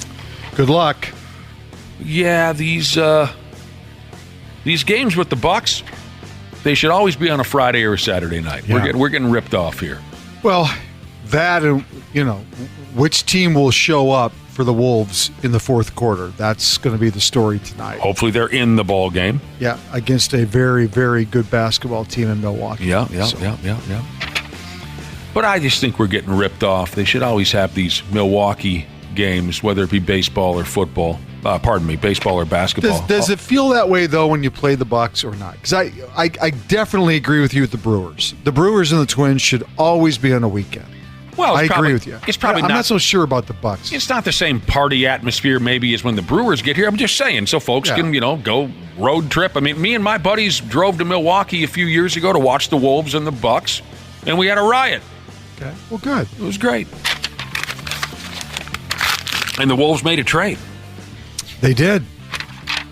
Good luck. Yeah, these games with the Bucks, they should always be on a Friday or a Saturday night. Yeah. We're getting ripped off here. Well, that and which team will show up for the Wolves in the fourth quarter. That's going to be the story tonight. Hopefully they're in the ball game. Yeah, against a very, very good basketball team in Milwaukee. Yeah. But I just think we're getting ripped off. They should always have these Milwaukee games, whether it be baseball or football. Baseball or basketball. Does it feel that way, though, when you play the Bucks or not? Because I definitely agree with you with the Brewers. The Brewers and the Twins should always be on a weekend. Well, I agree with you. It's probably I'm not so sure about the Bucks. It's not the same party atmosphere maybe as when the Brewers get here. I'm just saying, so folks can, go road trip. I mean, me and my buddies drove to Milwaukee a few years ago to watch the Wolves and the Bucks, and we had a riot. Okay, well, good. It was great. And the Wolves made a trade. They did.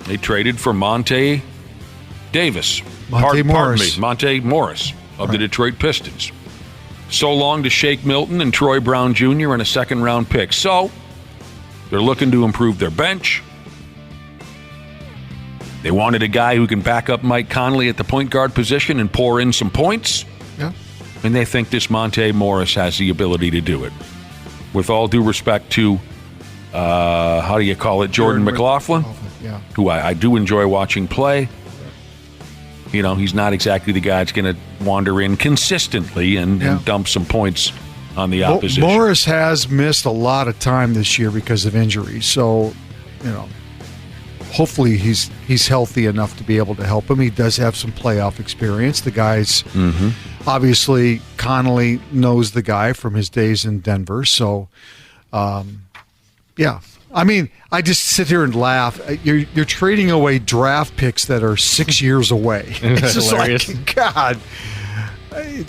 They traded for Monte Morris of the Detroit Pistons. So long to Shake Milton and Troy Brown Jr. and a second-round pick. So they're looking to improve their bench. They wanted a guy who can back up Mike Conley at the point guard position and pour in some points. Yeah. And they think this Monte Morris has the ability to do it. With all due respect to, Jordan McLaughlin, who I do enjoy watching play. He's not exactly the guy that's going to wander in consistently and dump some points on the opposition. Morris has missed a lot of time this year because of injuries. So, hopefully he's healthy enough to be able to help him. He does have some playoff experience. The guy's obviously Connolly knows the guy from his days in Denver. So, yeah. I mean, I just sit here and laugh. You're trading away draft picks that are 6 years away. It's just hilarious. Like, God, I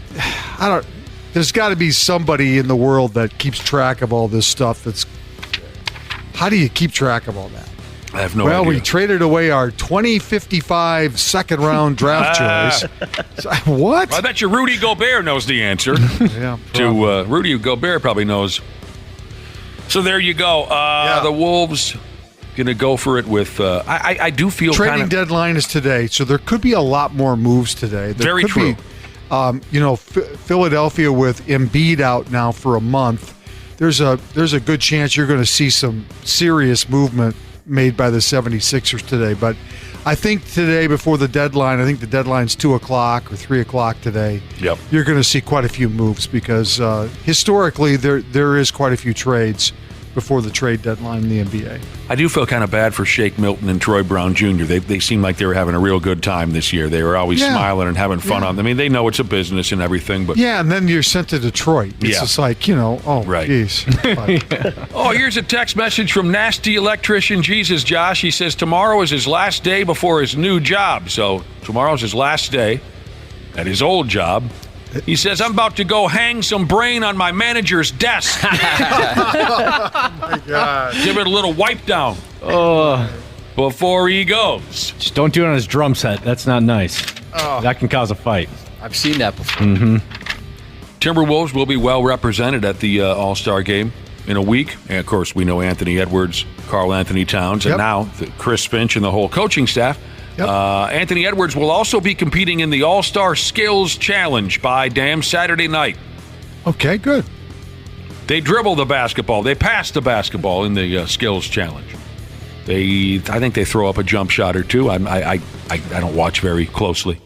don't. There's got to be somebody in the world that keeps track of all this stuff. How do you keep track of all that? I have no idea. Well, we traded away our 2055 second-round draft choice. What? Well, I bet you Rudy Gobert knows the answer. Yeah, Rudy Gobert probably knows. So there you go. The Wolves going to go for it with. I do feel trading deadline is today, so there could be a lot more moves today. There very could true. Be, Philadelphia with Embiid out now for a month. There's a good chance you're going to see some serious movement made by the 76ers today. But I think today before the deadline, I think the deadline's 2 o'clock or 3 o'clock today. Yep. You're going to see quite a few moves because historically there is quite a few trades before the trade deadline in the NBA. I do feel kind of bad for Shake Milton and Troy Brown Jr. They seem like they were having a real good time this year. They were always smiling and having fun on them. I mean, they know it's a business and everything. But yeah, and then you're sent to Detroit. It's just like, right. Geez. Oh, here's a text message from Nasty Electrician Jesus Josh. He says tomorrow is his last day before his new job. So tomorrow's his last day at his old job. He says, I'm about to go hang some brain on my manager's desk. Oh, my God. Give it a little wipe down before he goes. Just don't do it on his drum set. That's not nice. Oh. That can cause a fight. I've seen that before. Mm-hmm. Timberwolves will be well represented at the All-Star game in a week. And, of course, we know Anthony Edwards, Karl Anthony Towns, and now Chris Finch and the whole coaching staff. Yep. Anthony Edwards will also be competing in the All-Star Skills Challenge by damn Saturday night. Okay, good. They dribble the basketball. They pass the basketball in the Skills Challenge. I think they throw up a jump shot or two. I don't watch very closely.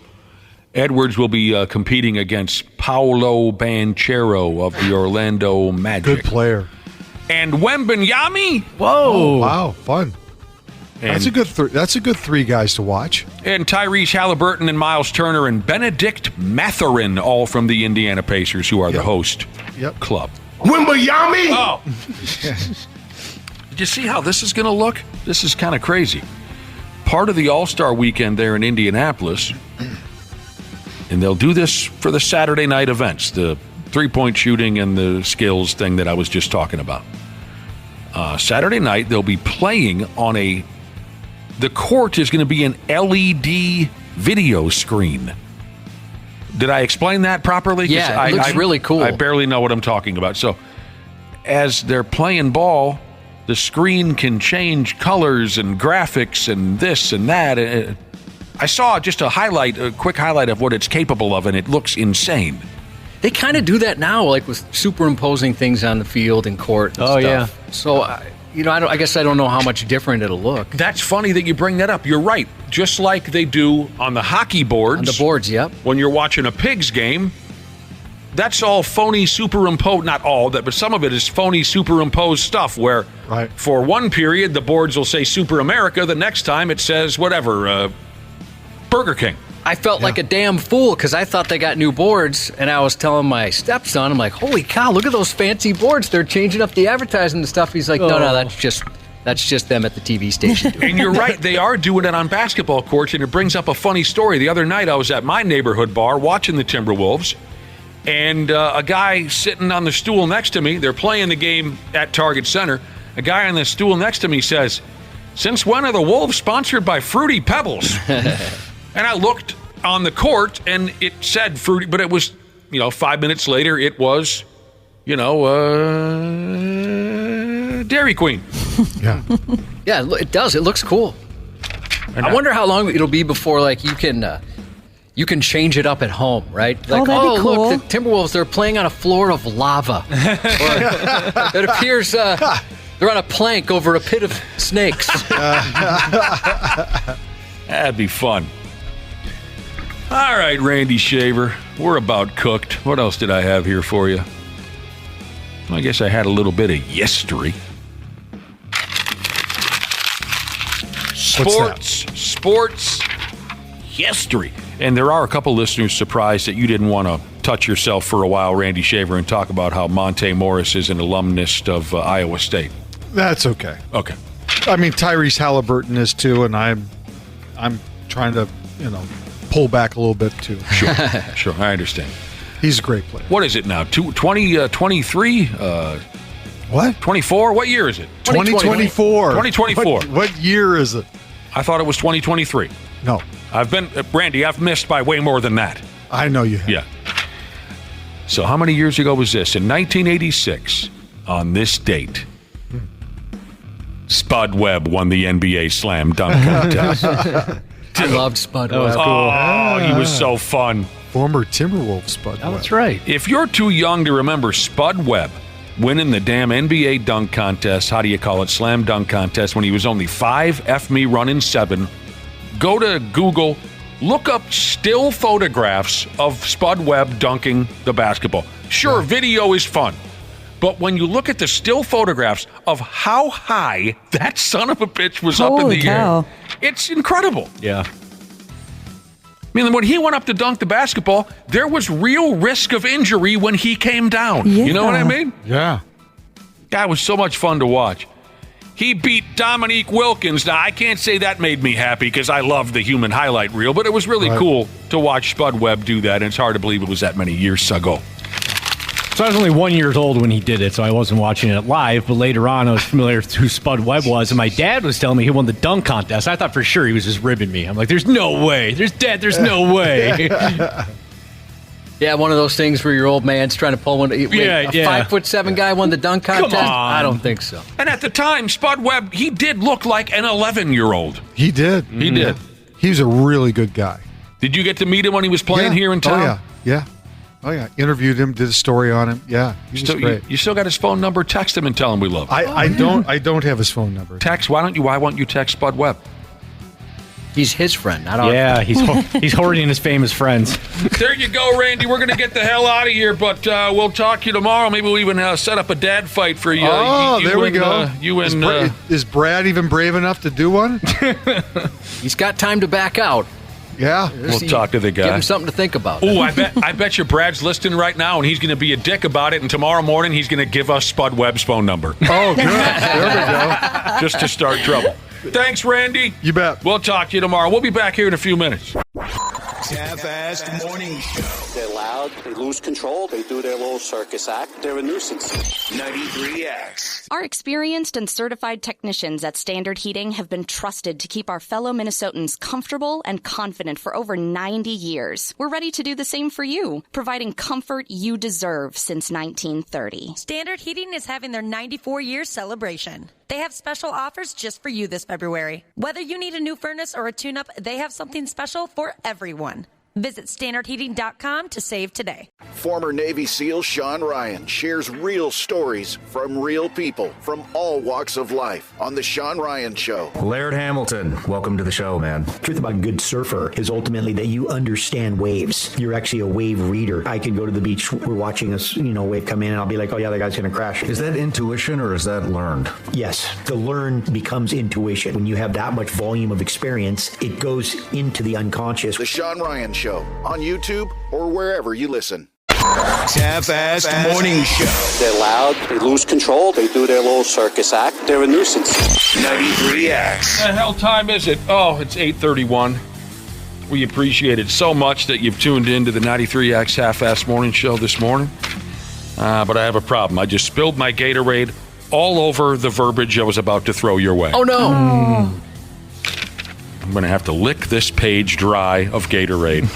Edwards will be competing against Paolo Banchero of the Orlando Magic. Good player. And Wembanyama. Whoa! Oh, wow, fun. That's a good three guys to watch. And Tyrese Halliburton and Miles Turner and Benedict Mathurin, all from the Indiana Pacers, who are the host club. Wembanyama! Oh. Did you see how this is going to look? This is kind of crazy. Part of the All-Star weekend there in Indianapolis, and they'll do this for the Saturday night events, the three-point shooting and the skills thing that I was just talking about. Saturday night, they'll be playing on the court is going to be an LED video screen. Did I explain that properly? Yeah, it looks really cool. I barely know what I'm talking about. So as they're playing ball, the screen can change colors and graphics and this and that. I saw just a quick highlight of what it's capable of, and it looks insane. They kind of do that now, like with superimposing things on the field and court and stuff. yeah. So, I guess I don't know how much different it'll look. That's funny that you bring that up. You're right. Just like they do on the hockey boards. On the boards, yep. When you're watching a Pigs game, that's all phony superimposed. Not all, but some of it is phony superimposed stuff where for one period the boards will say Super America. The next time it says whatever, Burger King. I felt like a damn fool because I thought they got new boards, and I was telling my stepson, I'm like, holy cow, look at those fancy boards. They're changing up the advertising and stuff. He's like, no, that's just them at the TV station doing it. And you're right, they are doing it on basketball courts, and it brings up a funny story. The other night I was at my neighborhood bar watching the Timberwolves, and a guy sitting on the stool next to me, they're playing the game at Target Center, a guy on the stool next to me says, since when are the Wolves sponsored by Fruity Pebbles? And I looked on the court, and it said Fruity, but it was, 5 minutes later, it was, Dairy Queen. Yeah. Yeah, it does. It looks cool. And I wonder how long it'll be before, like, you can change it up at home, right? Like, that'd be cool. Look, the Timberwolves, they're playing on a floor of lava. Or it appears they're on a plank over a pit of snakes. That'd be fun. All right, Randy Shaver, we're about cooked. What else did I have here for you? I guess I had a little bit of history. Sports history. And there are a couple listeners surprised that you didn't want to touch yourself for a while, Randy Shaver, and talk about how Monte Morris is an alumnus of Iowa State. That's okay. Okay. I mean, Tyrese Halliburton is too, and I'm trying to, pull back a little bit too. Sure, I understand. He's a great player. What is it now? 23? What? 24? What year is it? 2024. 2024. What year is it? I thought it was 2023. No. Randy, I've missed by way more than that. I know you have. Yeah. So how many years ago was this? In 1986, on this date, Spud Webb won the NBA Slam Dunk Contest. I loved Spud Webb. Cool. Oh, he was so fun. Former Timberwolves Spud Webb. That's right. If you're too young to remember Spud Webb winning the damn NBA dunk contest, how do you call it, slam dunk contest, when he was only 5, F me running 7, go to Google, look up still photographs of Spud Webb dunking the basketball. Sure, video is fun. But when you look at the still photographs of how high that son of a bitch was up in the air, it's incredible. Yeah. I mean, when he went up to dunk the basketball, there was real risk of injury when he came down. Yeah. You know what I mean? Yeah. That was so much fun to watch. He beat Dominique Wilkins. Now, I can't say that made me happy because I love the human highlight reel, but it was really cool to watch Spud Webb do that, and it's hard to believe it was that many years ago. So I was only 1 year old when he did it, so I wasn't watching it live. But later on, I was familiar with who Spud Webb was, and my dad was telling me he won the dunk contest. I thought for sure he was just ribbing me. I'm like, "There's no way. There's no way." Yeah, one of those things where your old man's trying to pull one. Wait, a 5'7" guy won the dunk contest? Come on. I don't think so. And at the time, Spud Webb, he did look like an 11-year-old. He did. He did. He was a really good guy. Did you get to meet him when he was playing here in town? Oh, yeah. Interviewed him, did a story on him. Yeah, he was great. You still got his phone number? Text him and tell him we love him. I don't have his phone number. Text. Why won't you text Spud Webb? He's his friend, not ours. Yeah, he's hoarding his famous friends. There you go, Randy. We're going to get the hell out of here, but we'll talk to you tomorrow. Maybe we'll even set up a dad fight for you. Oh, there we go. Is Brad even brave enough to do one? He's got time to back out. Yeah. We'll talk to the guy. Give him something to think about. Oh, I bet you Brad's listening right now, and he's going to be a dick about it, and tomorrow morning he's going to give us Spud Webb's phone number. Oh, good. There we go. Just to start trouble. Thanks, Randy. You bet. We'll talk to you tomorrow. We'll be back here in a few minutes. Half-assed morning show. They're loud, they lose control, they do their little circus act, they're a nuisance. 93X. Our experienced and certified technicians at Standard Heating have been trusted to keep our fellow Minnesotans comfortable and confident for over 90 years. We're ready to do the same for you, providing comfort you deserve since 1930. Standard Heating is having their 94-year celebration. They have special offers just for you this February. Whether you need a new furnace or a tune-up, they have something special for everyone. Visit standardheating.com to save today. Former Navy SEAL Sean Ryan shares real stories from real people from all walks of life on The Sean Ryan Show. Laird Hamilton, welcome to the show, man. The truth about a good surfer is ultimately that you understand waves. You're actually a wave reader. I could go to the beach, we're watching a wave come in, and I'll be like, oh yeah, that guy's going to crash. Is that intuition or is that learned? Yes, the learned becomes intuition. When you have that much volume of experience, it goes into the unconscious. The Sean Ryan Show on YouTube or wherever you listen. Half-assed morning show. They're loud, they lose control, they do their little circus act. They're a nuisance. 93X. The hell time is it? Oh, it's 8:31. We appreciate it so much that you've tuned in to the 93X Half-assed morning show this morning. But I have a problem. I just spilled my Gatorade all over the verbiage I was about to throw your way. Oh, no. I'm going to have to lick this page dry of Gatorade.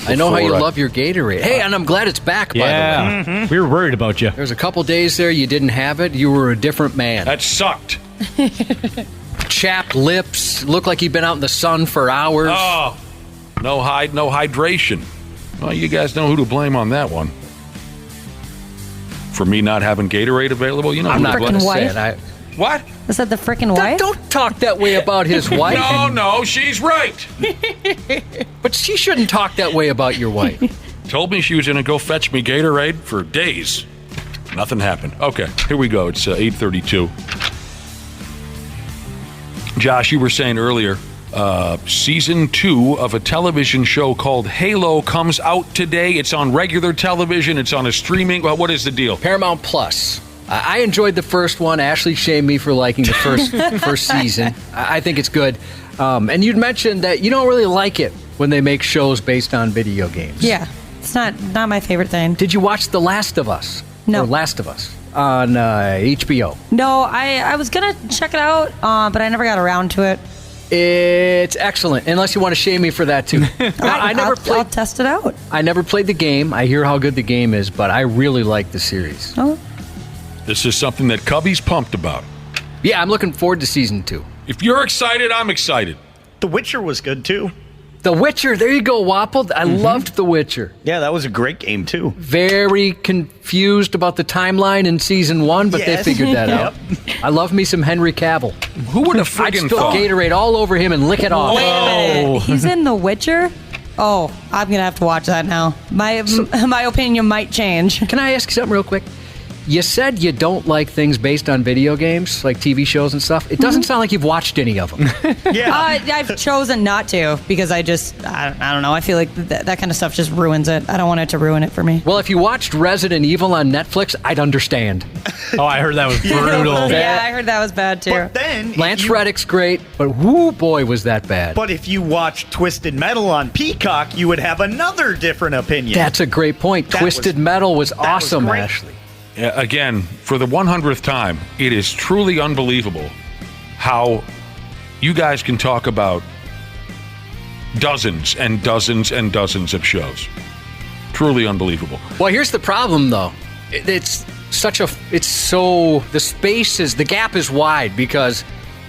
I know how you love your Gatorade. Hey, and I'm glad it's back, by the way. Yeah, we were worried about you. There's a couple days there you didn't have it. You were a different man. That sucked. Chapped lips. Looked like you'd been out in the sun for hours. Oh, no hydration. Well, you guys know who to blame on that one. For me not having Gatorade available, you know. I'm not going to wife? say it. What? Is that the frickin' wife? Don't talk that way about his wife. No, she's right. But she shouldn't talk that way about your wife. Told me she was going to go fetch me Gatorade for days. Nothing happened. Okay, here we go. It's 8:32. Josh, you were saying earlier, season 2 of a television show called Halo comes out today. It's on regular television. It's on a streaming. What is the deal? Paramount Plus. I enjoyed the first one. Ashley shamed me for liking the first season. I think it's good. And you'd mentioned that you don't really like it when they make shows based on video games. Yeah, it's not my favorite thing. Did you watch The Last of Us? No. Or Last of Us on HBO? No, I was going to check it out, but I never got around to it. It's excellent, unless you want to shame me for that, too. I'll test it out. I never played the game. I hear how good the game is, but I really like the series. Oh. This is something that Cubby's pumped about. Yeah, I'm looking forward to season 2. If you're excited, I'm excited. The Witcher was good, too. The Witcher, there you go, Wapple. I loved The Witcher. Yeah, that was a great game, too. Very confused about the timeline in season 1, but they figured that out. I love me some Henry Cavill. Who would have friggin' I'd spill thought? Gatorade all over him and lick it off. Wait a minute. He's in The Witcher? Oh, I'm going to have to watch that now. My opinion might change. Can I ask you something real quick? You said you don't like things based on video games, like TV shows and stuff. It doesn't sound like you've watched any of them. I've chosen not to because I don't know. I feel like that kind of stuff just ruins it. I don't want it to ruin it for me. Well, if you watched Resident Evil on Netflix, I'd understand. Oh, I heard that was brutal. Yeah, I heard that was bad too. But then Lance Reddick's great, but whoo boy was that bad. But if you watched Twisted Metal on Peacock, you would have another different opinion. That's a great point. Twisted Metal was awesome, Ashley. Again, for the 100th time, it is truly unbelievable how you guys can talk about dozens and dozens and dozens of shows. Truly unbelievable. Well, here's the problem, though. The gap is wide because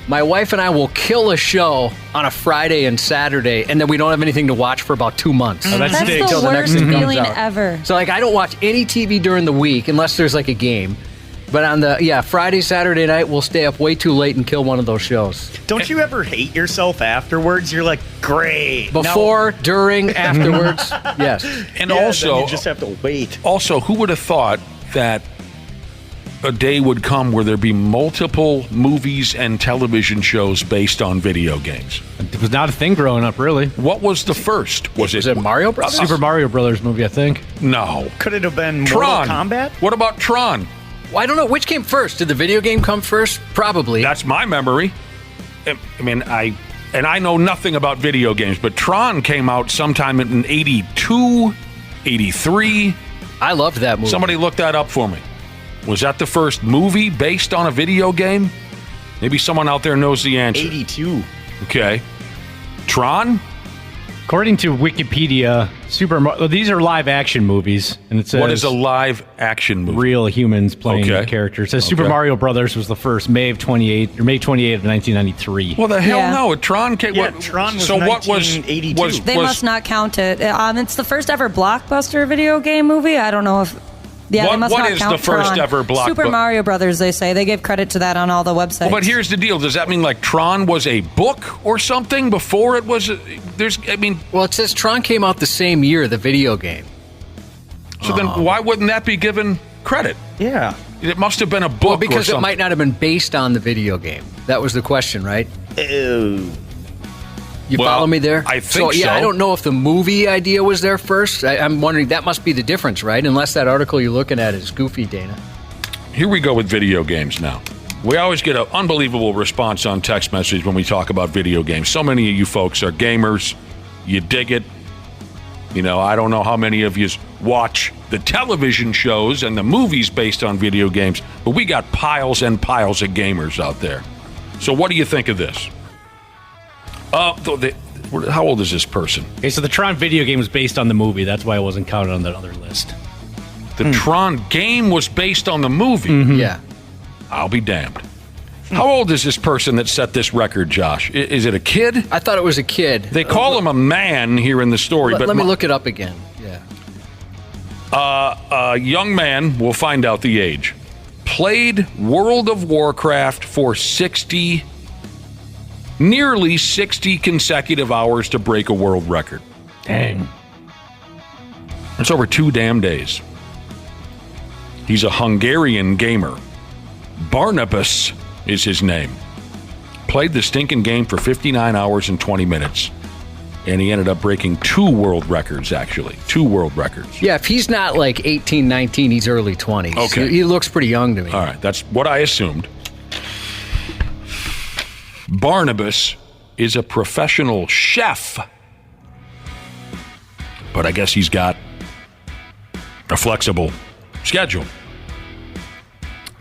my wife and I will kill a show on a Friday and Saturday, and then we don't have anything to watch for about 2 months. Oh, that's the worst feeling ever. So, I don't watch any TV during the week unless there's, a game. But on Friday, Saturday night, we'll stay up way too late and kill one of those shows. Don't you ever hate yourself afterwards? You're like, great. Before, during, afterwards, yes. And also, you just have to wait. Also, who would have thought that a day would come where there'd be multiple movies and television shows based on video games? It was not a thing growing up, really. What was the first? Was it Mario Brothers? Super Mario Brothers movie, I think. No. Could it have been Tron. Mortal Kombat? What about Tron? Well, I don't know. Which came first? Did the video game come first? Probably. That's my memory. I mean, I know nothing about video games, but Tron came out sometime in 82, 83. I loved that movie. Somebody look that up for me. Was that the first movie based on a video game? Maybe someone out there knows the answer. 82. Okay. Tron? According to Wikipedia, these are live action movies, and it says what is a live action movie? Real humans playing characters. It says Super Mario Brothers was the first, May 28 of 1993. Well, the hell no! Tron came. Yeah, Tron was so 1982. what was They must not count it. It's the first ever blockbuster video game movie. I don't know if. Yeah, they must what not is count the first Tron. ever blockbuster? Super Mario Brothers, they say. They gave credit to that on all the websites. Well, but here's the deal. Does that mean like Tron was a book or something before it was? Well, it says Tron came out the same year, the video game. So then why wouldn't that be given credit? Yeah. It must have been a book Well, because or something. it might not have been based on the video game. That was the question, right? You follow me there? I think so. Yeah, I don't know if the movie idea was there first. I'm wondering, that must be the difference, right? Unless that article you're looking at is goofy, Dana. Here we go with video games now. We always get an unbelievable response on text message when we talk about video games. So many of you folks are gamers. You dig it. You know, I don't know how many of you watch the television shows and the movies based on video games, but we got piles and piles of gamers out there. So what do you think of this? How old is this person? Okay, so the Tron video game was based on the movie. That's why it wasn't counted on that other list. The Tron game was based on the movie? Yeah. I'll be damned. How old is this person that set this record, Josh? Is it a kid? I thought it was a kid. They call him a man here in the story. Let me look it up again. Yeah. A young man, we'll find out the age, played World of Warcraft for nearly 60 consecutive hours to break a world record. Dang. It's over 2 damn days. He's a Hungarian gamer. Barnabas is his name. Played the stinking game for 59 hours and 20 minutes. And he ended up breaking 2 world records, actually. 2 world records. Yeah, if he's not like 18, 19, he's early 20s. Okay. He looks pretty young to me. All right, that's what I assumed. Barnabas is a professional chef. But I guess he's got a flexible schedule.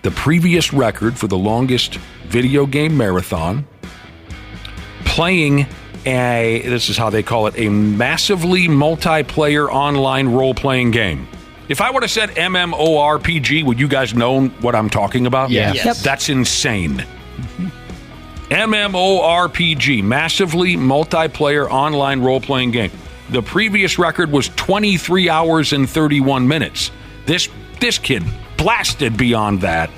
The previous record for the longest video game marathon, playing this is how they call it, a massively multiplayer online role-playing game. If I would have said MMORPG, would you guys know what I'm talking about? Yes. Yep. That's insane. MMORPG, massively multiplayer online role-playing game. The previous record was 23 hours and 31 minutes. This kid blasted beyond that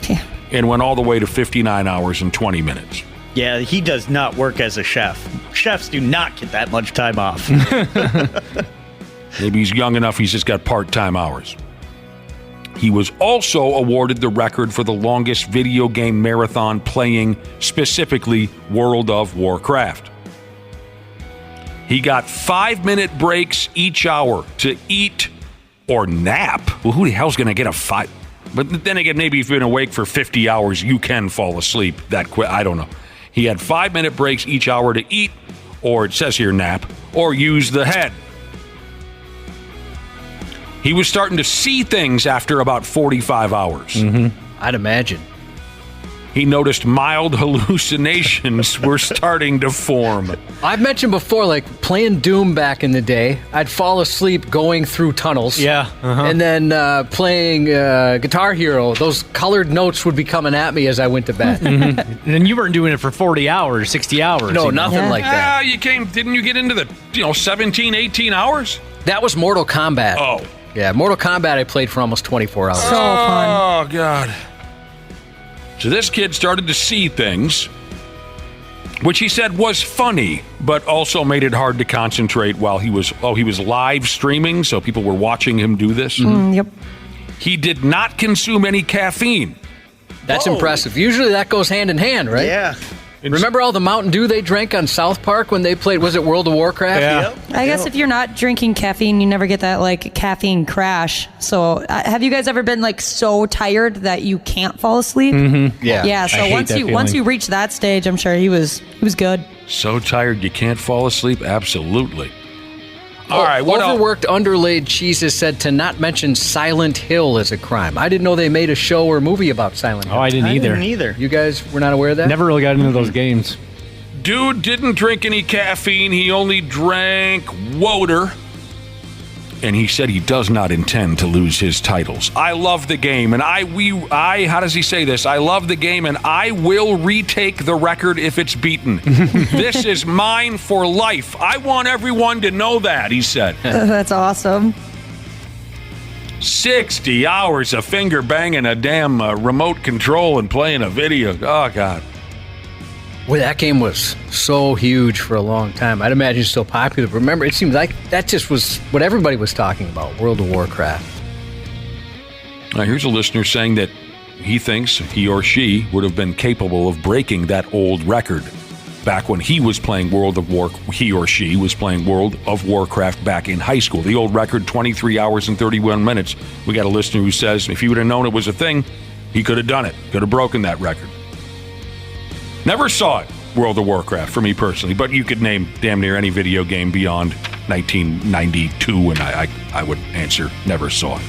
and went all the way to 59 hours and 20 minutes. Yeah, he does not work as a chef. Chefs do not get that much time off. Maybe he's young enough, he's just got part-time hours. He was also awarded the record for the longest video game marathon playing specifically World of Warcraft. He got 5-minute breaks each hour to eat or nap. Well, who the hell's going to get a 5? But then again, maybe if you've been awake for 50 hours, you can fall asleep that quick. I don't know. He had 5-minute breaks each hour to eat, or it says here nap, or use the head. He was starting to see things after about 45 hours. I'd imagine. He noticed mild hallucinations were starting to form. I've mentioned before, like playing Doom back in the day, I'd fall asleep going through tunnels. Yeah. And then playing Guitar Hero, those colored notes would be coming at me as I went to bed. And you weren't doing it for 40 hours, 60 hours. No, nothing like that. Didn't you get into the 17, 18 hours? That was Mortal Kombat. Oh. Yeah, Mortal Kombat I played for almost 24 hours. So fun. Oh, God. So this kid started to see things, which he said was funny, but also made it hard to concentrate while he was live streaming, so people were watching him do this. Yep. He did not consume any caffeine. That's impressive. Usually that goes hand in hand, right? Yeah. Remember all the Mountain Dew they drank on South Park when they played, was it World of Warcraft? Yeah. I guess if you're not drinking caffeine, you never get that like caffeine crash. So have you guys ever been like so tired that you can't fall asleep? Yeah. Yeah. So once you reach that stage, I'm sure he was good. So tired you can't fall asleep? Absolutely. All right, what else? Overworked, underlaid cheeses said to not mention Silent Hill as a crime. I didn't know they made a show or movie about Silent Hill. Oh, I didn't either. You guys were not aware of that? Never really got into those games. Dude didn't drink any caffeine. He only drank water. And he said he does not intend to lose his titles. I love the game, and how does he say this? I love the game, and I will retake the record if it's beaten. This is mine for life. I want everyone to know that, he said. That's awesome. 60 hours of finger banging a damn remote control and playing a video. Oh, God. Well, that game was so huge for a long time. I'd imagine it's still popular. But remember, it seems like that just was what everybody was talking about, World of Warcraft. Now, here's a listener saying that he thinks he or she would have been capable of breaking that old record back when he was playing he or she was playing World of Warcraft back in high school. The old record, 23 hours and 31 minutes. We got a listener who says if he would have known it was a thing, he could have done it, could have broken that record. Never saw it, World of Warcraft, for me personally, but you could name damn near any video game beyond 1992, and I would answer never saw it.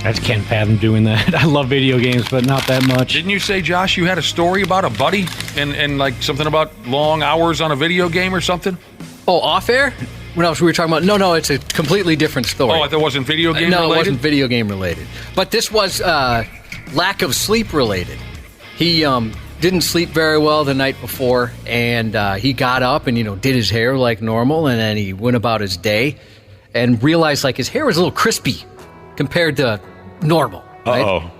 I just can't fathom doing that. I love video games, but not that much. Didn't you say, Josh, you had a story about a buddy and like something about long hours on a video game or something? Oh, off air? What else were we talking about? No, it's a completely different story. Oh, that wasn't video game related? No, it wasn't video game related. But this was lack of sleep related. He didn't sleep very well the night before, and he got up and, did his hair like normal, and then he went about his day and realized like his hair was a little crispy compared to normal. Right? Uh-oh.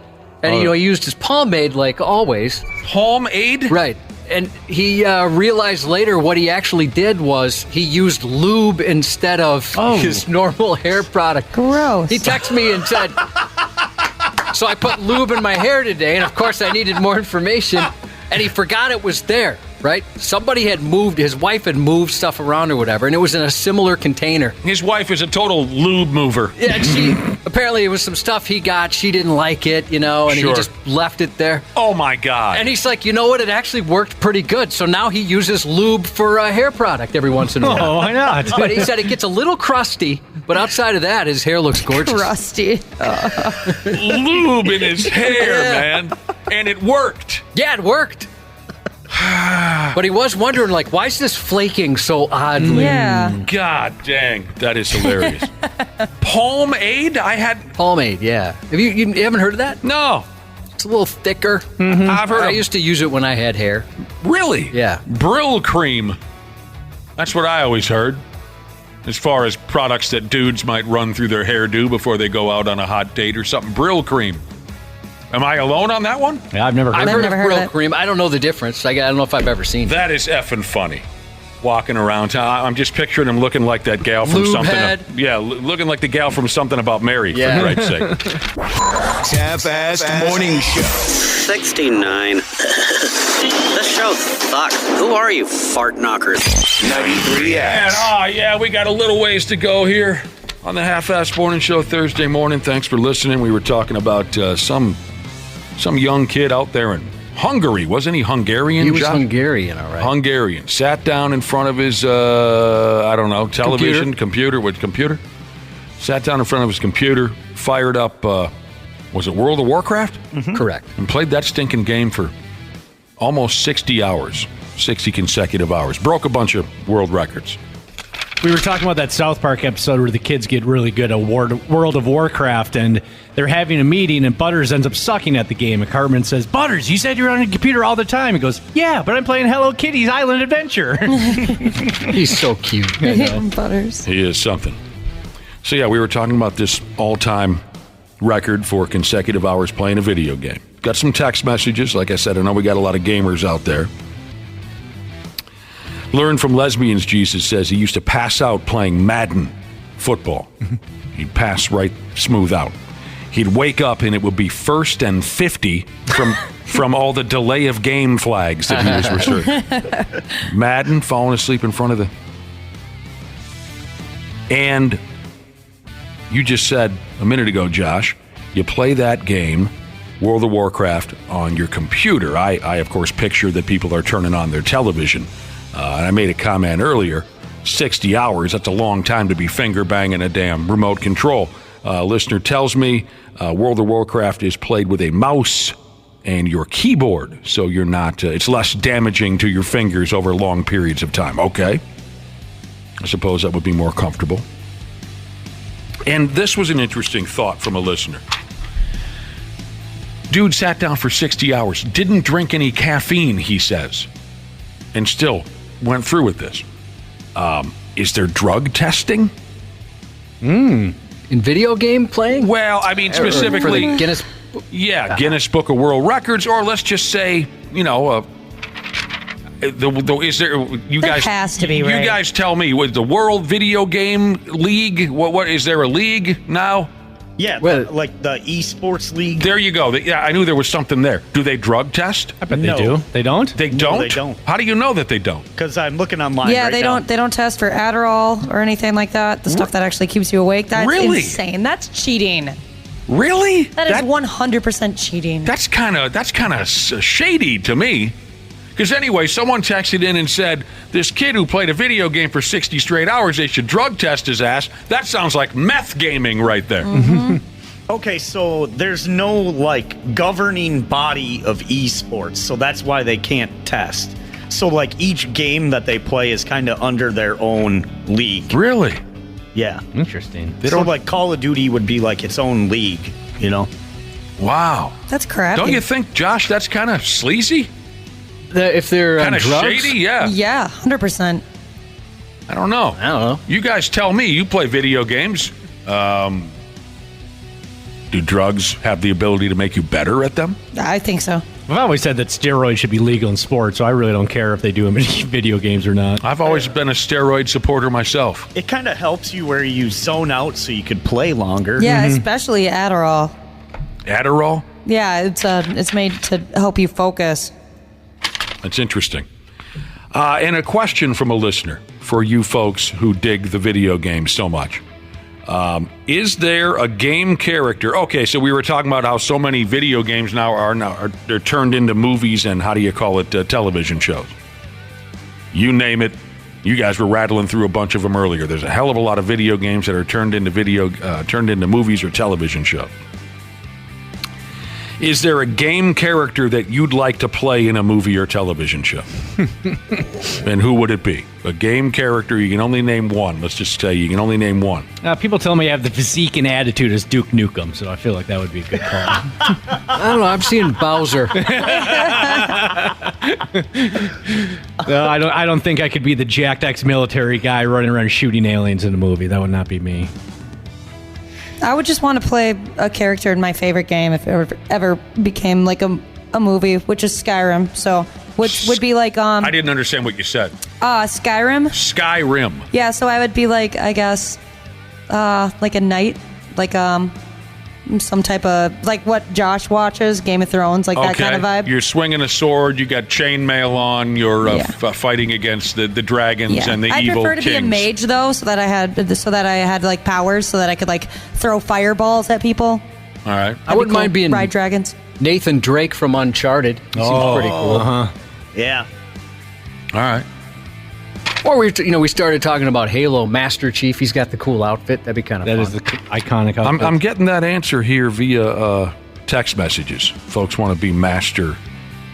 And, he used his pomade like always. Pomade? Right. And he realized later what he actually did was he used lube instead of his normal hair product. Gross. He texted me and said, so I put lube in my hair today, and of course I needed more information, and he forgot it was there, right? Somebody had moved, his wife had moved stuff around or whatever, and it was in a similar container. His wife is a total lube mover. Yeah, and apparently it was some stuff he got, she didn't like it, and he just left it there. Oh my God. And he's like, you know what, it actually worked pretty good, so now he uses lube for a hair product every once in a while. Oh, why not? But he said it gets a little crusty, but outside of that, his hair looks gorgeous. Crusty. Lube in his hair, man. And it worked. Yeah, it worked. But he was wondering, like, why is this flaking so oddly? Yeah. God dang, that is hilarious. Pomade? Pomade, yeah. You haven't heard of that? No. It's a little thicker. Mm-hmm. I've heard. I used to use it when I had hair. Really? Yeah. Brill cream. That's what I always heard. As far as products that dudes might run through their hairdo before they go out on a hot date or something. Brill cream. Am I alone on that one? Yeah, I've never heard of Brill cream. I don't know the difference. I don't know if I've ever seen it. That is effing funny. Walking around town. I'm just picturing him looking like that gal from Lube something. head. Looking like the gal from Something About Mary, Yeah. for Christ's sake. Half-assed morning show. 69. This show sucks. Who are you, fart knockers? 93X. And, we got a little ways to go here on the Half-assed morning show Thursday morning. Thanks for listening. We were talking about some young kid out there in Hungary. Wasn't he Hungarian? He was John? Hungarian, all right. Hungarian. Sat down in front of his, television, computer. Sat down in front of his computer, fired up, was it World of Warcraft? Mm-hmm. Correct. And played that stinking game for almost 60 hours, 60 consecutive hours. Broke a bunch of world records. We were talking about that South Park episode where the kids get really good at World of Warcraft, and they're having a meeting, and Butters ends up sucking at the game. And Cartman says, Butters, you said you're on a computer all the time. He goes, yeah, but I'm playing Hello Kitty's Island Adventure. He's so cute. I know. Butters. He is something. So, we were talking about this all-time record for consecutive hours playing a video game. Got some text messages. Like I said, I know we got a lot of gamers out there. Learn from Lesbians, Jesus says he used to pass out playing Madden football. He'd pass right smooth out. He'd wake up and it would be 1st and 50 from all the delay of game flags that he was researching. Madden, falling asleep in front of the... And you just said a minute ago, Josh, you play that game, World of Warcraft, on your computer. I of course, picture that people are turning on their television. And I made a comment earlier, 60 hours, that's a long time to be finger banging a damn remote control. Listener tells me World of Warcraft is played with a mouse and your keyboard, so you're not. It's less damaging to your fingers over long periods of time. Okay, I suppose that would be more comfortable. And this was an interesting thought from a listener. Dude sat down for 60 hours, didn't drink any caffeine, he says, and still went through with this. Is there drug testing? In video game playing? Well, I mean, specifically... For the Guinness... Yeah, Guinness Book of World Records, or let's just say, is there? You There guys has to be, You right? guys tell me. With the World Video Game League, what is there a league now? Yeah, like the esports league. There you go. Yeah, I knew there was something there. Do they drug test? I bet they do. They don't? They don't? they don't. How do you know that they don't? Because I'm looking online. Yeah, right they now. don't. They don't test for Adderall or anything like that. The stuff that actually keeps you awake. That's Really? insane. That's cheating. Really? That is 100% cheating. That's kind of shady to me. Because anyway, someone texted in and said, this kid who played a video game for 60 straight hours, they should drug test his ass. That sounds like meth gaming right there. Okay, so there's no governing body of esports, so that's why they can't test. So each game that they play is kind of under their own league. Really? Yeah. Interesting. So Call of Duty would be its own league, Wow. That's crappy. Don't you think, Josh, that's kind of sleazy? If they're Kind of drugs? shady? Yeah. Yeah, 100%. I don't know. You guys tell me. You play video games. Do drugs have the ability to make you better at them? I think so. I've always said that steroids should be legal in sports, so I really don't care if they do them in video games or not. I've always been a steroid supporter myself. It kind of helps you where you zone out so you could play longer. Yeah, especially Adderall. Adderall? Yeah, it's made to help you focus. That's interesting. And a question from a listener for you folks who dig the video game so much. Is there a game character? Okay, so we were talking about how so many video games now are turned into movies and television shows. You name it. You guys were rattling through a bunch of them earlier. There's a hell of a lot of video games that are turned into movies or television shows. Is there a game character that you'd like to play in a movie or television show? And who would it be? A game character, you can only name one. Let's just say you can only name one. People tell me I have the physique and attitude as Duke Nukem, so I feel like that would be a good call. I don't know. I'm seeing Bowser. No, I don't think I could be the jacked ex-military guy running around shooting aliens in a movie. That would not be me. I would just want to play a character in my favorite game if it ever became a movie, which is Skyrim. So, which would be I didn't understand what you said. Skyrim. Skyrim. Yeah, so I would be I guess, a knight, some type of what Josh watches, Game of Thrones, that kind of vibe. You're swinging a sword. You got chainmail on. You're fighting against the dragons and the I'd evil prefer to kings. be a mage though, so that I had powers, so that I could throw fireballs at people. All right. I wouldn't mind being ride dragons. Nathan Drake from Uncharted. He seems pretty cool. Yeah. All right. Or we started talking about Halo Master Chief. He's got the cool outfit. That'd be kind of fun. That is the iconic outfit. I'm getting that answer here via text messages. Folks want to be Master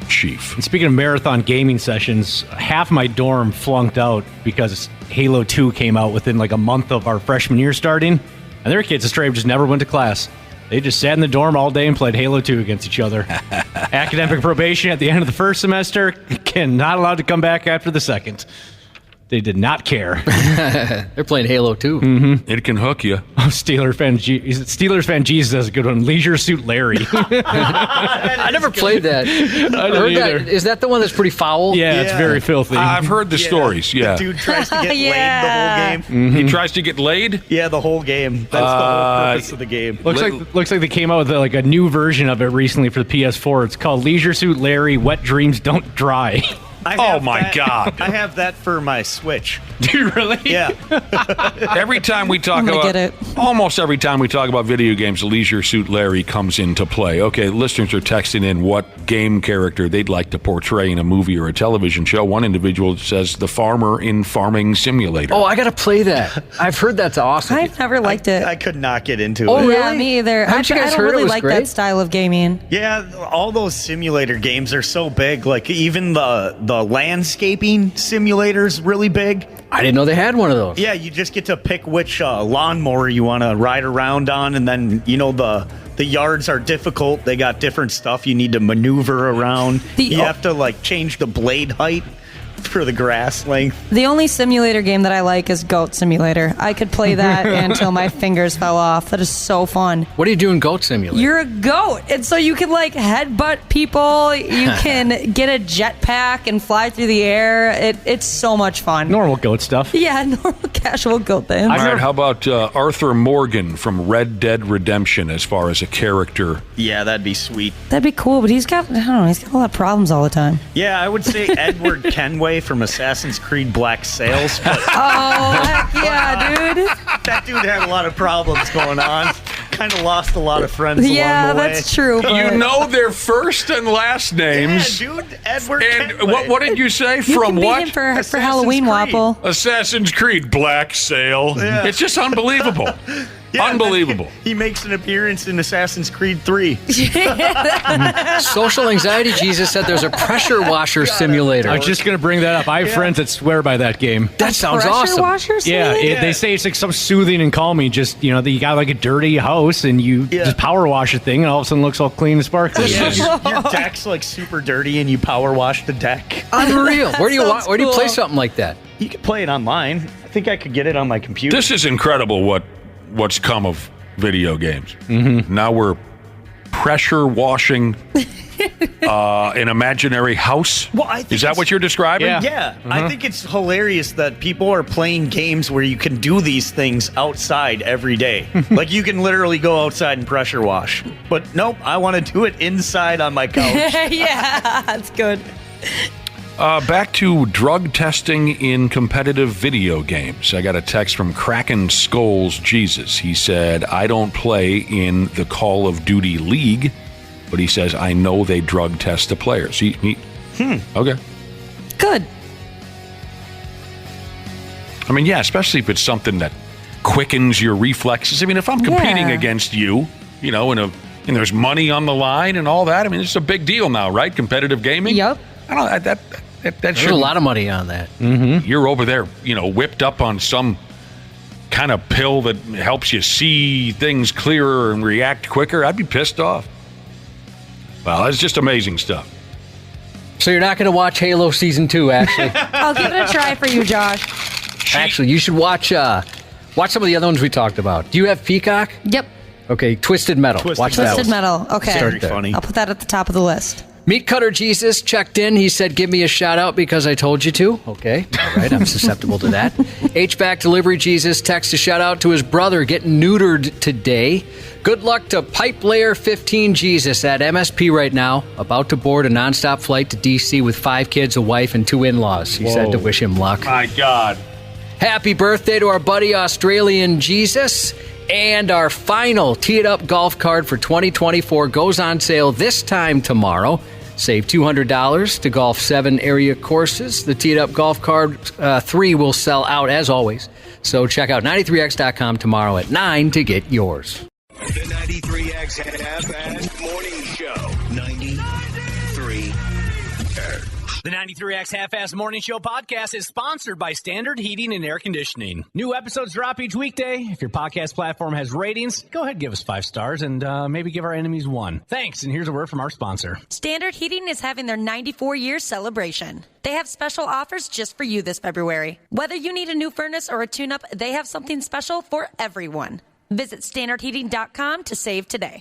Chief. And speaking of marathon gaming sessions, half my dorm flunked out because Halo 2 came out within a month of our freshman year starting, and their kids straight just never went to class. They just sat in the dorm all day and played Halo 2 against each other. Academic probation at the end of the first semester, not allowed to come back after the second. They did not care. They're playing Halo 2. Mm-hmm. It can hook you. Oh, Steelers fan Jesus has a good one. Leisure Suit Larry. I never played that. I didn't either. Is that the one that's pretty foul? Yeah, it's very filthy. I've heard the stories. Yeah. The dude tries to get laid the whole game. Mm-hmm. He tries to get laid? Yeah, the whole game. That's the whole purpose of the game. Looks like they came out with a new version of it recently for the PS4. It's called Leisure Suit Larry, Wet Dreams Don't Dry. Oh, my God. I have that for my Switch. Do you really? Yeah. Every time we talk almost every time we talk about video games, Leisure Suit Larry comes into play. Okay, listeners are texting in what game character they'd like to portray in a movie or a television show. One individual says the farmer in Farming Simulator. Oh, I got to play that. I've heard that's awesome. I've never liked it. I could not get into it. Oh, Yeah, really? me either. Haven't you guys I don't heard it really was like great? that style of gaming. Yeah, all those simulator games are so big. Like even the landscaping simulator's really big. I didn't know they had one of those. Yeah, you just get to pick which lawnmower you want to ride around on, and then the yards are difficult. They got different stuff you need to maneuver around. You have to like change the blade height for the grass length. The only simulator game that I like is Goat Simulator. I could play that until my fingers fell off. That is so fun. What do you do in Goat Simulator? You're a goat, and so you can like headbutt people. You can get a jetpack and fly through the air. It's so much fun. Normal goat stuff. Yeah, normal casual goat thing. All right, how about Arthur Morgan from Red Dead Redemption as far as a character? Yeah, that'd be sweet. That'd be cool, but he's got a lot of problems all the time. Yeah, I would say Edward Kenway from Assassin's Creed Black Sails. But Oh, heck yeah, dude. that dude had a lot of problems going on. Kind of lost a lot of friends Yeah, along the way. that's true. But You know their first and last names. Yeah, dude, Edward And Kenway. what did you say? you From can beat what? him for Assassin's Halloween, Creed. Wapple. Assassin's Creed Black Sail. Yeah. It's just unbelievable. Yeah, Unbelievable. He makes an appearance in Assassin's Creed 3. Social anxiety Jesus said there's a pressure washer simulator. I was just going to bring that up. I have friends that swear by that game. That sounds Pressure awesome. washer Yeah, simulator? they say it's like some soothing and calming. Just, you got like a dirty house and you just power wash a thing and all of a sudden it looks all clean and sparkly. Yeah, your deck's like super dirty and you power wash the deck. Unreal. Where do you sounds where do you play cool. something like that? You can play it online. I think I could get it on my computer. This is incredible what's come of video games. Mm-hmm. Now we're pressure washing an imaginary house. Well, I think is that what you're describing? Yeah. I think it's hilarious that people are playing games where you can do these things outside every day. Like you can literally go outside and pressure wash. But nope, I want to do it inside on my couch. Yeah, that's good. Back to drug testing in competitive video games. I got a text from Kraken Skulls Jesus. He said, I don't play in the Call of Duty League, but he says, I know they drug test the players. Okay. Good. I mean, yeah, especially if it's something that quickens your reflexes. I mean, if I'm competing Yeah. against you, and there's money on the line and all that, I mean, it's a big deal now, right? Competitive gaming? Yep. I don't that There's should a lot of money on that. Mm-hmm. You're over there, whipped up on some kind of pill that helps you see things clearer and react quicker. I'd be pissed off. Well, that's just amazing stuff. So you're not going to watch Halo Season 2, Ashley? I'll give it a try for you, Josh. Actually, you should watch some of the other ones we talked about. Do you have Peacock? Yep. Okay, Twisted Metal. Watch that Twisted one. Metal. Okay. Start there. I'll put that at the top of the list. Meat Cutter Jesus checked in. He said, give me a shout out because I told you to. Okay. All right. I'm susceptible to that. HVAC Delivery Jesus texts a shout out to his brother getting neutered today. Good luck to Pipe Layer 15 Jesus at MSP right now. About to board a nonstop flight to D.C. with 5 kids, a wife, and 2 in-laws. He said to wish him luck. My God. Happy birthday to our buddy Australian Jesus. And our final Tee It Up golf card for 2024 goes on sale this time tomorrow. Save $200 to golf 7 area courses. The Tee It Up golf card 3 will sell out as always. So check out 93x.com tomorrow at 9 to get yours. The 93X Half-Ass Morning Show. 93. The 93X Half-Ass Morning Show podcast is sponsored by Standard Heating and Air Conditioning. New episodes drop each weekday. If your podcast platform has ratings, go ahead and give us 5 stars and maybe give our enemies 1. Thanks, and here's a word from our sponsor. Standard Heating is having their 94-year celebration. They have special offers just for you this February. Whether you need a new furnace or a tune-up, they have something special for everyone. Visit standardheating.com to save today.